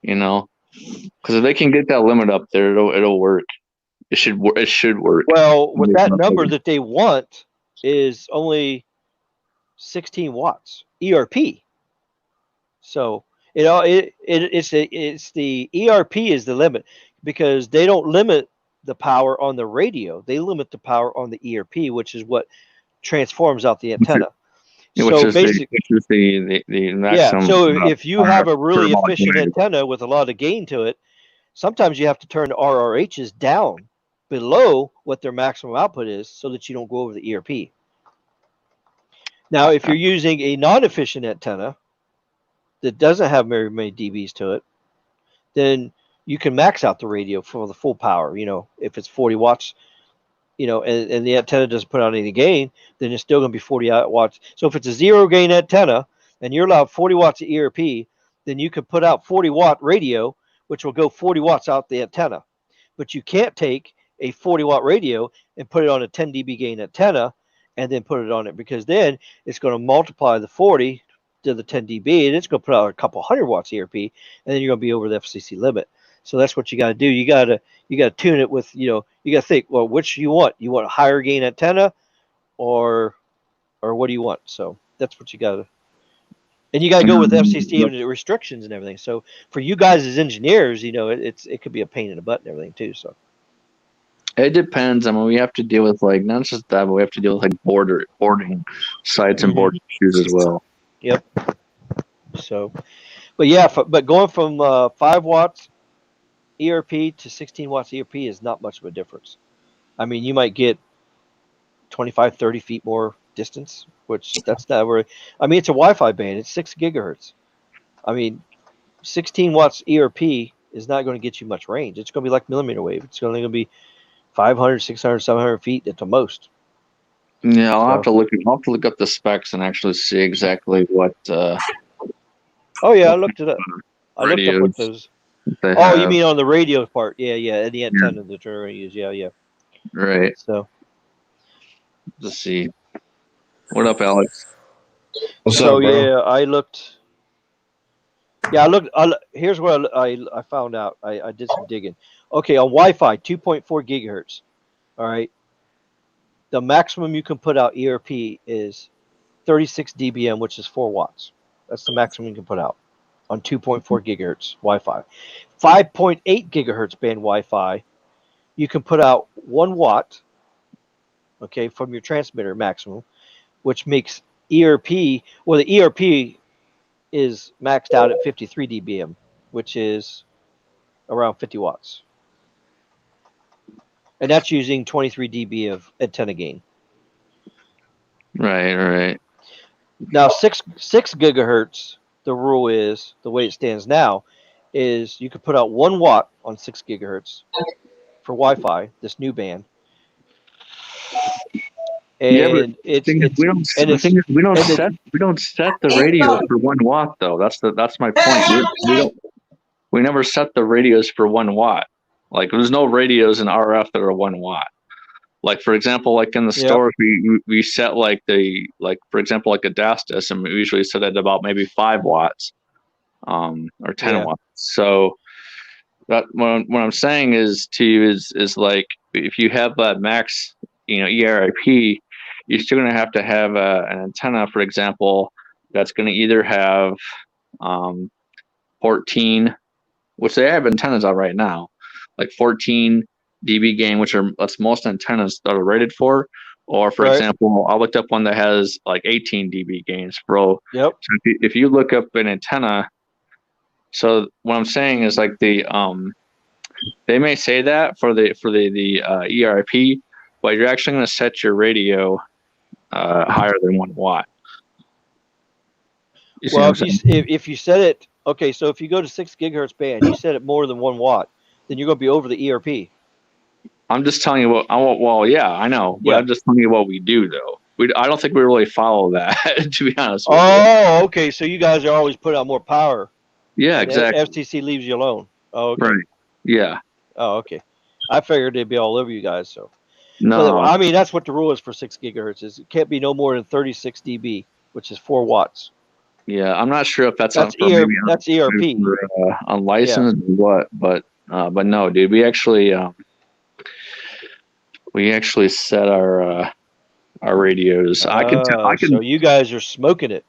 you know, because if they can get that limit up there, it'll work. It should work. Well, with that number that they want is only 16 watts ERP. So it's the ERP is the limit, because they don't limit the power on the radio. They limit the power on the ERP, which is what transforms out the antenna. So basically, the maximum. Yeah. So if you have a really efficient antenna with a lot of gain to it, sometimes you have to turn the RRHs down below what their maximum output is, so that you don't go over the ERP. Now, if you're using a non-efficient antenna that doesn't have very many dBs to it, then you can max out the radio for the full power. You know, if it's 40 watts, you know, and the antenna doesn't put out any gain, then it's still going to be 40 watts. So if it's a zero gain antenna and you're allowed 40 watts of ERP, then you can put out 40 watt radio, which will go 40 watts out the antenna. But you can't take a 40 watt radio and put it on a 10 dB gain antenna and then put it on it, because then it's going to multiply the 40 to the 10 dB, and it's going to put out a couple hundred watts ERP, and then you're going to be over the FCC limit. So that's what you got to do. You got to tune it with, you know, you got to think, well, which you want? You want a higher gain antenna, or what do you want? So that's what you got to. And you got to go with FCC and the restrictions and everything. So for you guys as engineers, you know, it could be a pain in the butt and everything too. So it depends. I mean, we have to deal with, like, not just that, but we have to deal with like boarding sites and boarding issues as well. Yep. So, but yeah, but going from 5 watts ERP to 16 watts ERP is not much of a difference. I mean, you might get 25, 30 feet more distance, which that's not where. I mean, it's a Wi-Fi band. It's 6 gigahertz. I mean, 16 watts ERP is not going to get you much range. It's going to be like millimeter wave. It's only going to be 500, 600, 700 feet at the most. Yeah, I'll have to look up the specs and actually see exactly what. Oh yeah, I looked it up. I looked up what those. Oh, you mean on the radio part? Yeah, and the antenna that they're going to use. Yeah. Right. So, let's see. What up, Alex? What's up, bro? Yeah, I looked. Yeah, I looked. Here's what I found out. I did some digging. Okay, on Wi-Fi, 2.4 gigahertz. All right. The maximum you can put out ERP is 36 dBm, which is 4 watts. That's the maximum you can put out on 2.4 gigahertz Wi-Fi. 5.8 gigahertz band Wi-Fi, you can put out 1 watt, okay, from your transmitter maximum, which makes ERP, well, the ERP is maxed out at 53 dBm, which is around 50 watts. And that's using 23 dB of antenna gain. Right. Now, 6 gigahertz, the rule is, the way it stands now, is you could put out 1 watt on 6 gigahertz for Wi-Fi, this new band. And we don't set the radios for 1 watt though. That's my point. We never set the radios for 1 watt. Like there's no radios in RF that are 1 watt. Like for example, like in the store, we set for example like a DAS system, we usually set it about maybe 5 watts, or 10 watts. So that what I'm saying is to you is like if you have that max, ERIP, you're still going to have an antenna, for example, that's going to either have 14, which they have antennas out right now, like 14 dB gain, that's most antennas that are rated for. Or for example, I looked up one that has like 18 dB gains, bro. Yep. So if you look up an antenna, so what I'm saying is like they may say that for the ERP, but you're actually going to set your radio higher than 1 watt. Well, if you set it, okay, so if you go to 6 gigahertz band, you set it more than 1 watt, then you're going to be over the ERP. I'm just telling you well, yeah, I know, but I'm just telling you what we do, though. I don't think we really follow that, to be honest with you. Oh, okay, so you guys are always putting out more power. Yeah, exactly. FTC leaves you alone. Oh, okay. Right. Yeah. Oh, okay. I figured they'd be all over you guys, so. No. So, I mean, that's what the rule is for 6 gigahertz. It can't be no more than 36 dB, which is 4 watts. Yeah, I'm not sure if that's ERP. For, unlicensed or what, but no, dude, we actually set our radios. So you guys are smoking it.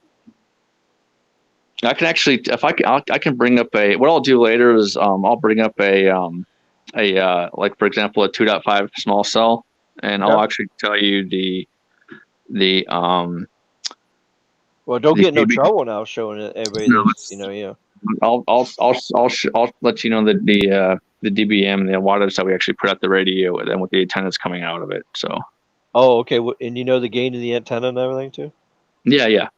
I can actually, I can bring up what I'll do later is I'll bring up like for example a 2.5 small cell, and I'll actually tell you the Well, don't get no trouble now showing it everybody. I'll let you know the dBm and the wattage that we actually put out the radio, and then with the antennas coming out of it. So. Oh, okay. And you know the gain of the antenna and everything too. Yeah.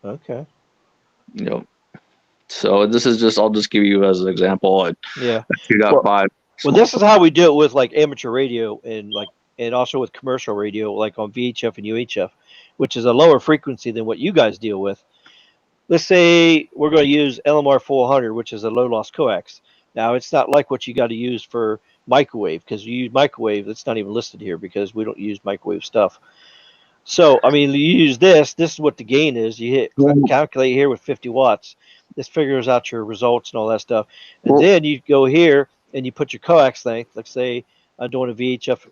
Okay. Yep. So this is I'll just give you as an example. 2.5. Well, this is how we do it with like amateur radio and also with commercial radio, like on VHF and UHF, which is a lower frequency than what you guys deal with. Let's say we're going to use LMR 400, which is a low loss coax. Now it's not like what you got to use for microwave, because you use microwave. That's not even listed here because we don't use microwave stuff. So, I mean, you use this is what the gain is. You calculate here with 50 watts. This figures out your results and all that stuff. And then you go here and you put your coax length. Let's say I'm doing a VHF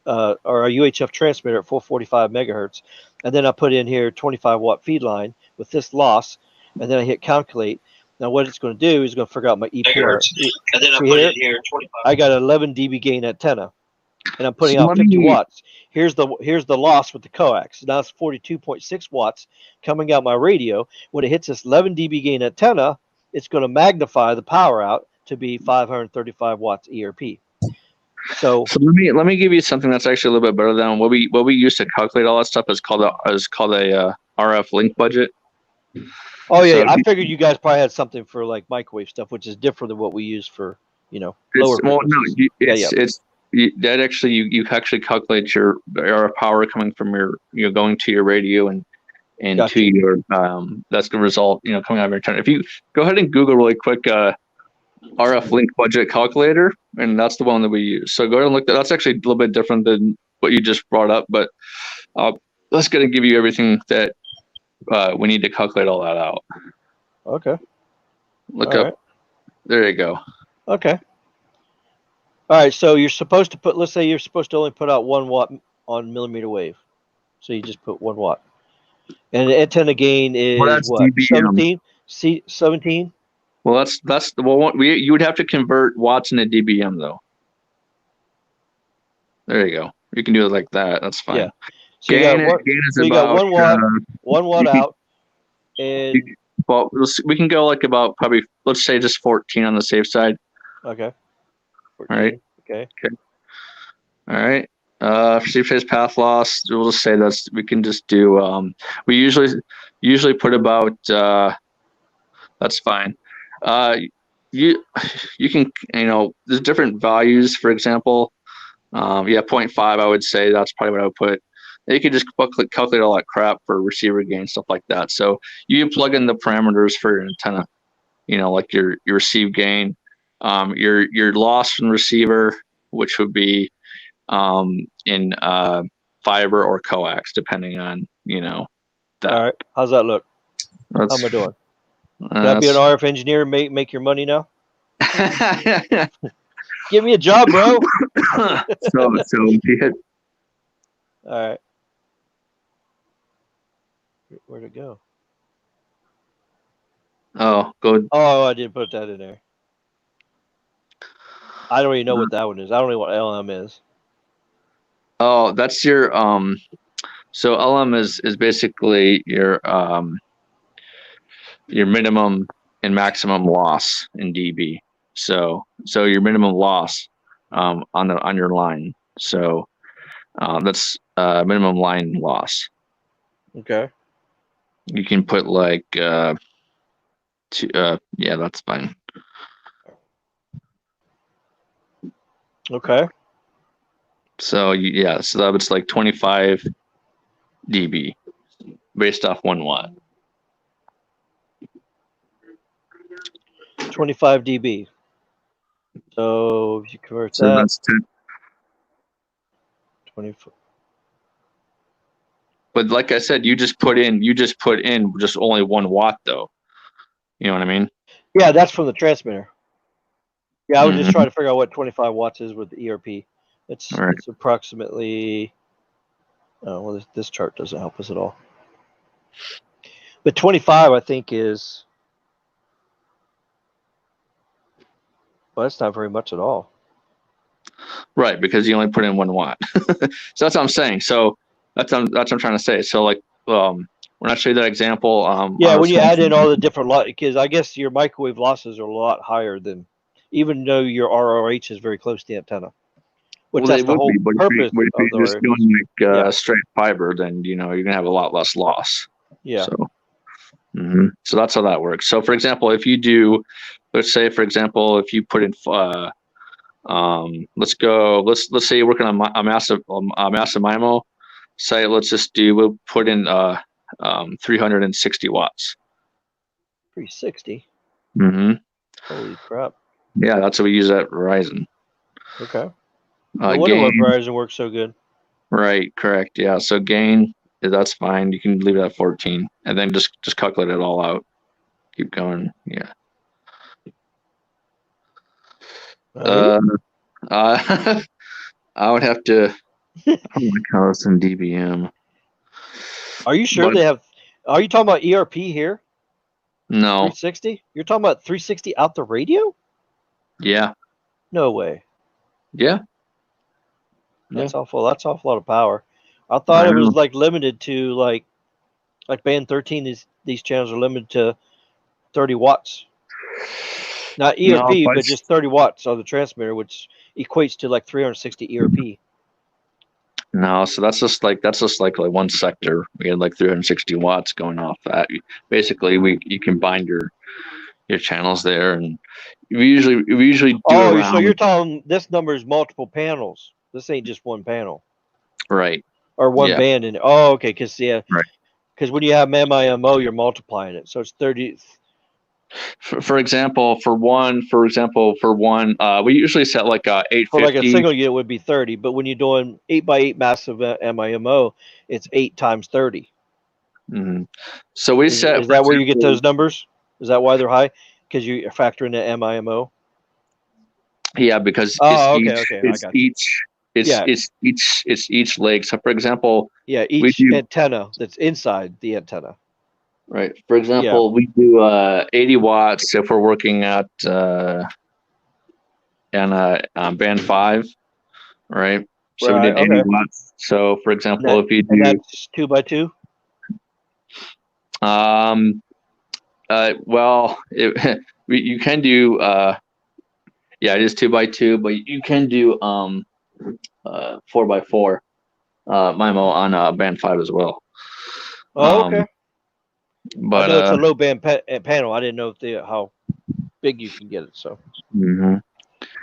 or a UHF transmitter at 445 megahertz. And then I put in here 25 watt feed line with this loss. And then I hit calculate. Now what it's going to do is going to figure out my EPR. And then I put in here 25. I got an 11 dB gain antenna. And I'm putting out 50 watts. Here's the loss with the coax. Now it's 42.6 watts coming out my radio. When it hits this 11 dB gain antenna, it's going to magnify the power out to be 535 watts ERP. So let me give you something that's actually a little bit better than what we used to calculate all that stuff is called a RF link budget. Oh yeah, I figured you guys probably had something for like microwave stuff, which is different than what we use for lower. That actually you actually calculate your RF power coming from your going to your radio and to your that's the result coming out of your antenna. If you go ahead and Google really quick RF link budget calculator, and that's the one that we use. So go ahead and look. That's actually a little bit different than what you just brought up, but that's going to give you everything that we need to calculate all that out. Okay. Look all up. Right. There you go. Okay. All right. So you're supposed to put. Let's say you're supposed to only put out 1 watt on millimeter wave. So you just put 1 watt, and the antenna gain is what? DBM. 17. Well, that's the one. You would have to convert watts into dBm though. There you go. You can do it like that. That's fine. Yeah. So you got 1 watt, 1 watt out, and well, we can go like about probably let's say just 14 on the safe side. Okay. 14. All right. Okay. All right. For safe phase path loss, we'll just say we can just do. We usually put about. That's fine. You can there's different values. For example, Yeah, 0.5. I would say that's probably what I would put. You can just calculate all that crap for receiver gain, stuff like that. So you can plug in the parameters for your antenna. Like your receive gain, your loss from receiver, which would be in fiber or coax, depending on that. All right, how's that look? How am I doing? Can I be an RF engineer and make your money now? Give me a job, bro. so yeah. All right. Where'd it go? Oh, go. Oh, I didn't put that in there. I don't even know what that one is. I don't know what LM is. Oh, that's your So LM is basically your minimum and maximum loss in dB. So your minimum loss on your line. So that's minimum line loss. Okay. You can put like yeah, that's fine. Okay. So yeah, so that was like 25 dB based off 1 watt. 25 dB. So if you convert So that, that's 10. 24. But like I said, you just put in just only 1 watt though. You know what I mean? Yeah, that's from the transmitter. Yeah, I was just trying to figure out what 25 watts is with the ERP. It's approximately. Oh well, this chart doesn't help us at all. But 25, I think, is. Well, that's not very much at all. Right, because you only put in 1 watt. So that's what I'm saying. So that's what I'm trying to say. So like when I show you that example, yeah, when you add in all the different because I guess your microwave losses are a lot higher than, even though your RRH is very close to the antenna. Which that's the whole purpose. If you're just doing like straight fiber, then you're gonna have a lot less loss. Yeah. So that's how that works. So for example, if you do, let's say for example, if you put in let's say you're working on a massive MIMO site. We'll put in 360 watts. 360. Holy crap. Yeah, that's what we use at Verizon. Okay. No wonder why Verizon works so good. Right, correct. Yeah, so gain, that's fine. You can leave it at 14, and then just calculate it all out. Keep going. Yeah. I would have to. I don't like how it's in dBm. Are you sure they have? Are you talking about ERP here? No. 360? You're talking about 360 out the radio? Yeah. No way. Yeah. That's awful. That's an awful lot of power. I thought it was like limited to like band 13. These channels are limited to 30 watts. Not ERP, but just 30 watts on the transmitter, which equates to like 360 ERP. No, so that's just like one sector. We had like 360 watts going off that. Basically, you combine your channels there, and we usually do. Oh, so you're telling this number is multiple panels. This ain't just one panel, right? Or one band in it. Oh, okay. Because because when you have MIMO, you're multiplying it, so it's 30. For example, for one, we usually set like 850. For like a single unit would be 30, but when you're doing 8x8 massive MIMO, it's 8 times 30. So we set. Is that where you get those numbers? Is that why they're high? Because you factor in the MIMO. Yeah, because it's each leg. So for example, each antenna that's inside the antenna. Right. For example, we do 80 watts if we're working at band 5, right? So we did 80 watts. So for example, if you do, and that's 2x2. Well, you can do it is 2x2, but you can do 4x4 MIMO on band 5 as well. Oh, okay. But I know it's a low band panel. I didn't know how big you can get it. So.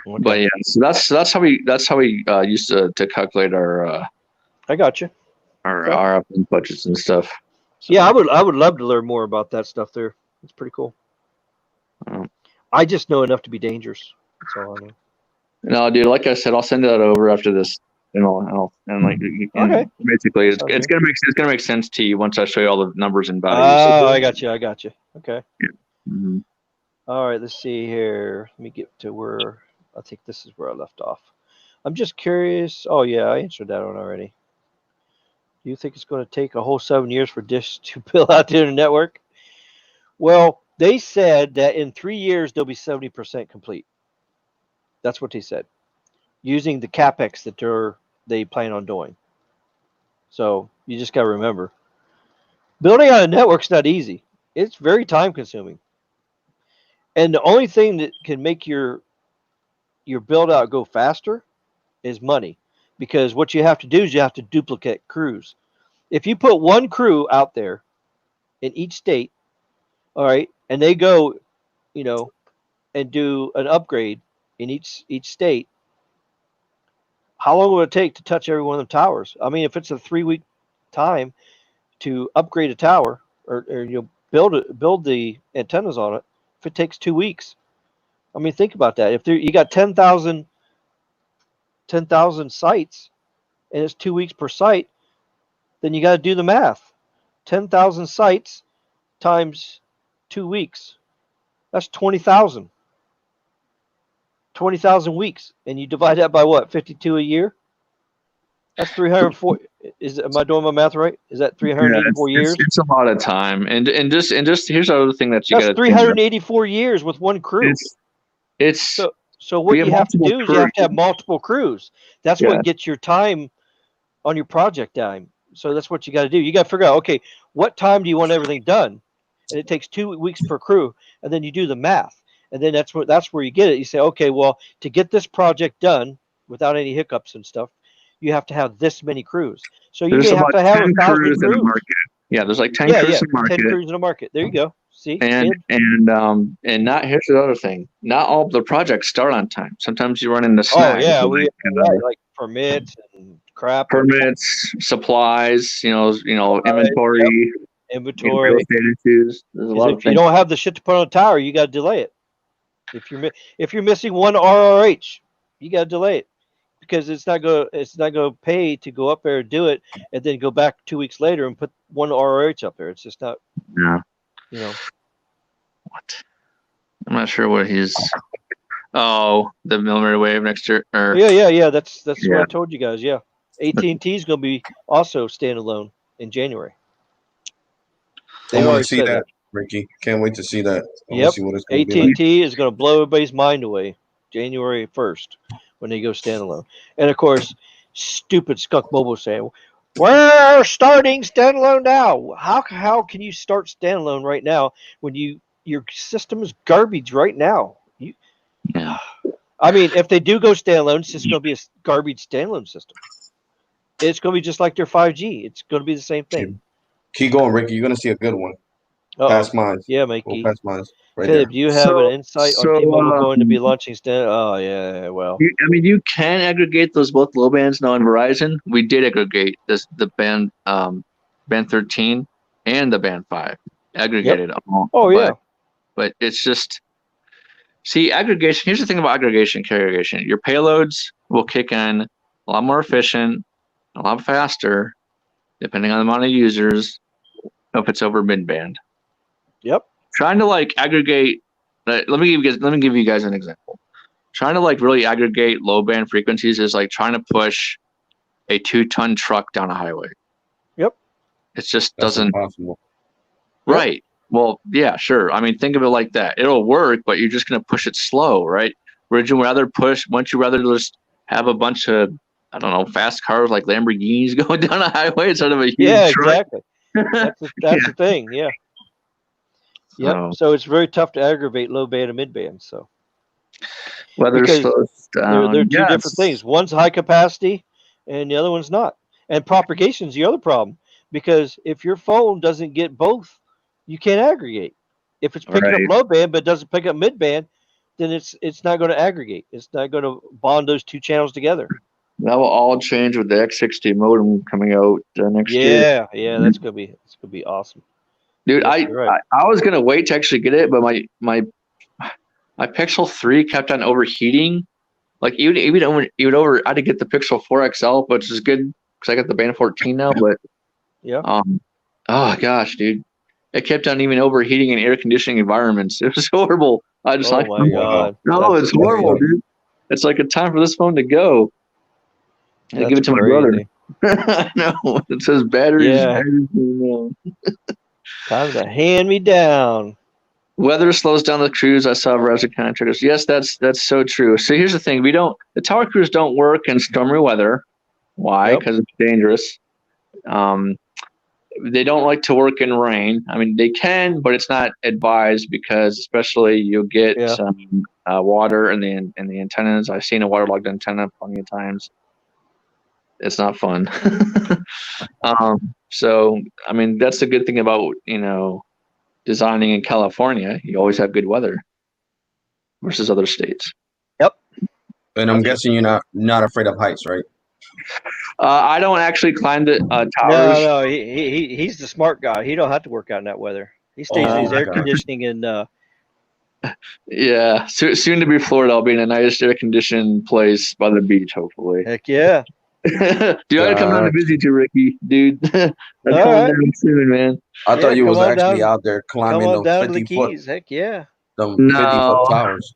Okay. But yeah, so that's how we used to calculate our. I got you. Our budgets and stuff. So. Yeah, I would love to learn more about that stuff there. It's pretty cool. I just know enough to be dangerous. That's all I know. No, dude. Like I said, I'll send that over after this. Okay. Basically, it's gonna make sense to you once I show you all the numbers and values. Oh, I got you. Okay. Yeah. Mm-hmm. All right. Let's see here. Let me get to where I think this is where I left off. I'm just curious. Oh yeah, I answered that one already. Do you think it's going to take a whole 7 years for Dish to build out the internet network? Well, they said that in 3 years they'll be 70% complete. That's what they said, using the capex that they plan on doing. So you just got to remember, building out a network's not easy. It's very time consuming, and the only thing that can make your build out go faster is money, because what you have to do is you have to duplicate crews. If you put one crew out there in each state, all right, and they go, and do an upgrade in each state, how long will it take to touch every one of the towers? I mean, if it's a 3-week time to upgrade a tower or build the antennas on it, if it takes 2 weeks, I mean, think about that. If you got 10,000 sites and it's 2 weeks per site, then you got to do the math. 10,000 sites times 2 weeks. That's 20,000. 20,000 weeks, and you divide that by what? 52 a year. That's 340. Am I doing my math right? Is that 384 years? It's a lot of time, and just here's the other thing that you got. That's 384 years with one crew. So what you have to do is you have to have multiple crews. That's what gets your time on your project time. So that's what you got to do. You got to figure out, okay, what time do you want everything done? And it takes 2 weeks per crew, and then you do the math. And then that's where you get it. You say, okay, well, to get this project done without any hiccups and stuff, you have to have this many crews. So you may have to have 1,000 crews in the market. Yeah, there's like 10 crews in the market. 10 crews in the market. There you go. See, and not here's the other thing. Not all the projects start on time. Sometimes you run into snags. Oh yeah, like permits and crap. Permits, supplies. Inventory. Inventory. Real estate issues. There's a lot of things. If you don't have the shit to put on a tower, you got to delay it. If you're missing one RRH, you got to delay it, because it's not going to pay to go up there and do it and then go back 2 weeks later and put one RRH up there. It's just not. Yeah. What? I'm not sure what he's. Oh, the millimeter wave next year. Yeah. That's what I told you guys. Yeah, AT&T is going to be also standalone in January. They want to see that. Ricky, can't wait to see that. Yep. AT&T is going to blow everybody's mind away January 1st when they go standalone. And of course, stupid Skunk Mobile saying, "We're starting standalone now." How can you start standalone right now when your system is garbage right now? I mean, if they do go standalone, it's just going to be a garbage standalone system. It's going to be just like their 5G. It's going to be the same thing. Keep going, Ricky. You're going to see a good one. Past mine. Yeah, Mikey. Past mine. Right Philip, do you have an insight on T-Mobile going to be launching stand? Oh, yeah, well. You can aggregate those both low bands now on Verizon. We did aggregate the band 13 and the band 5. Aggregated them all. Oh, yeah. But it's just, see, aggregation. Here's the thing about aggregation, carrier aggregation. Your payloads will kick in a lot more efficient, a lot faster, depending on the amount of users, if it's over mid-band. Yep. Trying to aggregate. Let me give you guys an example. Trying to really aggregate low band frequencies is like trying to push a 2-ton truck down a highway. Yep. It just doesn't. Impossible. Right. Yep. Well, yeah, sure. I mean, think of it like that. It'll work, but you're just going to push it slow, right? Wouldn't you rather just have a bunch of, I don't know, fast cars like Lamborghinis going down a highway instead of a huge truck? Exactly. That's the thing. Yeah. Yep. So it's very tough to aggregate low band and mid band. So weather slows down. They're two different things. One's high capacity, and the other one's not. And propagation is the other problem, because if your phone doesn't get both, you can't aggregate. If it's picking up low band but doesn't pick up mid band, then it's not going to aggregate. It's not going to bond those two channels together. That will all change with the X60 modem coming out next year. Yeah, that's gonna be awesome. Dude, Yes, I was gonna wait to actually get it, but my Pixel 3 kept on overheating. Like even over, I had to get the Pixel 4 XL, which is good because I got the Band 14 now. But oh gosh, dude, it kept on even overheating in air conditioning environments. It was horrible. I just my God. No, it's horrible, dude. It's like a time for this phone to go. I give it to my brother. No, it says batteries. Yeah. Time to hand me down. Weather slows down the cruise. I saw browser contractors. Yes, that's so true. So here's the thing: the tower crews don't work in stormy weather. Why? Because it's dangerous. They don't like to work in rain. I mean, they can, but it's not advised because, especially, you'll get some water in the antennas. I've seen a waterlogged antenna plenty of times. It's not fun. So, I mean, that's the good thing about, designing in California. You always have good weather versus other states. Yep. And I'm guessing you're not afraid of heights, right? I don't actually climb the towers. No, he's the smart guy. He don't have to work out in that weather. He stays in his air conditioning and yeah, soon to be Florida. I'll be in a nice air-conditioned place by the beach, hopefully. Heck yeah. Dude, I come down to visit you, Ricky. Dude, I'm coming down soon, man. I thought you was actually out there climbing those 50-foot. Heck yeah. Them 50-foot towers.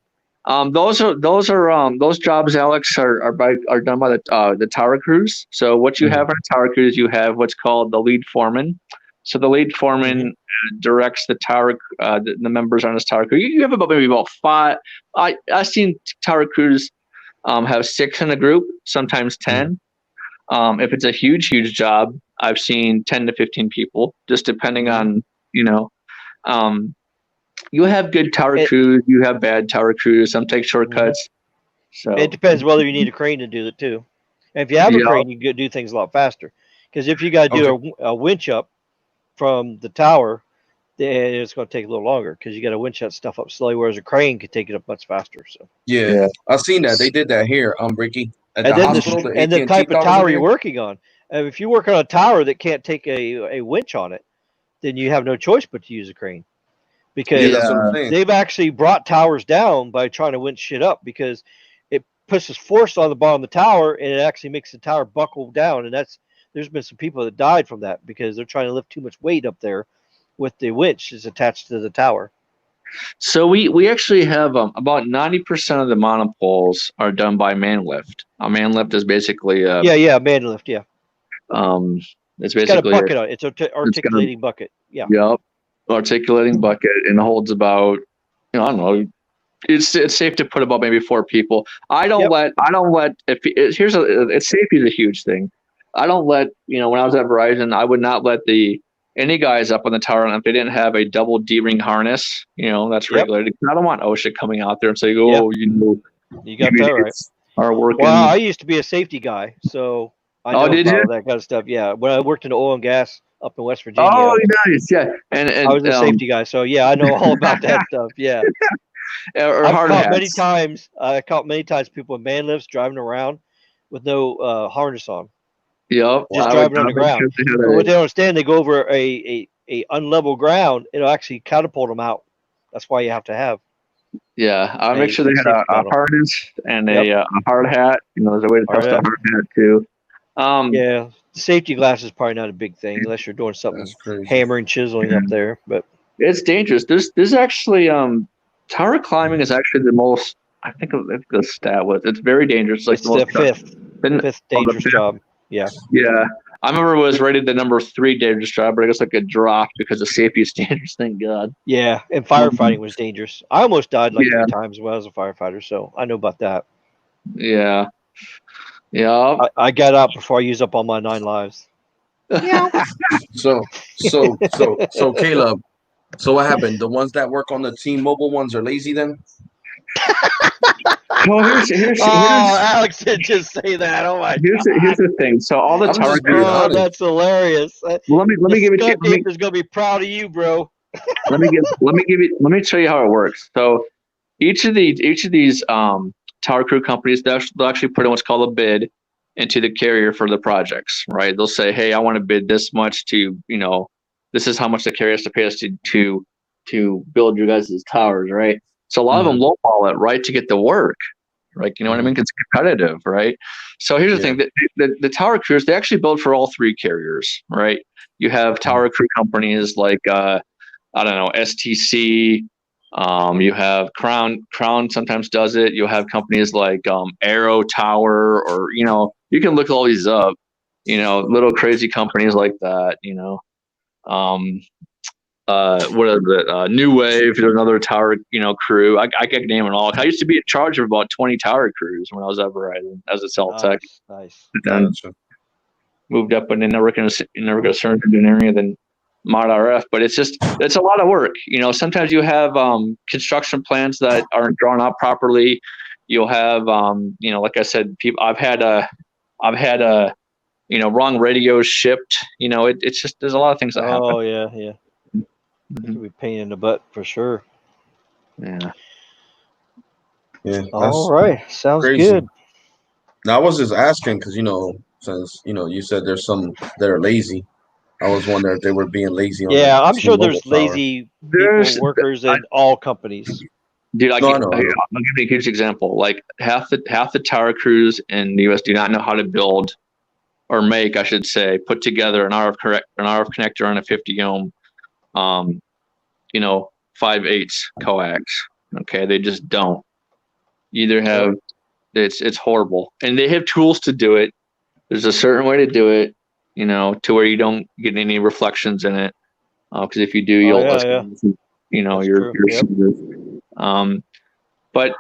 Those jobs, Alex, are done by the tower crews. So what you have on a tower crews, you have what's called the lead foreman. So the lead foreman directs the tower, the members on his tower crew. You have about 5. I've seen tower crews have 6 in a group, sometimes 10. If it's a huge job, I've seen 10 to 15 people, just depending on, you have good tower crews, you have bad tower crews, some take shortcuts. So it depends whether you need a crane to do it too. And if you have a crane, you can do things a lot faster. Because if you got to do a winch up from the tower, then it's going to take a little longer because you got to winch that stuff up slowly, whereas a crane could take it up much faster. So yeah. I've seen that. They did that here, Ricky. And the type of tower you're working on. If you work on a tower that can't take a winch on it, then you have no choice but to use a crane. Because they've actually brought towers down by trying to winch shit up because it pushes force on the bottom of the tower and it actually makes the tower buckle down. And there's been some people that died from that because they're trying to lift too much weight up there with the winch is attached to the tower. So we actually have about 90% of the monopoles are done by man lift. A man lift is basically man lift, it's basically got a bucket on it. It's an articulating bucket. Yeah. Yep. Articulating bucket and holds about I don't know. It's safe to put about maybe 4 people. Safety is a huge thing. I don't let when I was at Verizon, I would not let any guys up on the tower if they didn't have a double D-ring harness, that's regulated. I don't want OSHA coming out there and saying, you got that right. Are working. Well, I used to be a safety guy, so I know about that kind of stuff. Yeah, when I worked in oil and gas up in West Virginia. Oh, nice. Yeah, and I was a safety guy, so yeah, I know all about that stuff. Yeah. I caught many times people in man lifts driving around with no harness on. Yep. Just driving on the ground. But what they don't understand, they go over a unlevel ground, it'll actually catapult them out. That's why you have to have. Yeah, I'll make sure they had a harness and a hard hat. There's a way to test the hard hat too. The safety glass is probably not a big thing unless you're doing something hammering, chiseling up there. But it's dangerous. There's actually tower climbing is actually the most. I think the stat was it's very dangerous. Like it's the fifth dangerous job. Yeah. Yeah. I remember it was rated the number 3 dangerous job, but I guess it dropped because of safety standards. Thank God. Yeah, and firefighting was dangerous. I almost died 3 times when I was a firefighter, so I know about that. Yeah. Yeah. I got out before I used up all my 9 lives. Yeah. So Caleb, so what happened? The ones that work on the T-Mobile ones are lazy then? Well, here's Alex did just say that. Oh my God. Here's the thing. So all the tower crews. Oh, that's hilarious. Well, let me give it to you. Is gonna be proud of you, bro. let me tell you how it works. So each of these tower crew companies, they'll actually put in what's called a bid into the carrier for the projects, right? They'll say, hey, I want to bid this much to, this is how much the carrier has to pay us to build your guys' towers, right? So a lot of them lowball it, right, to get the work, right? You know what I mean? It's competitive, right? So here's the thing: the tower crews, they actually build for all three carriers, right? You have tower crew companies like I don't know, STC. You have Crown sometimes does it. You'll have companies like Arrow Tower, or you can look all these up. Little crazy companies like that. What are the New Wave? There's another tower, crew. I can name it all. I used to be in charge of about 20 tower crews when I was at Verizon as a cell tech. Nice. And moved up in the network service engineering, then mod RF. But it's a lot of work. Sometimes you have construction plans that aren't drawn out properly. You'll have like I said, I've had wrong radios shipped. It's just, there's a lot of things that happen. Oh yeah. It can be a pain in the butt for sure. Yeah. All right. Sounds crazy. good. Now I was just asking because since you said there's some that are lazy. I was wondering if they were being lazy. I'm sure there's lazy workers in all companies. Dude, I'll give you a huge example. Like half the tower crews in the U.S. do not know how to build or make, I should say, put together an RF connector on a 50 ohm, 5/8 coax. Okay, they just don't. Either have it's horrible, and they have tools to do it. There's a certain way to do it, to where you don't get any reflections in it. Because if you do, but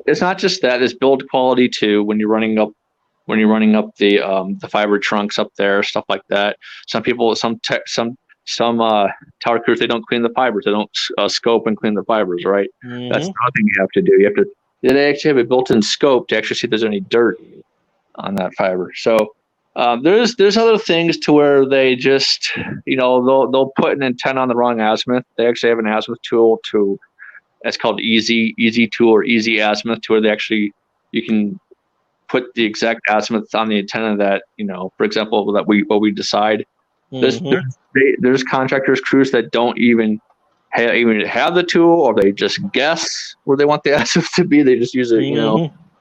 it's not just that. It's build quality too. When you're running up the fiber trunks up there, stuff like that. Some tower crews, they don't clean the fibers. They don't scope and clean the fibers, right? That's another thing you have to do. They actually have a built-in scope to actually see if there's any dirt on that fiber. So there's other things to where they just they'll put an antenna on the wrong azimuth. They actually have an azimuth tool that's called easy tool or easy azimuth, to where you can put the exact azimuth on the antenna that for example, that we decide. There's contractors, crews that don't even have the tool, or they just guess where they want the azimuth to be. They just use it.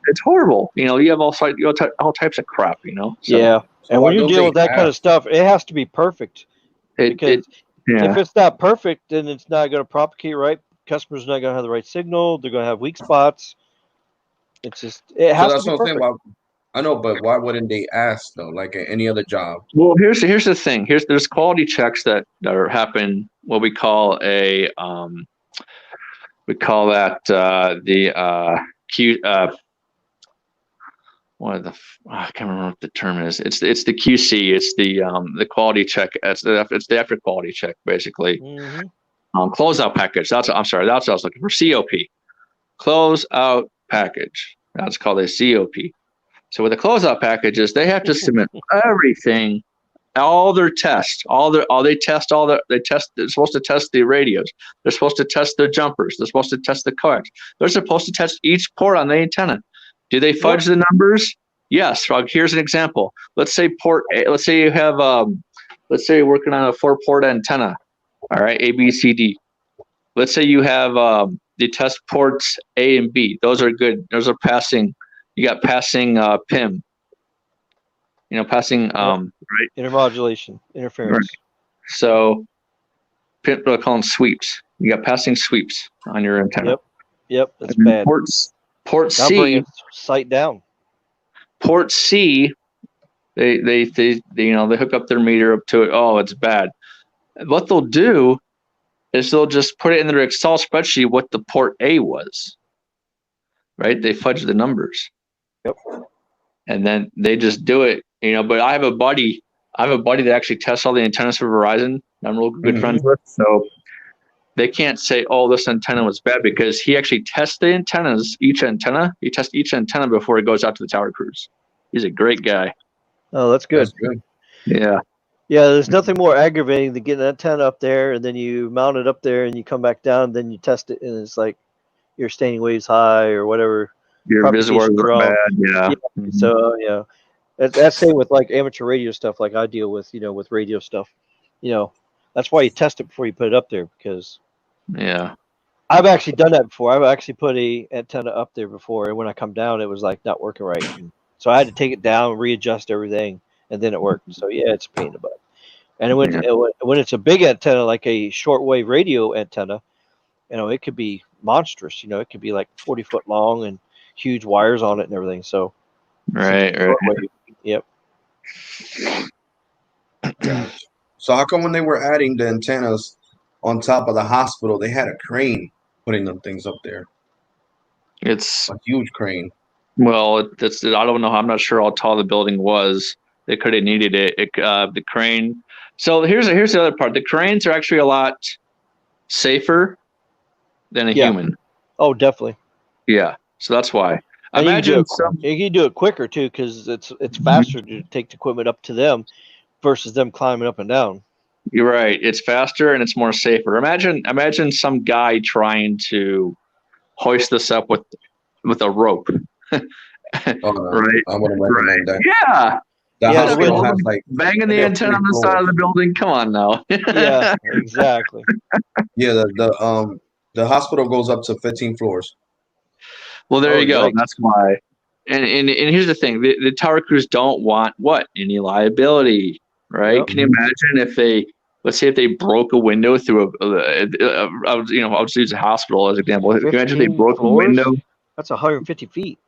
It's horrible. You have all types of crap. So, and when you deal with that kind of stuff, it has to be perfect. Because if it's not perfect, then it's not going to propagate right. Customers are not going to have the right signal. They're going to have weak spots. It has to be perfect. I know, but why wouldn't they ask though? Like at any other job? Well, here's the thing. There's quality checks that happen. What we call the Q. I can't remember what the term is. It's the QC. It's the quality check. It's the after quality check basically. Closeout package. That's what I was looking for. COP. Closeout package. That's called a COP. So with the closeout packages, they have to submit everything, all their tests, they're supposed to test the radios. They're supposed to test the jumpers. They're supposed to test the coax. They're supposed to test each port on the antenna. Do they fudge the numbers? Yes. Here's an example. Let's say port A, let's say you have, let's say you're working on a 4-port antenna. All right, A, B, C, D. Let's say you have the test ports A and B. Those are good. Those are passing. You got passing PIM. Passing right? Intermodulation, interference. Right. So PIM, we'll call them sweeps. You got passing sweeps on your antenna. Yep, that's bad. Port C, sight down. Port C, they hook up their meter up to it. Oh, it's bad. What they'll do is they'll just put it in their Excel spreadsheet what the port A was. Right? They fudge the numbers. Yep. And then they just do it, but I have a buddy that actually tests all the antennas for Verizon. I'm real good friends with. So they can't say, oh, this antenna was bad, because he actually tests the antennas, each antenna. He tests each antenna before it goes out to the tower crews. He's a great guy. Oh, that's good. That's good. Yeah. Yeah, there's nothing more aggravating than getting an antenna up there, and then you mount it up there, and you come back down, and then you test it, and it's like, your standing waves high or whatever. Your visuals are wrong. bad. Yeah. Mm-hmm. So that's same with like amateur radio stuff. Like I deal with with radio stuff. That's why you test it before you put it up there, because I've actually done that before. I've actually put a antenna up there before, and when I come down, it was like not working right. And so I had to take it down, readjust everything, and then it worked. So it's a pain in the butt. And when it's a big antenna, like a shortwave radio antenna, it could be monstrous. It could be like 40-foot long and huge wires on it and everything. So right. Yep. So how come when they were adding the antennas on top of the hospital, they had a crane putting them things up there? It's a huge crane. Well, I don't know. I'm not sure how tall the building was. They could have needed it. The crane. So here's the other part. The cranes are actually a lot safer than a human. Oh, definitely. Yeah. So that's why. And you can do it quicker too, because it's faster to take the equipment up to them versus them climbing up and down. You're right. It's faster and it's more safer. Imagine some guy trying to hoist this up with a rope. Oh, no. Right. I wouldn't recommend that. Yeah. The hospital has banging the antenna on the side of the building. Come on now. Yeah, exactly. Yeah, the hospital goes up to 15 floors. Well, there you go. Right. That's why. And here's the thing: the tower crews don't want any liability, right? Yep. Can you imagine if let's say if they broke a window through I'll just use a hospital as an example. Can you imagine if they broke a window? That's 150 feet.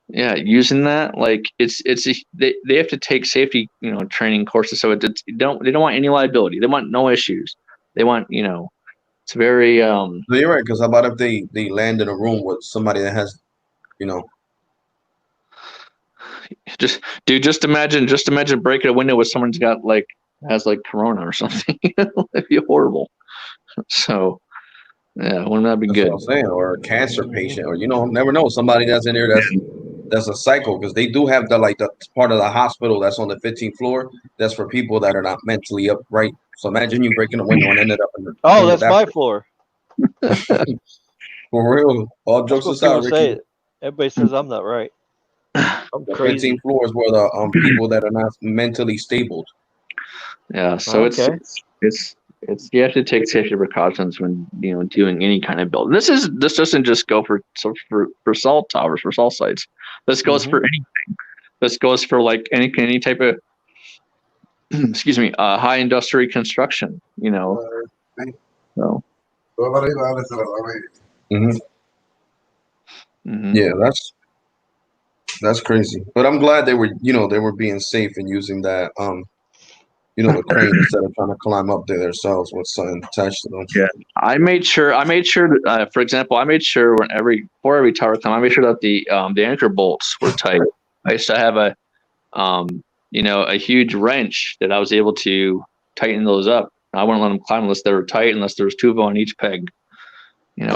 Yeah, using that, like they have to take safety training courses, so they don't want any liability. They want no issues. They want it's very So you're right, because how about if they land in a room with somebody that has just imagine breaking a window with someone's got has corona or something. That'd be horrible. So yeah, wouldn't that be good? That's what I'm saying, or a cancer patient, or never know, somebody that's in there that's a psycho, because they do have the part of the hospital that's on the 15th floor that's for people that are not mentally upright. So imagine you breaking a window and ended up in the that's my floor. For real, all jokes aside, Ricky. Everybody says I'm not right. I'm crazy. 15 floors where the people that are not mentally stable. Yeah, so it's you have to take safety precautions when doing any kind of build. This doesn't just go for salt towers, for salt sites. This goes for anything. This goes for any type of excuse me, high industry construction. So. Yeah, that's crazy. But I'm glad they were being safe and using that the crane instead of trying to climb up there themselves with something attached to them. Yeah, I made sure that, for example, before every tower climb, I made sure that the anchor bolts were tight. I used to have a huge wrench that I was able to tighten those up. I wouldn't let them climb unless they were tight, unless there was 2 of them on each peg.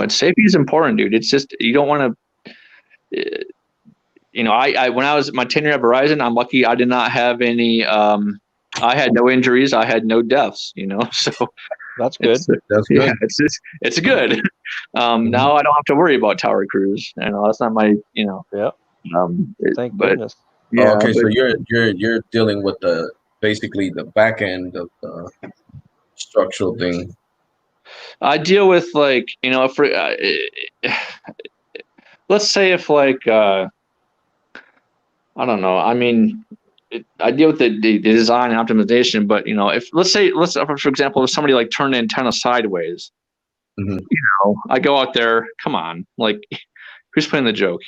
Safety is important, dude. It's just, you don't want to, I when I was my tenure at Verizon, I'm lucky I did not have any, I had no injuries. I had no deaths, so that's good. That's good. Yeah, it's good. Now I don't have to worry about tower crews. That's not my, Yeah. Thank goodness. Yeah. Okay. So you're dealing with basically the back end of the structural thing. I deal with if let's say if I don't know. I mean, I deal with the design and optimization, but if for example, if somebody turned the antenna sideways, I go out there. Come on, who's playing the joke?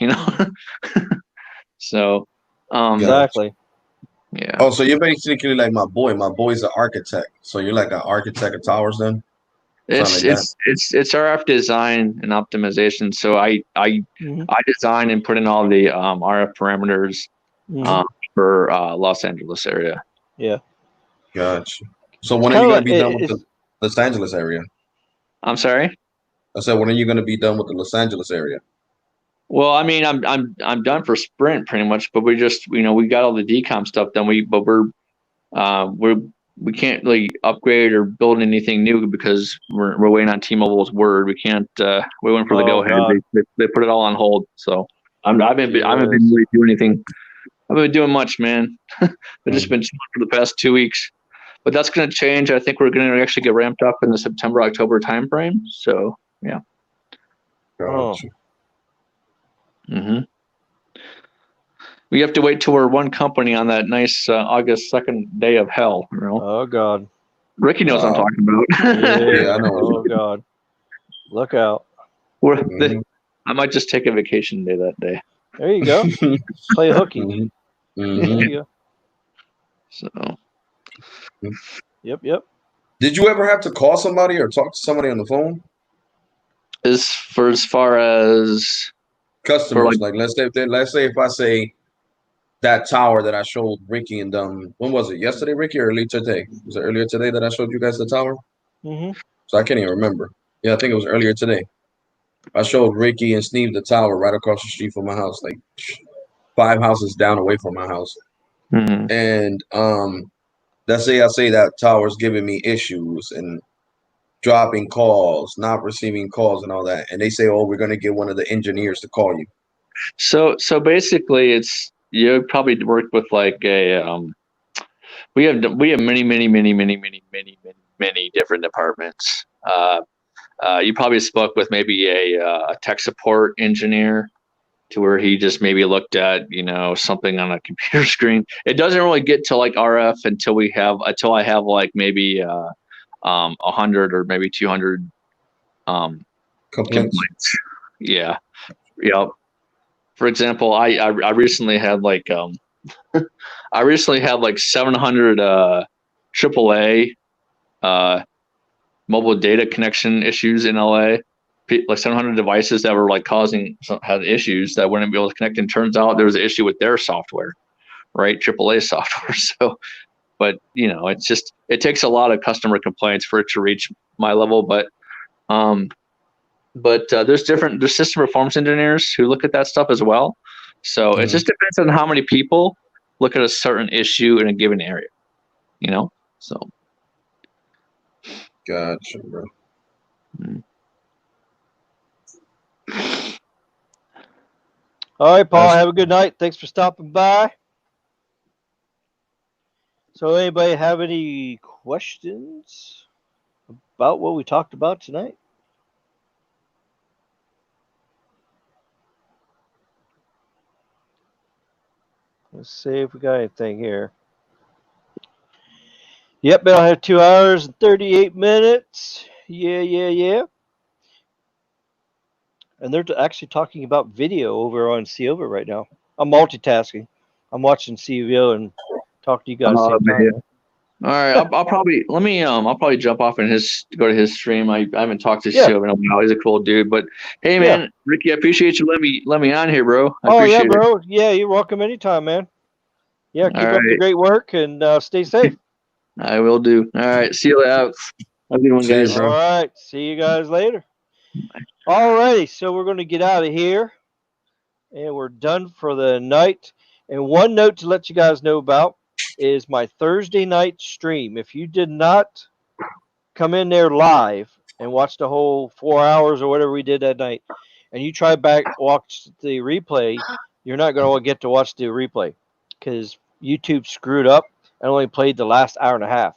So exactly. Yeah. Oh, so you're basically like my boy. My boy's an architect. So you're like an architect of towers, then? It's RF design and optimization. So I design and put in all the RF parameters for Los Angeles area. Yeah. Gotcha. So when are you going to be done with the Los Angeles area? I'm sorry? I said, when are you going to be done with the Los Angeles area? Well, I mean, I'm done for Sprint pretty much, but we just we got all the decom stuff done. We're we can't like upgrade or build anything new because we're waiting on T-Mobile's word. We can't. We're waiting for the go ahead. They put it all on hold. So I haven't been really doing anything. I haven't been doing much, man. I've just been chilling for the past 2 weeks. But that's going to change. I think we're going to actually get ramped up in the September-October timeframe. So yeah. Gotcha. We have to wait till we're one company on that nice August 2nd day of hell. You know? Oh God. Ricky knows what I'm talking about. Yeah, I know. Oh God. Look out. I might just take a vacation day that day. There you go. Play hooky. There you go. So. Yep. Did you ever have to call somebody or talk to somebody on the phone? As far as customers, like let's say if I say that tower that I showed Ricky and when was it? Yesterday, Ricky, or earlier today? Was it earlier today that I showed you guys the tower? So I can't even remember. Yeah, I think it was earlier today. I showed Ricky and Steve the tower right across the street from my house, like 5 houses down away from my house. And let's say I say that tower's giving me issues and dropping calls, not receiving calls, and all that, and they say, "Oh, we're going to get one of the engineers to call you." So basically, it's you probably work with like a we have many different departments. You probably spoke with maybe a tech support engineer to where he just maybe looked at something on a computer screen. It doesn't really get to like RF until I have like maybe 100 or maybe 200 complaints. Yeah. For example, I recently had like 700 AAA mobile data connection issues in LA. Like 700 devices that were like had issues that wouldn't be able to connect. And turns out there was an issue with their software, right? AAA software. So, but it takes a lot of customer complaints for it to reach my level. But there's system performance engineers who look at that stuff as well. So it just depends on how many people look at a certain issue in a given area, so. Gotcha, bro. All right, Paul, have a good night. Thanks for stopping by. So anybody have any questions about what we talked about tonight? Let's see if we got anything here. Yep, I have 2 hours and 38 minutes. Yeah. And they're actually talking about video over on Silva right now. I'm multitasking. I'm watching Silva and talk to you guys at the same time. All right, I'll probably jump off and go to his stream. I haven't talked to Silva in a while. He's a cool dude. But hey, man, Ricky, I appreciate you let me on here, bro. I appreciate it. Bro. Yeah, you're welcome anytime, man. Yeah, keep up the great work and stay safe. I will do. All right, see you out. Have a good one, guys. All right, see you guys later. All righty, so we're going to get out of here, and we're done for the night. And one note to let you guys know about is my Thursday night stream. If you did not come in there live and watch the whole 4 hours or whatever we did that night, and you try watch the replay, you're not going to get to watch the replay because YouTube screwed up and only played the last hour and a half.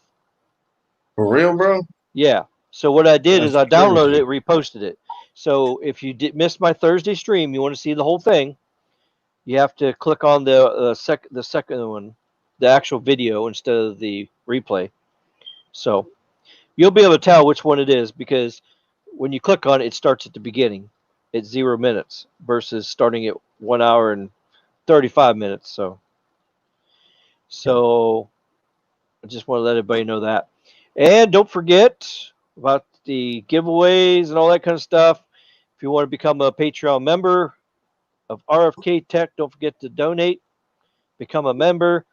For real, bro? Yeah. So what I did is I downloaded it, reposted it. So if you miss my Thursday stream, you want to see the whole thing, you have to click on the second one, the actual video instead of the replay. So you'll be able to tell which one it is because when you click on it, it starts at the beginning. It's 0 minutes versus starting at 1 hour and 35 minutes. So I just want to let everybody know that. And don't forget about the giveaways and all that kind of stuff. If you want to become a Patreon member of RFK Tech, don't forget to donate, become a member.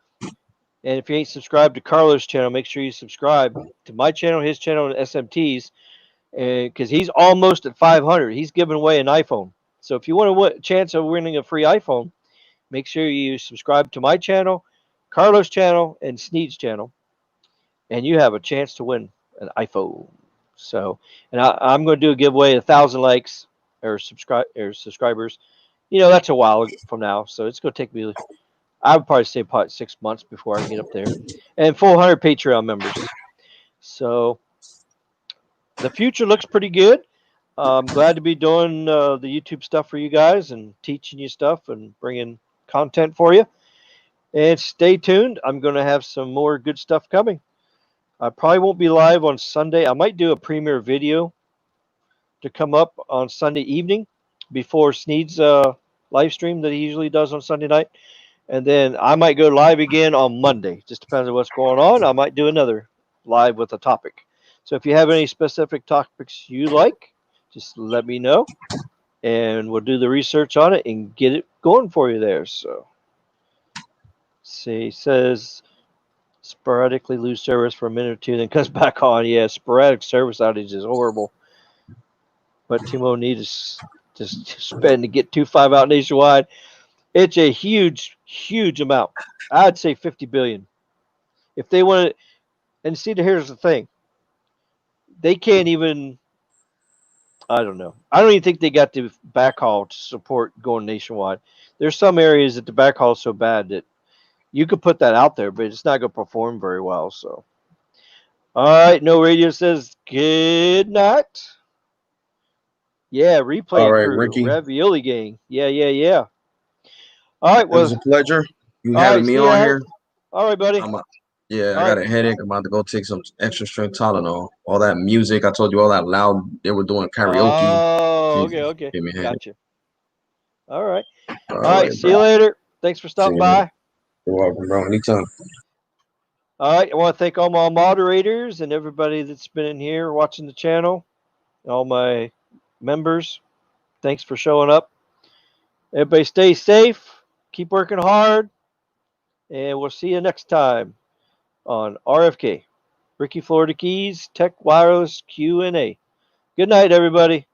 And if you ain't subscribed to Carlos' channel, make sure you subscribe to my channel, his channel, and SMT's, because he's almost at 500. He's giving away an iPhone. So if you want a chance of winning a free iPhone, make sure you subscribe to my channel, Carlos' channel, and Sneed's channel. and you have a chance to win an iPhone. So, and I'm going to do a giveaway, 1,000 likes or subscribers. That's a while from now, so it's going to take me. I would probably say 6 months before I can get up there, and 400 Patreon members. So the future looks pretty good. I'm glad to be doing the YouTube stuff for you guys and teaching you stuff and bringing content for you. And stay tuned. I'm going to have some more good stuff coming. I probably won't be live on Sunday. I might do a premiere video to come up on Sunday evening before Sneed's live stream that he usually does on Sunday night. And then I might go live again on Monday. Just depends on what's going on. I might do another live with a topic. So if you have any specific topics you like, just let me know. And we'll do the research on it and get it going for you there. So, see, it says sporadically lose service for a minute or two, then comes back on. Yeah, sporadic service outage is horrible. But T-Mobile needs to spend to get 2.5 out nationwide. It's a huge, huge amount. I'd say 50 billion. If they want to, and see, here's the thing. They can't even, I don't know. I don't even think they got the backhaul to support going nationwide. There's some areas that the backhaul is so bad that you could put that out there, but it's not going to perform very well. So, all right. No Radio says good night. Yeah, replay. All right, crew, Ricky. Ravioli gang. Yeah. All right. Well, it was a pleasure. You having me on here. All right, buddy. I got a headache. I'm about to go take some extra strength Tylenol. All that music, I told you, all that loud, they were doing karaoke. Oh, okay. Give me a Gotcha. All right. All right. See you later. Thanks for stopping by. You're welcome, bro. Anytime. All right. I want to thank all my moderators and everybody that's been in here watching the channel, all my members. Thanks for showing up. Everybody stay safe. Keep working hard. And we'll see you next time on RFK, Ricky Florida Keys Tech Wireless Q&A. Good night, everybody.